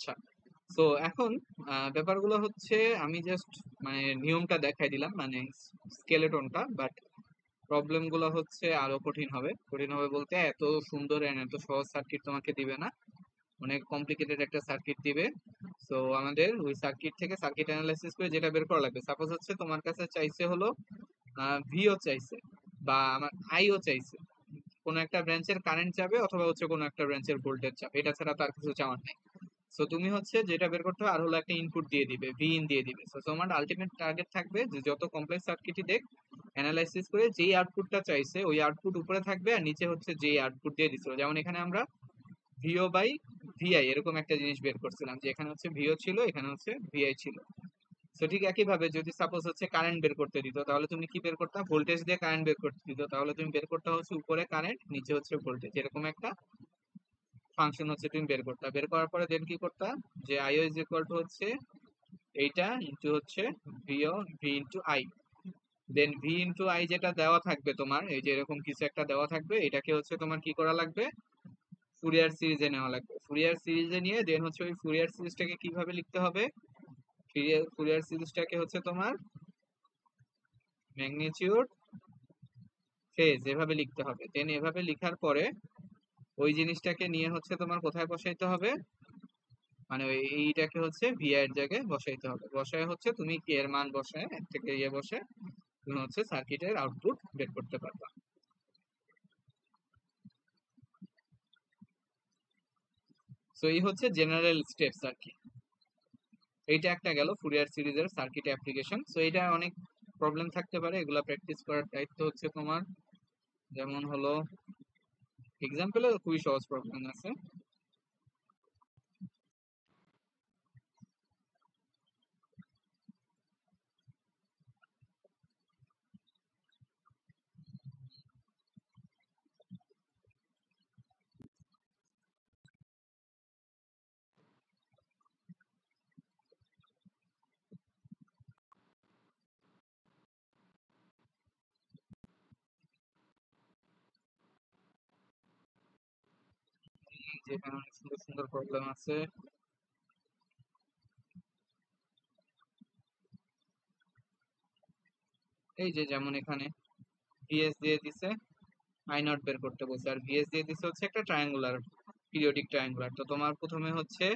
আচ্ছা, তো এখন ব্যাপারগুলো হচ্ছে আমি জাস্ট মানে নিয়মটা দেখাই দিলাম, মানে স্কেলেটনটা, বাট প্রবলেম গুলো হচ্ছে আরো কঠিন হবে। কঠিন হবে বলতে এত সুন্দর এন্ড এত সহজ সার্কিট তোমাকে দিবে না, অনেক কমপ্লিকেটেড একটা সার্কিট দিবে। তো আমাদের ওই সার্কিট থেকে সার্কিট অ্যানালাইসিস করে যেটা বের করা লাগবে, সাপোজ হচ্ছে তোমার কাছে চাইছে হলো ভিও চাইছে বা আমার আইও চাইছে, কোনো একটা ব্রাঞ্চের কারেন্ট যাবে অথবা হচ্ছে কোনো একটা ব্রাঞ্চের ভোল্টেজ যাবে, এটা ছাড়া তার কিছু চাওয়ার নেই। সো তুমি হচ্ছে যেটা বের করতে হবে আর হলো একটা ইনপুট দিয়ে দিবে, ভি ইন দিয়ে দিবে। সো তোমার আলটিমেট টার্গেট থাকবে যে যত কমপ্লেক্স সার্কিটই দেখ, অ্যানালাইসিস করে যেই আউটপুটটা চাইছে ওই আউটপুট উপরে থাকবে, আর নিচে হচ্ছে যেই আউটপুট দিয়ে দিছিল, যেমন এখানে আমরা ভিও বাই ভিআই এরকম একটা জিনিস বের করছিলাম, যে এখানে হচ্ছে ভিও ছিল, এখানে হচ্ছে ভিআই ছিল। তো ঠিক একই ভাবে যদি সাপোজ হচ্ছে কারেন্ট বের করতে দিত, তাহলে তুমি কি বের করতে, ভোল্টেজ দিয়ে কারেন্ট বের করতে দিত, তাহলে তুমি বের করতে হচ্ছে উপরে কারেন্ট নিচে হচ্ছে ভোল্টেজ, এরকম একটা ফাংশন হচ্ছে তুমি বের করতে। বের করার পরে দেন কি করতে, যে আইও ইজ ইকুয়াল টু হচ্ছে এইটা ইনটু হচ্ছে V O V into i. Then V into i যেটা দেওয়া থাকবে তোমার, এই যে এরকম কিছু একটা দেওয়া থাকবে, এটাকে হচ্ছে তোমার কি করা লাগবে, ফুরিয়ার সিরিজে নেওয়া লাগবে। ফুরিয়ার সিরিজে নিয়ে দেন হচ্ছে ওই ফুরিয়ার সিরিজটাকে কিভাবে লিখতে হবে, ফুরিয়ার সিরিজটাকে হচ্ছে তোমার ম্যাগনিটিউড ফেজ এভাবে লিখতে হবে। দেন এভাবে লিখার পরে ওই জিনিসটাকে নিয়ে হচ্ছে তোমার কোথায় বসাইতে হবে, মানে ওই এইটাকে হচ্ছে ভিআই এর জায়গায় বসাইতে হবে। বসায় হচ্ছে তুমি কে এর মান বসায় এক থেকে ইয়ে বসে তুমি হচ্ছে সার্কিটের আউটপুট বের করতে পারবা। তো এই হচ্ছে জেনারেল স্টেপস আর কি। এইটা একটা গেল ফুরিয়ার সিরিজের সার্কিট অ্যাপ্লিকেশন। সো এটা অনেক প্রবলেম থাকতে পারে, এগুলা প্র্যাকটিস করার দায়িত্ব হচ্ছে তোমার। যেমন হলো এক্সাম্পলে খুবই সহজ প্রবলেম আছে। যেখানে অনেক সুন্দর সুন্দর প্রবলেম আছে। এই যে যেমন এখানে ভিএস দিয়ে দিছে, আই নট বের করতে বলছে, আর ভিএস দিয়ে দিছে হচ্ছে একটা ট্রায়াঙ্গুলার, পিরিয়ডিক ট্রায়াঙ্গুলার। তো তোমার প্রথমে হচ্ছে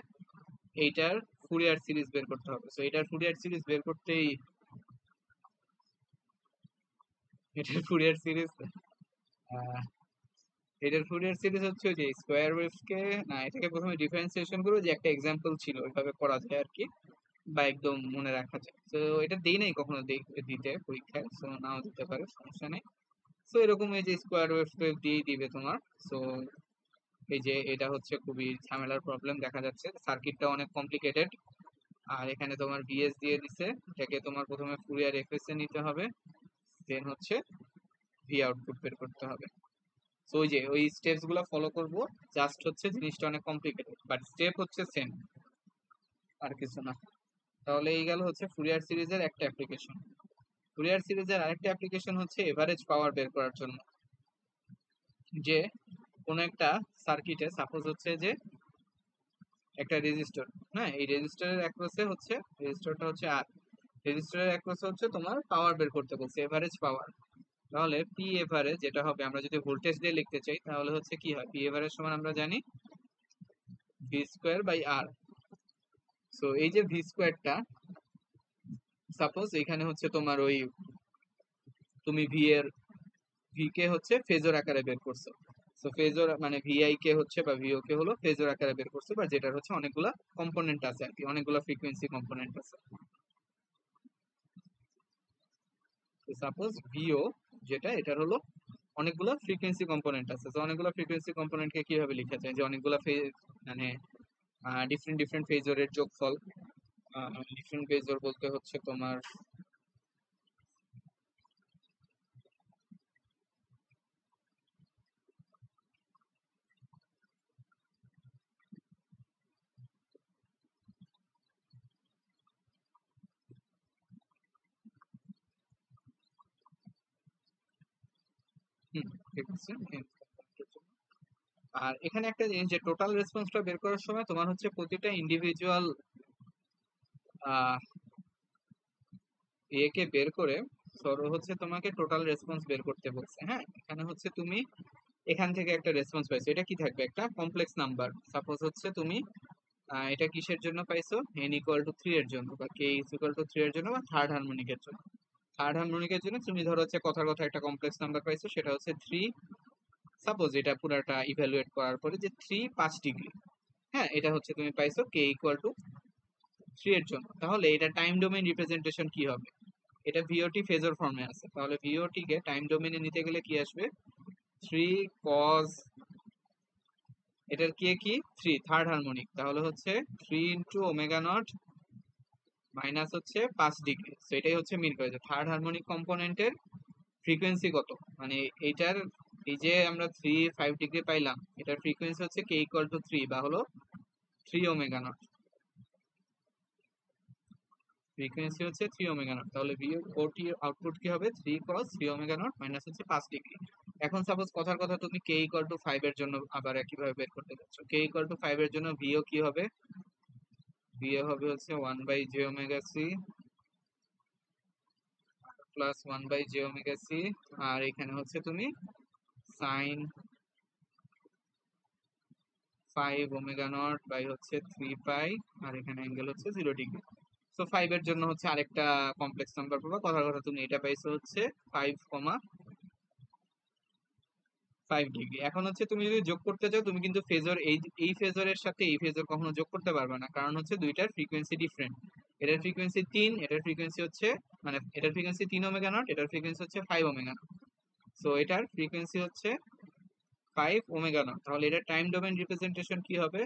এইটার ফুরিয়ার সিরিজ বের করতে হবে। তো এটার ফুরিয়ার সিরিজ বের করতেই, এটার ফুরিয়ার সিরিজ এটার ফুরিয়ার সিরিজ হচ্ছে ওই যে স্কোয়ার ওয়েভস কে, না এটাকে প্রথমে ডিফারেন্সিয়েশন করে, যে একটা এক্সাম্পল ছিল ওইভাবে করা যায় আর কি, বা একদম মনে রাখা যায়। তো এটা দেই নাই কখনো দিতে পরীক্ষায়, তো নাও দিতে পারে, সমস্যা নেই। তো এরকম এই যে স্কোয়ার ওয়েভ টোয়েভ দিয়েই দিবে তোমার। তো এই যে এটা হচ্ছে খুবই ঝামেলার প্রবলেম দেখা যাচ্ছে, সার্কিটটা অনেক কমপ্লিকেটেড। আর এখানে তোমার ভিএস দিয়ে দিছে, এটাকে তোমার প্রথমে ফুরিয়ার এফএস এ নিতে হবে, দেন হচ্ছে ভি আউটপুট বের করতে হবে। তো ওই যে ওই স্টেপস গুলো ফলো করবো, জাস্ট হচ্ছে জিনিসটা অনেক কমপ্লিকেটেড, বাট স্টেপ হচ্ছে সেম, আর কিছু না। তাহলে এই গেল হচ্ছে ফুরিয়ার সিরিজের একটা অ্যাপ্লিকেশন। ফুরিয়ার সিরিজের আরেকটা অ্যাপ্লিকেশন হচ্ছে এভারেজ পাওয়ার বের করার জন্য। যে কোন একটা সার্কিটে সাপোজ হচ্ছে যে একটা রেজিস্টর, হ্যাঁ এই রেজিস্টরের অ্যাক্রসে হচ্ছে, রেজিস্টরটা হচ্ছে আর, রেজিস্টরের অ্যাক্রসে হচ্ছে তোমার পাওয়ার বের করতে বলছে, এভারেজ পাওয়ার। তাহলে পি এভারেজ যেটা হবে, আমরা যদি ভোল্টেজ দিয়ে লিখতে চাই তাহলে হচ্ছে কি হয়, পি এভারেজ সমান আমরা জানি v square by r. So এই যে ভি স্কোয়ারটা, সাপোজ এখানে হচ্ছে তোমার ওই তুমি ভি এর, ভি কে হচ্ছে ফেজর আকারে বের করছো। সো ফেজর মানে ভিআই কে হচ্ছে বা ভিও কে হলো ফেজর আকারে বের করছো, বা যেটার হচ্ছে অনেকগুলা কম্পোনেন্ট আছে আর কি, অনেকগুলা ফ্রিকোয়েন্সি কম্পোনেন্ট আছে। সাপোজ ভিও যেটা, এটার হলো অনেকগুলো ফ্রিকোয়েন্সি কম্পোনেন্ট আছে। তো অনেকগুলো ফ্রিকোয়েন্সি কম্পোনেন্টকে কিভাবে লেখা যায়, যে অনেকগুলো মানে ডিফারেন্ট ডিফারেন্ট ফেজরের যোগফল। ডিফারেন্ট ফেজর বলতে হচ্ছে তোমার, হুম ঠিক আছে, আর এখানে একটা জিনিস, যে টোটাল রেসপন্সটা বের করার সময় তোমার হচ্ছে প্রতিটা ইন্ডিভিজুয়াল একে বের করে, ধরো হচ্ছে তোমাকে টোটাল রেসপন্স বের করতে বলছে। হ্যাঁ, এখানে হচ্ছে তুমি এখান থেকে একটা রেসপন্স পাইছো, এটা কি থাকবে? একটা কমপ্লেক্স নাম্বার। সাপোজ হচ্ছে তুমি এটা কিসের জন্য পাইছো? n = 3 এর জন্য, বা k = 3 এর জন্য, বা থার্ড হারমোনিকের জন্য। থার্ড হারমোনিকের জন্য তুমি ধরো হচ্ছে কথার কথা একটা কমপ্লেক্স নাম্বার পাইছো, সেটা হচ্ছে 3। সাপোজ এটা পুরাটা ইভ্যালুয়েট করার পরে যে 3 5 ডিগ্রি, হ্যাঁ, এটা হচ্ছে তুমি পাইছো k = 3 এর জন্য। তাহলে এটা টাইম ডোমেইন রিপ্রেজেন্টেশন কি হবে? এটা ভিওটি ফেজর ফর্মে আছে, তাহলে ভিওটি কে টাইম ডোমেইনে নিতে গেলে কি আসবে? 3 cos, এটার কি কি 3 থার্ড হারমোনিক, তাহলে হচ্ছে 3 × ω0 মাইনাস হচ্ছে 5 ডিগ্রি। তো এটাই হচ্ছে মিন করে যে থার্ড হারমোনিক কম্পোনেন্টের ফ্রিকোয়েন্সি কত, মানে এইটার, এই যে আমরা 3 5 ডিগ্রি পাইলাম, এটার ফ্রিকোয়েন্সি হচ্ছে k = 3, বা হলো 3 ω0। ফ্রিকোয়েন্সি হচ্ছে 3 ω0, তাহলে ভিওটি আউটপুট কি হবে? 3 cos 3 ω0 মাইনাস হচ্ছে 5 ডিগ্রি। এখন সাপোজ কথার কথা তুমি k = 5 এর জন্য আবার একইভাবে বের করতে যাচ্ছ। k = 5 এর জন্য ভিও কি হবে? ভিও হবে হচ্ছে 1/jωc প্লাস 1/jωc, আর এখানে হচ্ছে তুমি সাইন 5 ω0 বাই হচ্ছে 3 পাই, আর এখানে অ্যাঙ্গেল হচ্ছে 0 ডিগ্রি। সো 5 এর জন্য হচ্ছে আরেকটা কমপ্লেক্স নাম্বার পাবা। কথার কথা তুমি এটা পাইছো হচ্ছে 5,5 ডিগ্রি। এখন হচ্ছে তুমি যদি যোগ করতে চাও, তুমি কিন্তু ফেজর, এই ফেজরের সাথে এই ফেজর কখনো যোগ করতে পারবে না, কারণ হচ্ছে দুইটার ফ্রিকোয়েন্সি ডিফারেন্ট। এটার ফ্রিকোয়েন্সি 3, এটার ফ্রিকোয়েন্সি হচ্ছে, মানে এটার ফ্রিকোয়েন্সি 3 ω0, এটার ফ্রিকোয়েন্সি হচ্ছে 5 ω0। সো এটার ফ্রিকোয়েন্সি হচ্ছে 5 ω0। তাহলে এটার টাইম ডোমেন রিপ্রেজেন্টেশন কি হবে?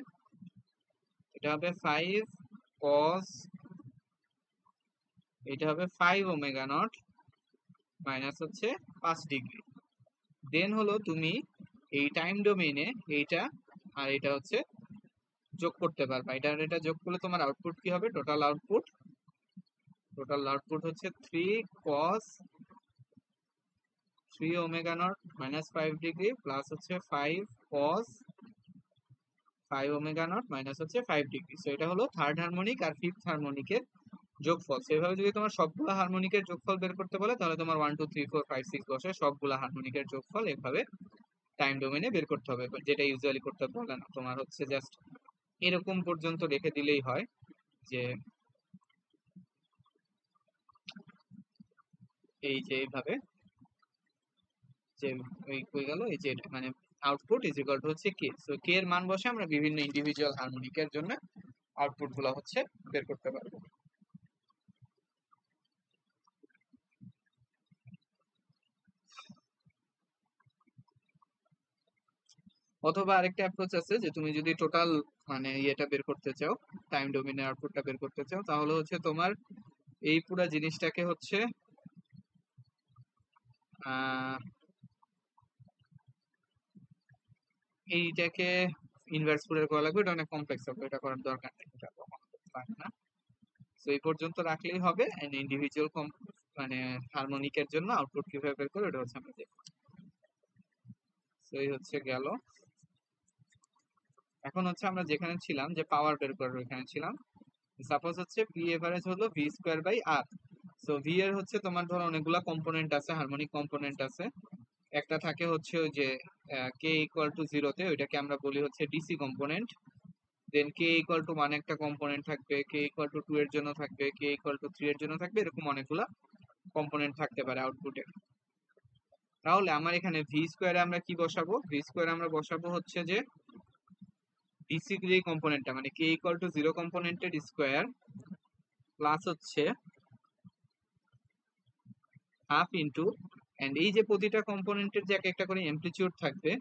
এটা হবে 5 cos, এটা হবে 5 ω0 মাইনাস হচ্ছে 5 ডিগ্রি। দেন হলো তুমি এই টাইম ডোমেইনে এইটা আর এটা হচ্ছে যোগ করতে পারবা। এটা আর এটা যোগ করলে তোমার আউটপুট কি হবে? টোটাল আউটপুট হচ্ছে 3 cos 3 ω0 মাইনাস 5 ডিগ্রি প্লাস হচ্ছে 5 cos 5 ω0 মাইনাস হচ্ছে 5 ডিগ্রি। সো এটা হলো থার্ড হারমোনিক আর ফিফথ হারমোনিকের যোগফল। সেভাবে যদি তোমার সবগুলা হারমোনিকের যোগফল বের করতে বলে, তাহলে তোমার 1 2 3 4 5 6 বসে সবগুলা হারমোনিকের যোগফল এভাবে টাইম ডোমেনে বের করতে হবে, যেটা ইউজুয়ালি করতে বলে না। তোমার হচ্ছে জাস্ট এরকম পর্যন্ত রেখে দিলেই হয়, যে এই যে এইভাবে, যে ওই কই গেল, এই যে এটা, মানে আউটপুট ইজ ইকুয়াল টু হচ্ছে কে। সো কে এর মান বসে আমরা বিভিন্ন ইন্ডিভিজুয়াল হারমোনিকের জন্য আউটপুট গুলো হচ্ছে বের করতে পারবো। অথবা আরেকটা অ্যাপ্রোচ আছে, যে তুমি যদি টোটাল মানে ইয়েটা বের করতে চাও, টাইম ডোমেনের আউটপুটটা বের করতে চাও, তাহলে হচ্ছে তোমার এই পুরো জিনিসটাকে হচ্ছে আহ এইটাকে ইনভার্স করে করা লাগবে। এটা অনেক কমপ্লেক্স হবে, এটা করার দরকার নেই, এটা কখনো করতে পারে না। তো এই পর্যন্ত রাখলেই হবে। ইন্ডিভিজুয়াল মানে হারমোনিকের জন্য আউটপুট কিভাবে বের করে, এটা হচ্ছে আমরা দেখব। তো এই হচ্ছে গেল। এখন হচ্ছে আমরা যেখানে ছিলাম, যে পাওয়ার বের করার ওইখানে ছিলাম। সাপোজ হচ্ছে পি এভারেজ হলো v²/r। সো ভি এর হচ্ছে তোমার ধরো অনেকগুলা কম্পোনেন্ট আছে, হারমোনিক কম্পোনেন্ট আছে। একটা থাকে হচ্ছে ওই যে k = 0-তে, ওইটাকে আমরা বলি হচ্ছে ডিসি কম্পোনেন্ট। দেন k = 1 একটা কম্পোনেন্ট থাকবে, k = 2 এর জন্য থাকবে, k = 3 এর জন্য থাকবে, এরকম অনেকগুলা কম্পোনেন্ট থাকতে পারে আউটপুটে। তাহলে আমার এখানে v² আমরা কি বসাবো? v² আমরা বসাবো হচ্ছে যে ডিসি যে কম্পোনেন্টটা, মানে k = 0 কম্পোনেন্টের স্কোয়ার প্লাস হচ্ছে হাফ ইন্টু, এন্ড এই যে প্রতিটা কম্পোনেন্টের যে এক একটা করে অ্যামপ্লিচিউড থাকবে,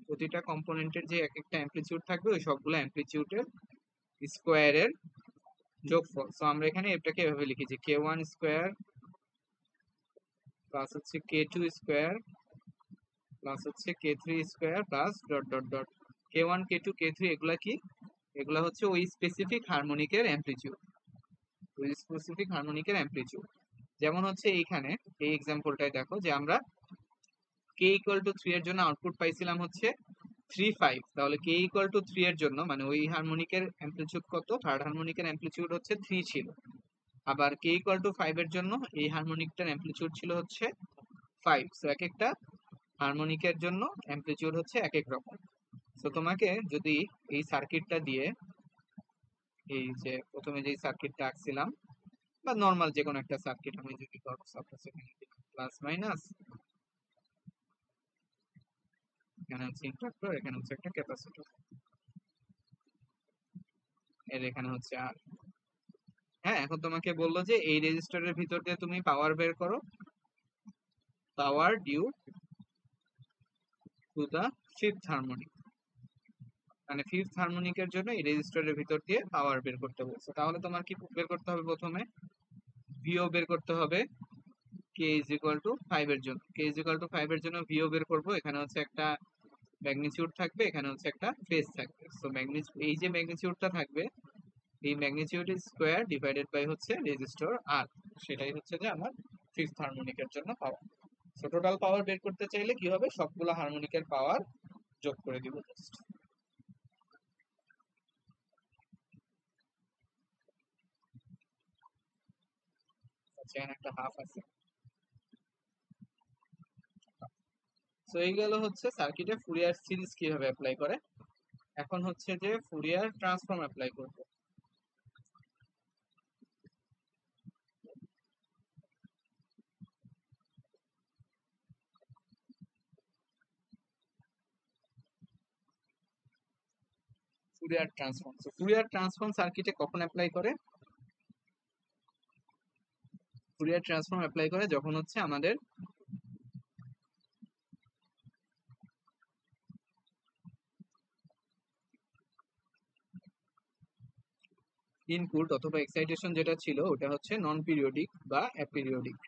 প্রতিটা কম্পোনেন্টের যে এক একটা অ্যামপ্লিচিউড থাকবে, ওই সবগুলো অ্যামপ্লিচিউডের স্কোয়ারের যোগফল। সো আমরা এখানে এটাকে এভাবে লিখি যে k1² প্লাস হচ্ছে k2² প্লাস হচ্ছে k3² plus dot dot dot k1 k2 k3, এগুলা কি? এগুলা হচ্ছে ওই স্পেসিফিক হারমোনিকের অ্যামপ্লিচিউড, ওই স্পেসিফিক হারমোনিকের অ্যামপ্লিচিউড। যেমন হচ্ছে এইখানে এই এক্সাম্পলটাই দেখো, যে আমরা k = 3 এর জন্য আউটপুট পাইছিলাম হচ্ছে 3 5, তাহলে k ইকুয়াল টু 3 এর জন্য মানে ওই হারমোনিকের অ্যামপ্লিটিউড কত, থার্ড হারমোনিকের অ্যামপ্লিটিউড হচ্ছে 3 ছিল। আবার k ইকুয়াল টু 5 এর জন্য এই হারমোনিকটার অ্যামপ্লিটিউড ছিল হচ্ছে 5। সো এক একটা হারমোনিকের জন্য অ্যামপ্লিটিউড হচ্ছে এক এক রকম। সো তোমাকে যদি এই সার্কিটটা দিয়ে, এই যে প্রথমে যে সার্কিটটা আঁকছিলাম বা নরমাল যে কোনো একটা সার্কিট আমি যদি ধরো সাপোজ এখানে প্লাস মাইনাস, এখানে হচ্ছে ইন্ডাক্টর, এখানে হচ্ছে একটা ক্যাপাসিটর, এর এখানে হচ্ছে আর। হ্যাঁ, এখন তোমাকে বললো যে এই রেজিস্টরের ভিতর দিয়ে তুমি পাওয়ার বের করো, power due to the fifth harmonic, মানে ফিফথ হারমোনিকের জন্য এই রেজিস্টরের ভিতর দিয়ে পাওয়ার বের করতে বলছে। তাহলে তোমার কি বের করতে হবে, প্রথমে ভিও বের করতে হবে কে ইজ ইকুয়াল টু 5 এর জন্য। কে ইজ ইকুয়াল টু 5 এর জন্য ভিও বের করব, এখানে হচ্ছে একটা ম্যাগনিটিউড থাকবে, এখানে হচ্ছে একটা ফেজ থাকবে। সো এই যে ম্যাগনিটিউডটা থাকবে, এই ম্যাগনিটিউড স্কয়ার ডিভাইডেড বাই হচ্ছে রেজিস্টর আর, সেটাই হচ্ছে যে আমার ফিফথ হারমোনিকের জন্য পাওয়ার। সো টোটাল পাওয়ার বের করতে চাইলে কি হবে, সবগুলো হারমোনিকের পাওয়ার যোগ করে দিব জাস্ট। আচ্ছা, এখানে একটা হাফ আছে। সো এই গেল হচ্ছে সার্কিটে ফুরিয়ার সিরিজ কিভাবে অ্যাপ্লাই করে। এখন হচ্ছে যে ফুরিয়ার ট্রান্সফর্ম অ্যাপ্লাই করব। ফুরিয়ার ট্রান্সফর্ম, তো ফুরিয়ার ট্রান্সফর্ম সার্কিটে কখন অ্যাপ্লাই করে, ফুরিয়ার ট্রান্সফর্ম অ্যাপ্লাই করে যখন হচ্ছে আমাদের ইনপুট অথবা এক্সাইটেশন যেটা ছিল ওটা হচ্ছে নন পিরিয়ডিক বা অ্যাপিরিয়ডিক।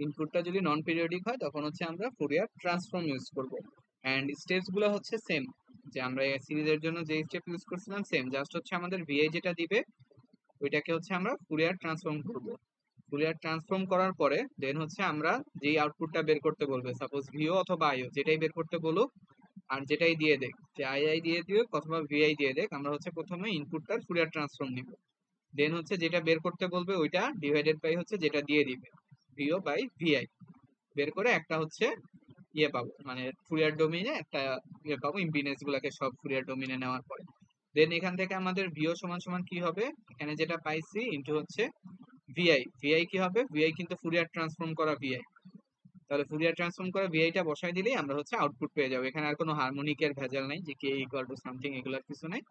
ইনপুটটা যদি নন পিরিয়ডিক হয় তখন হচ্ছে আমরা ফুরিয়ার ট্রান্সফর্ম ইউজ করব। অ্যান্ড স্টেপস গুলো হচ্ছে সেম, যে আমরা সিরিজের জন্য যে স্টেপ ইউজ করছিলাম সেম, জাস্ট হচ্ছে আমাদের ভিআই যেটা দিবে ওইটাকে হচ্ছে আমরা ফুরিয়ার ট্রান্সফর্ম করব। ফুরিয়ার ট্রান্সফর্ম করার পরে দেন হচ্ছে আমরা যেই আউটপুটটা বের করতে বলবে, সাপোজ ভিও অথবা আইও যেটাই বের করতে বলুক, আর যেটাই দিয়ে দেখ, যে আই দিয়ে দিক অথবা ভিআই দিয়ে দেখ, আমরা হচ্ছে প্রথমে ইনপুটটার ফুরিয়ার ট্রান্সফর্ম নিব। দেন হচ্ছে যেটা বের করতে বলবে ওইটা ডিভাইডেড বাই হচ্ছে যেটা দিয়ে দিবে, ভিও বাই ভিআই, বের করে একটা হচ্ছে ইয়ে পাবো, মানে ফুরিয়ার ডোমেইনে একটা ইয়ে পাবো, ইম্পিডেন্স গুলাকে সব ফুরিয়ার ডোমেইনে নেওয়ার পরে দেন এখান থেকে আমাদের ভিও সমান সমান কি হবে, এখানে যেটা পাইছি ইনটু হচ্ছে ভিআই। ভিআই কি হবে, ভিআই কিন্তু ফুরিয়ার ট্রান্সফর্ম করা ভিআই, তাহলে ফুরিয়ার ট্রান্সফর্ম করা ভিআইটা বসাই দিলেই আমরা হচ্ছে আউটপুট পেয়ে যাবো। এখানে আর কোনো হারমোনিকের ভেজাল নাই যে কে ইকুয়াল টু সামথিং, এগুলোর কিছু নাই,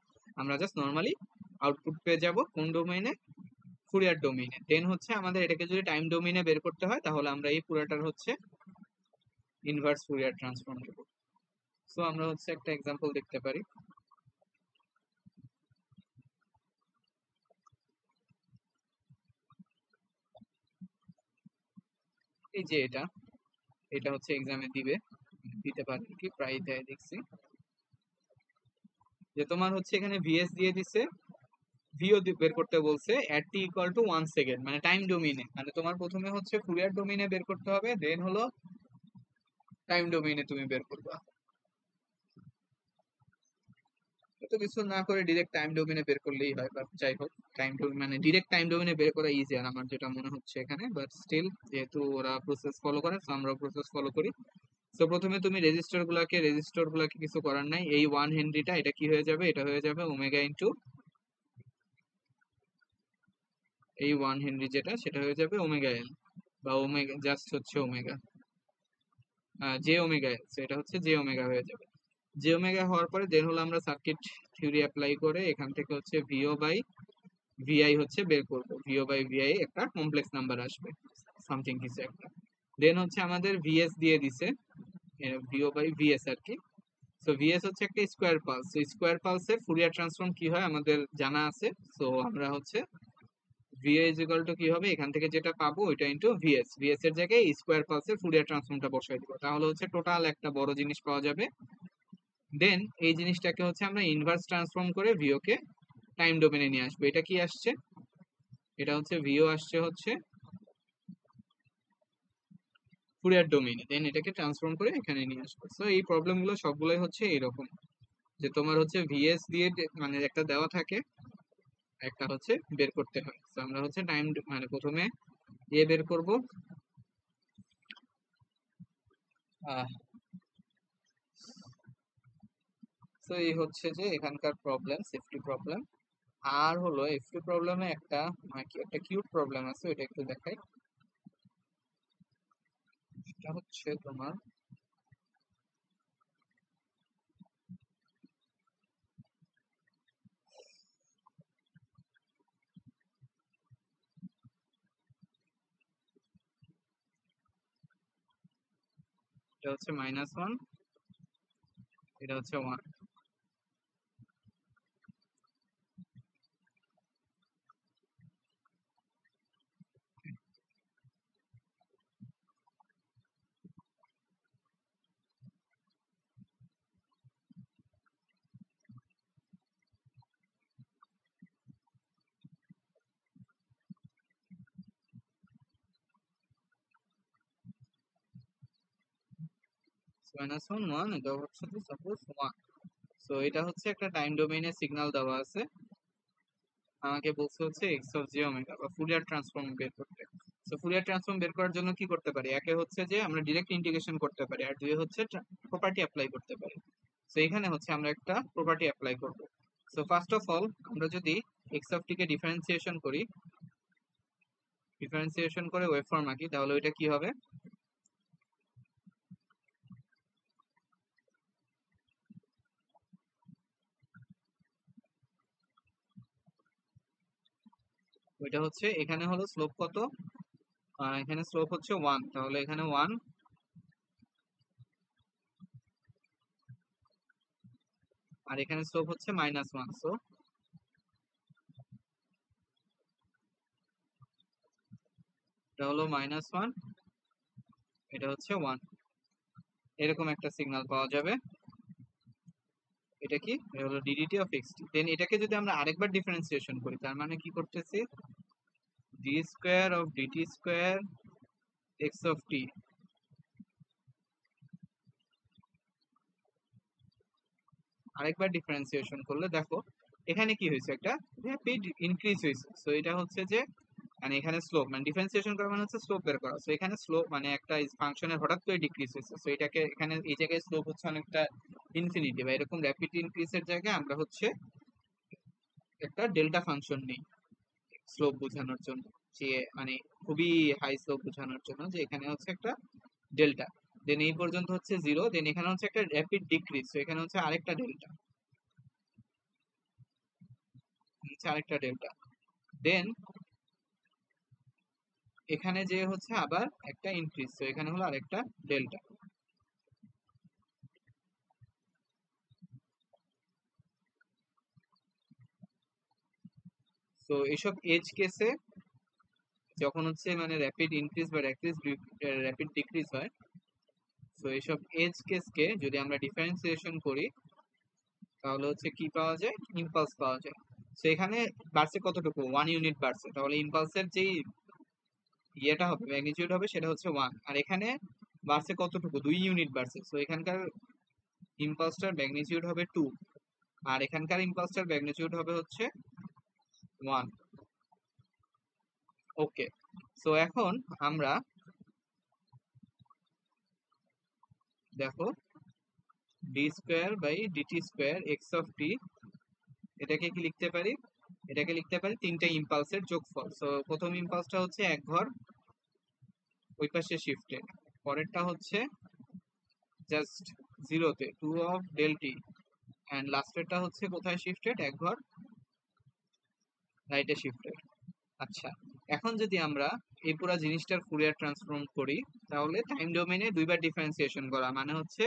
আমরা জাস্ট নর্মালি আউটপুট পেয়ে যাব কোন ডোমেইনে, ফুরিয়ার ডোমেইনে। দেন হচ্ছে আমাদের এটাকে যদি টাইম ডোমেইনে বের করতে হয় তাহলে আমরা এই পুরোটার হচ্ছে ইনভার্স ফুরিয়ার ট্রান্সফর্ম নেব। সো আমরা হচ্ছে একটা এক্সাম্পল দেখতে পারি। এই যে এটা, এটা হচ্ছে এক্সামে দিবে, দিতে পারে কি প্রায় দেয় দেখছি, যে তোমার হচ্ছে এখানে ভিএস দিয়ে দিছে, ভিও বের করতে বলছে এট টি ইকুয়াল টু 1 সেকেন্ড, মানে টাইম ডোমেইনে, মানে তোমার প্রথমে হচ্ছে ফুরিয়ার ডোমেইনে বের করতে হবে, দেন হলো টাইম ডোমেইনে তুমি বের করবা। এত কিছু না করে ডিরেক্ট টাইম ডোমেইনে বের করলেই হয়, বাট যাই হোক, টাইম ডোমেইন মানে ডিরেক্ট টাইম ডোমেইনে বের করা ইজি আর আমার যেটা মনে হচ্ছে এখানে, বাট স্টিল যেহেতু ওরা প্রসেস ফলো করে তো আমরাও প্রসেস ফলো করি। তো প্রথমে তুমি রেজিস্টর গুলাকে কিছু করার নাই, এই 1 হেনরিটা এটা কি হয়ে যাবে, এটা হয়ে যাবে ওমেগা ইনটু এই 1 হেনরি, যেটা সেটা হয়ে যাবে ওমেগা এল, বা ওমেগা জাস্ট হচ্ছে ওমেগা, জে ওমেগা এল, এটা হচ্ছে জে ওমেগা হয়ে যাবে। জে ওমেগা হওয়ার পরে দেন হলো আমরা সার্কিট থিওরি অ্যাপ্লাই করে এখান থেকে হচ্ছে ভিও বাই ভিআই হচ্ছে বের করবো, ভিও বাই ভিআই একটা কমপ্লেক্স নাম্বার আসবে সামথিং কিছু একটা। দেন হচ্ছে আমাদের ভিএস দিয়ে দিছে, ভিও বাই ভিএস আর কি। সো ভিএস হচ্ছে একটা স্কোয়ার পালস, তো স্কোয়ার পালসের ফুরিয়ার ট্রান্সফর্ম কি হয় আমাদের জানা আছে। সো আমরা হচ্ছে ভিএ ইজ ইকুয়াল টু কি হবে, এখান থেকে যেটা পাবো ওইটা ইনটু ভিএস, ভিএস এর জায়গায় স্কোয়ার পালসের ফুরিয়ার ট্রান্সফর্মটা বসাই দিব, তাহলে হচ্ছে টোটাল একটা বড় জিনিস পাওয়া যাবে। দেন এই জিনিসটাকে হচ্ছে আমরা ইনভার্স ট্রান্সফর্ম করে ভিও কে টাইম ডোমেনে নিয়ে আসবো। এটা কি আসছে, এটা হচ্ছে ভিও আসছে হচ্ছে ফুরিয়ার ডোমেইনে, দেন এটাকে ট্রান্সফর্ম করে এখানে নিয়ে আসবো। সো এই প্রবলেমগুলো সবগুলোই হচ্ছে এরকম, যে তোমার হচ্ছে ভিএস দিয়ে মানে একটা দেওয়া থাকে, একটা হচ্ছে বের করতে হয়। তো আমরা হচ্ছে টাইম মানে প্রথমে বের করব। তো এই হচ্ছে যে এখানকার প্রবলেম, সেফটি প্রবলেম। আর হলো এফটি প্রবলেমে একটা মানে কি একটা কিউট প্রবলেম আছে, ওইটা একটু দেখাই। এটা হচ্ছে তোমার এটা হচ্ছে -1, এটা হচ্ছে 1। -1 1, এটা হচ্ছে সাপোজ 1। সো এটা হচ্ছে একটা টাইম ডোমেইনে সিগন্যাল দেওয়া আছে, আমাকে বলছে হচ্ছে এক্স অফ জি ওমেগা বা ফুরিয়ার ট্রান্সফর্ম বের করতে। সো ফুরিয়ার ট্রান্সফর্ম বের করার জন্য কি করতে পারি, একে হচ্ছে যে আমরা ডিরেক্ট ইন্টিগ্রেশন করতে পারি, আর দুই হচ্ছে প্রপার্টি অ্যাপ্লাই করতে পারি। সো এখানে হচ্ছে আমরা একটা প্রপার্টি অ্যাপ্লাই করব। সো ফার্স্ট অফ অল আমরা যদি x of t K differentiation করি, ডিফারেন্সিয়েশন করে ওয়েভ ফর্ম আঁকি, তাহলে ওইটা কি হবে, ওইটা হচ্ছে এখানে হলো স্লোপ কত, এখানে স্লোপ হচ্ছে 1, তাহলে এখানে 1, আর এখানে স্লোপ হচ্ছে -1। সো এটা হলো -1, এটা হচ্ছে 1, এরকম একটা সিগন্যাল পাওয়া যাবে। এটা কি, এটা হলো ডিডিটি অফ এক্স টি। দেন এটাকে যদি আমরা আরেকবার ডিফারেন্সিয়েশন করি, তার মানে কি করতেছি, d square of dt square x of t. আরেকবার ডিফারেন্সিয়েশন করলে দেখো এখানে কি হয়েছে, একটা র্যাপিড ইনক্রিজ হয়েছে। সো এটা হচ্ছে যে মানে এখানে স্লোপ মানে ডিফারেন্সিয়েশন করা মানে হচ্ছে স্লোপ বের করা। সো এখানে স্লোপ মানে একটা ফাংশনের হঠাৎ করে ডিক্রিজ হয়েছে। সো এটাকে এখানে এই জায়গায় স্লোপ হচ্ছে অনেকটা ইনফিনিটি বা এরকম র্যাপিড ইনক্রিজের জায়গায় আমরা হচ্ছে একটা ডেল্টা ফাংশন নেই স্লোপ বোঝানোর জন্য, যে মানে খুবই হাই স্লোপ বোঝানোর জন্য, যে এখানে হচ্ছে একটা ডেল্টা। দেন এই পর্যন্ত হচ্ছে 0, দেন এখানে হচ্ছে একটা র্যাপিড ডিক্রিজ, তো এখানে হচ্ছে আরেকটা ডেল্টা, হচ্ছে আরেকটা ডেল্টা। দেন এখানে যে হচ্ছে আবার একটা ইনক্রিজ, তো এখানে হলো আরেকটা ডেল্টা। তো এইসব এজ কেসে যখন হচ্ছে মানে র্যাপিড ইনক্রিজ বা র্যাপিড ডিক্রিজ হয়, তো এইসব এজ কেসকে যদি আমরা ডিফারেন্সিয়েশন করি, তাহলে হচ্ছে কি পাওয়া যায়, ইম্পালস পাওয়া যায়। তো এখানে বাড়ছে কতটুকু, 1 ইউনিট বাড়ছে, তাহলে ইম্পালসের যেই ইয়েটা হবে, ম্যাগনিটিউড হবে, সেটা হচ্ছে 1। আর এখানে বাড়ছে কতটুকু, 2 ইউনিট বাড়ছে। তো এখানকার ইম্পালসটার ম্যাগনিটিউড হবে 2, আর এখানকার ইম্পালসটার ম্যাগনিটিউড হবে হচ্ছে 1। ওকে। সো এখন আমরা দেখো d square by dt square x of t, এটাকে কি লিখতে পারি, এটাকে লিখতে পারি তিনটা ইম্পালসের যোগফল। সো প্রথম ইম্পালসটা হচ্ছে এক ঘর ওই পাশে শিফটেড, পরেরটা হচ্ছে জাস্ট জিরোতে 2 অফ ডেল টি, অ্যান্ড লাস্টেরটা হচ্ছে কোথায় শিফটেড, এক ঘর রাইটে শিফটেড। আচ্ছা, এখন যদি আমরা এই পুরো জিনিসটার ফুরিয়ার ট্রান্সফর্ম করি, তাহলে টাইম ডোমেইনে দুইবার ডিফারেন্সিয়েশন করা মানে হচ্ছে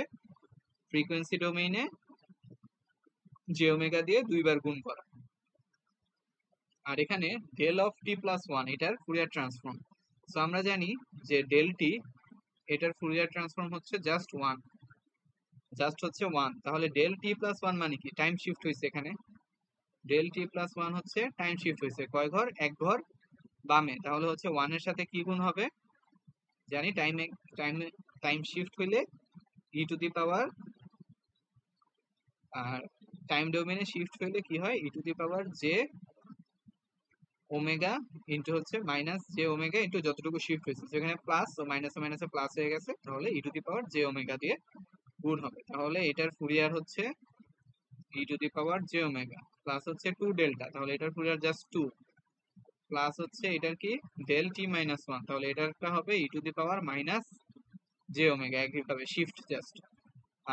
ফ্রিকোয়েন্সি ডোমেইনে জে ওমেগা দিয়ে দুইবার গুণ করা। আর এখানে del of t plus one এটার ফুরিয়ার ট্রান্সফর্ম। সো আমরা জানি যে ডেল টি এটার ফুরিয়ার ট্রান্সফর্ম হচ্ছে জাস্ট ওয়ান, জাস্ট হচ্ছে ওয়ান। তাহলে ডেল টি প্লাস ওয়ান মানে কি, টাইম শিফট হয়েছে এখানে। ডেল টি প্লাস ওয়ান হচ্ছে টাইম শিফট হয়েছে কয় ঘর, এক ঘর বামে। তাহলে হচ্ছে ওয়ানের সাথে কি গুণ হবে, জানি টাইম টাইম টাইম শিফট হইলে ই টু দি পাওয়ার, আর টাইম ডোমেনে শিফট হইলে কি হয়, e to the power j omega into হচ্ছে মাইনাস জে ওমেগা ইন্টু যতটুকু শিফট হয়েছে, সেখানে প্লাস ও মাইনাসে মাইনাসে প্লাস হয়ে গেছে, তাহলে e to the power j omega দিয়ে গুণ হবে। তাহলে এটার ফুরিয়ার হচ্ছে e to the power j omega plus হচ্ছে 2 ডেল্টা, তাহলে এটার ফুরিয়ার জাস্ট 2, প্লাস হচ্ছে এটার কি ডেল টি মাইনাস 1, তাহলে এটারটা হবে e to the power minus j omega একইভাবে শিফট জাস্ট,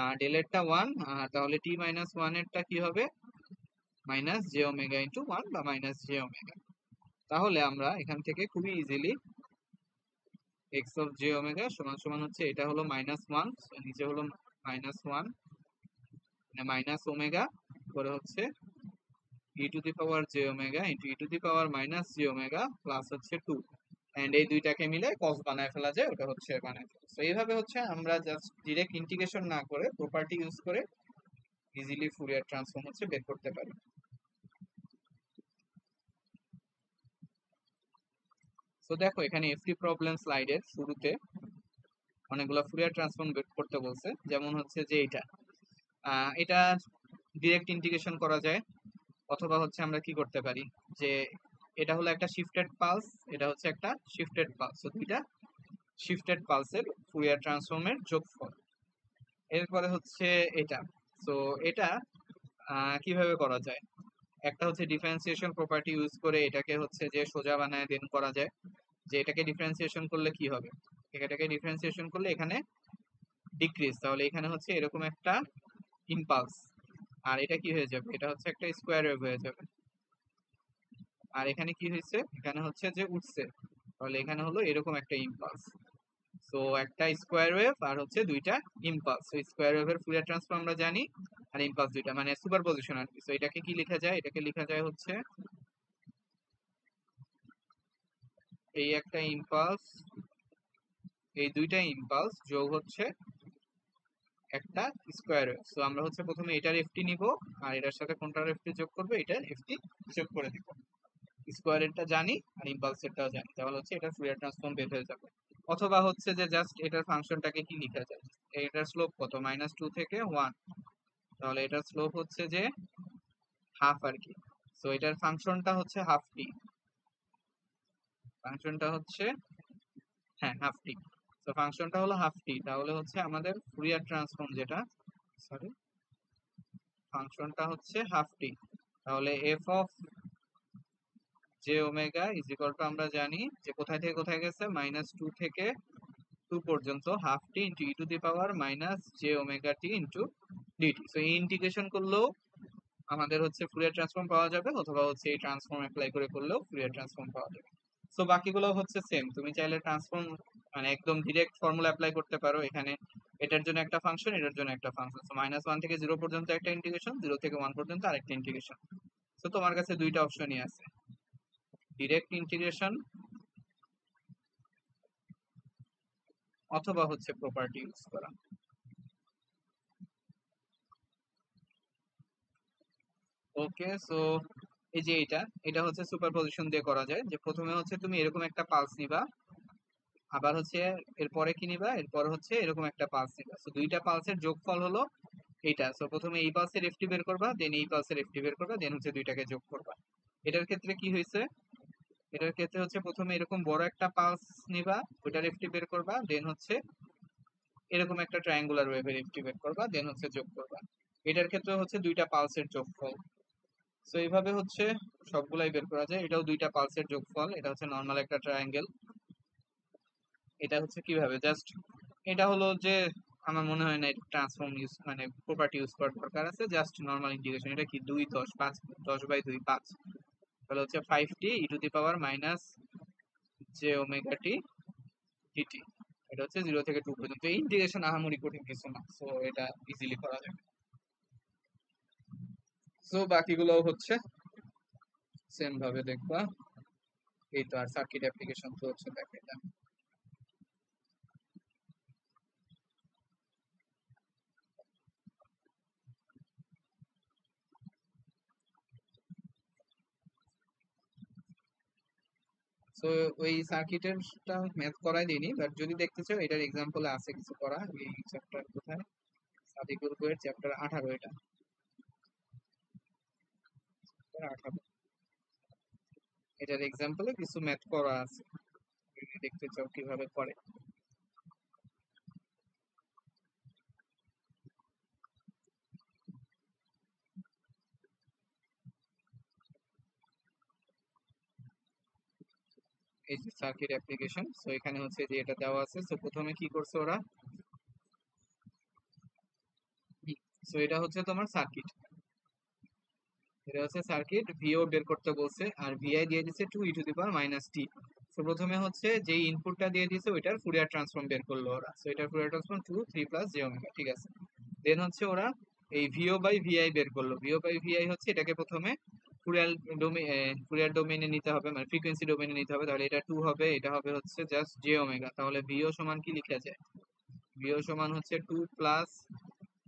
আর ডেল এরটা 1, আর তাহলে টি মাইনাস 1 এরটা কি হবে মাইনাস জে ওমেগা ইন্টু 1 বা মাইনাস জে ওমেগা। তাহলে আমরা এখান থেকে খুবই easily x of j omega সমান সমান হচ্ছে, এটা হলো -1, নিচে হলো -1 মানে মাইনাস ওমেগা করে হচ্ছে e to the power j omega into e to the power minus j omega plus হচ্ছে 2, এন্ড এই দুইটাকে মিলে কস বানায় ফেলা যায়, ওটা হচ্ছে বানায় ফেলা। তো এইভাবে হচ্ছে আমরা জাস্ট ডিরেক্ট ইন্টিগ্রেশন না করে প্রপার্টি ইউজ করে ইজিলি ফুরিয়ার ট্রান্সফর্ম হচ্ছে বের করতে পারি। তো দেখো এখানে এফটি প্রবলেম স্লাইডের শুরুতে অনেকগুলো ফুরিয়ার ট্রান্সফর্ম বের করতে বলছে, যেমন হচ্ছে যে এটা ডিরেক্ট ইন্টিগ্রেশন করা যায়, অথবা হচ্ছে আমরা কি করতে পারি যে এটা হলো একটা শিফটেড পালস, এটা হচ্ছে একটা শিফটেড পালস, তো দুইটা শিফটেড পালসের ফুরিয়ার ট্রান্সফর্মের যোগফল। এরপরে হচ্ছে এটা, তো এটা কিভাবে করা যায়, একটা হচ্ছে ডিফারেন্সিয়েশন প্রপার্টি ইউজ করে এটাকে হচ্ছে যে সোজা বানায় দেন করা যায়, যে এটাকে ডিফারেন্সিয়েশন করলে কি হবে, এটাকে ডিফারেন্সিয়েশন করলে এখানে ডিক্রিজ, তাহলে এখানে হচ্ছে এরকম একটা ইম্পালস, আর এটা কি হয়ে যাবে, এটা হচ্ছে একটা স্কোয়ার ওয়েভ হয়ে যাবে, আর এখানে কি হয়েছে, এখানে হচ্ছে যে উঠছে, তাহলে এখানে হলো এরকম একটা ইম্পালস। সো একটা স্কোয়ার ওয়েভ আর হচ্ছে দুইটা ইম্পালস, তো স্কোয়ার ওয়েভের ফুরিয়ার ট্রান্সফর্ম আমরা জানি, আর ইম্পালস দুইটা মানে সুপারপজিশন আর কি। সো এটাকে কি লেখা যায়, এটাকে লেখা যায় হচ্ছে এই একটা ইম্পালস, এই দুইটা ইম্পালস যোগ হচ্ছে একটা স্কোয়ার ওয়েভ। সো আমরা হচ্ছে প্রথমে এটার এফটি নিব, আর এটার সাথে কোনটার এফটি যোগ করবো, এটার এফটি যোগ করে দিব, স্কোয়ারেরটা জানি আর ইম্পালসেরটাও জানি, তাহলে হচ্ছে এটার ফুরিয়ার ট্রান্সফর্ম বের হয়ে যাবে। অথবা হচ্ছে যে জাস্ট এটার ফাংশনটাকে কি লেখা যায়, এটার স্লোপ কত -2 থেকে 1, তাহলে এটার স্লোপ হচ্ছে যে হাফ আর কি। সো এটার ফাংশনটা হচ্ছে হাফ টি, ফাংশনটা হচ্ছে হ্যাঁ হাফ টি, তো ফাংশনটা হলো হাফ টি, তাহলে হচ্ছে আমাদের ফুরিয়ার ট্রান্সফর্ম যেটা, সরি ফাংশনটা হচ্ছে হাফ টি, তাহলে F of j omega is equal two আমরা জানি যে কোথায় থেকে কোথায় গেছে, -2 থেকে 2 পর্যন্ত half t into e to the power minus j omega t into dt. So এই ইন্টিগ্রেশন করলেও আমাদের হচ্ছে ফুরিয়ার ট্রান্সফর্ম পাওয়া যাবে, অথবা হচ্ছে এই ট্রান্সফর্ম অ্যাপ্লাই করে করলেও ফুরিয়ার ট্রান্সফর্ম পাওয়া যাবে। সো বাকিগুলো হচ্ছে সেম, তুমি চাইলে ট্রান্সফর্ম মানে একদম ডিরেক্ট ফর্মুলা অ্যাপ্লাই করতে পারো এখানে, এটার জন্য একটা ফাংশন, এটার জন্য একটা ফাংশন, সো -1 থেকে 0 পর্যন্ত একটা ইন্টিগ্রেশন, 0 থেকে 1 পর্যন্ত আরেকটা ইন্টিগ্রেশন। সো তোমার কাছে দুইটা অপশনই আছে, ডিরেক্ট ইন্টিগ্রেশন অথবা হচ্ছে প্রপার্টি ইউজ করা। ওকে, সো এই যে এটা হচ্ছে সুপারপজিশন দিয়ে করা যায়, যে প্রথমে হচ্ছে তুমি এরকম একটা পালস নিবা, আবার হচ্ছে এরপরে কি নিবা, এরপর হচ্ছে এরকম একটা পালস নিবা, সো দুইটা পালসের যোগফল হলো এইটা। সো প্রথমে এই পালসের এফটি বের করবা, দেন এই পালসের এফটি বের করবা, দেন হচ্ছে দুইটাকে যোগ করবা। এটার ক্ষেত্রে কি হয়েছে, এটার ক্ষেত্রে হচ্ছে প্রথমে এরকম বড় একটা পালস নিবা, ওইটার এফটি বের করবা, দেন হচ্ছে এরকম একটা ট্রায়াঙ্গুলার ওয়েভের এফটি বের করবা, দেন হচ্ছে যোগ করবা। এটার ক্ষেত্রে হচ্ছে দুইটা পালসের যোগফল। সো এইভাবে হচ্ছে সবগুলাই বের করা যায়, এটাও দুইটা পালসের যোগফল, এটা হচ্ছে নর্মাল একটা ট্রায়াঙ্গেল। এটা হচ্ছে কিভাবে, জাস্ট এটা হলো যে আমার মনে হয় না এটা ট্রান্সফর্ম ইউজ মানে প্রপার্টি ইউজ করার দরকার আছে, জাস্ট নর্মাল ইন্টিগ্রেশন। এটা কি 2 10 5 10/2 5, তাহলে হচ্ছে 5t e to the power minus j omega t dt. এটা হচ্ছে 0 থেকে 2 পর্যন্ত, এই ইন্টিগ্রেশন আহামরি কঠিন কিছু না, সো এটা ইজিলি করা যাবে। সো বাকিগুলো হচ্ছে সেম ভাবে দেখবা, এই তো আর সার্কিট অ্যাপ্লিকেশন তো হচ্ছে দেখে এটা। সো ওই সার্কিটেরটা ম্যাথ করাই দিইনি, বাট যদি দেখতে চাও এটার এক্সাম্পলে আছে কিছু করা। এই চ্যাপ্টার কোথায়, সাদিকুল বইয়ের চ্যাপ্টার 18, এটা চ্যাপ্টার 18, এটার এক্সাম্পলে কিছু ম্যাথ করা আছে, যদি দেখতে চাও কিভাবে করে। এই যে সার্কিট অ্যাপ্লিকেশন, সো এখানে হচ্ছে যে এটা দেওয়া আছে। সো প্রথমে কি করছে ওরা, সো এটা হচ্ছে তোমার সার্কিট, এটা হচ্ছে সার্কিট, ভিও বের করতে বলছে আর ভিআই দিয়ে দিছে 2e⁻t। তো প্রথমে হচ্ছে যে ইনপুটটা দিয়ে দিছে ওইটার ফুরিয়ার ট্রান্সফর্ম বের করলো ওরা। সো এটার Fourier transform 2 3 plus j omega, ঠিক আছে। দেন হচ্ছে ওরা এই ভিও বাই ভিআই বের করলো। ভিও বাই ভিআই হচ্ছে এটাকে প্রথমে ফুরিয়ার ডোমেইন, ফুরিয়ার ডোমেইনে নিতে হবে, মানে ফ্রিকোয়েন্সি ডোমেইনে নিতে হবে। তাহলে এটা 2 হবে, এটা হবে হচ্ছে জাস্ট j ওমেগা। তাহলে ভিও সমান কি লিখা যায়, ভিও সমান হচ্ছে 2 plus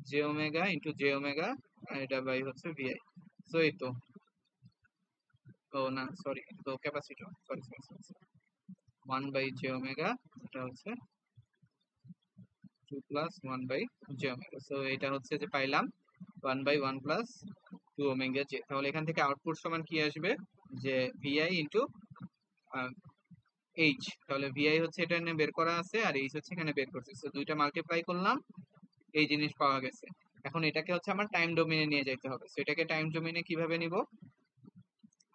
j omega into j omega, আর এটা বাই হচ্ছে ভিআই। সো এই তো, ও না সরি, তো capacitor, sorry sorry sorry, 1 by j omega, এটা হচ্ছে 2 plus 1 by j omega. So এটা হচ্ছে যে পাইলাম 1 বাই 1 প্লাস 2 ওমেগা জে। তাহলে এখান থেকে আউটপুট সমান কি আসবে, যে ভিআই ইন্টু এইচ। তাহলে ভিআই হচ্ছে এটা এখানে বের করা আছে আর এইচ হচ্ছে এখানে বের করছে। সো দুইটা মাল্টিপ্লাই করলাম, এই জিনিস পাওয়া গেছে। এখন এটাকে হচ্ছে আমার টাইম ডোমেইনে নিয়ে যেতে হবে। সো এটাকে টাইম ডোমেইনে কিভাবে নিব,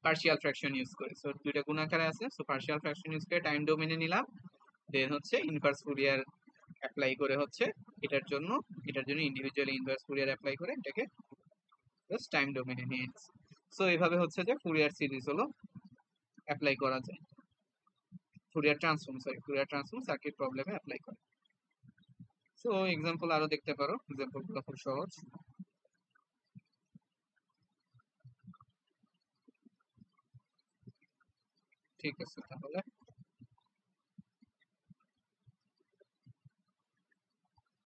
পার্শিয়াল ফ্র্যাকশন ইউজ করে। সো দুইটা গুণ আকারে আছে, সো পার্শিয়াল ফ্র্যাকশন ইউজ করে টাইম ডোমেইনে নিলাম। দেন হচ্ছে ইনভার্স ফুরিয়ার অ্যাপ্লাই করে হচ্ছে এটার জন্য, ইন্ডিভিজুয়ালি ইনভার্স ফুরিয়ার অ্যাপ্লাই করে এটাকে জাস্ট টাইম ডোমেইনে নিয়ে এসেছি। সো এইভাবে হচ্ছে যে ফুরিয়ার সিরিজ হলো অ্যাপ্লাই করা যায়, ফুরিয়ার ট্রান্সফর্ম সার্কিট প্রবলেমে অ্যাপ্লাই করে। সো এক্সাম্পল আরো দেখতে পারো, এক্সাম্পলগুলো খুব সহজ। ঠিক আছে তাহলে।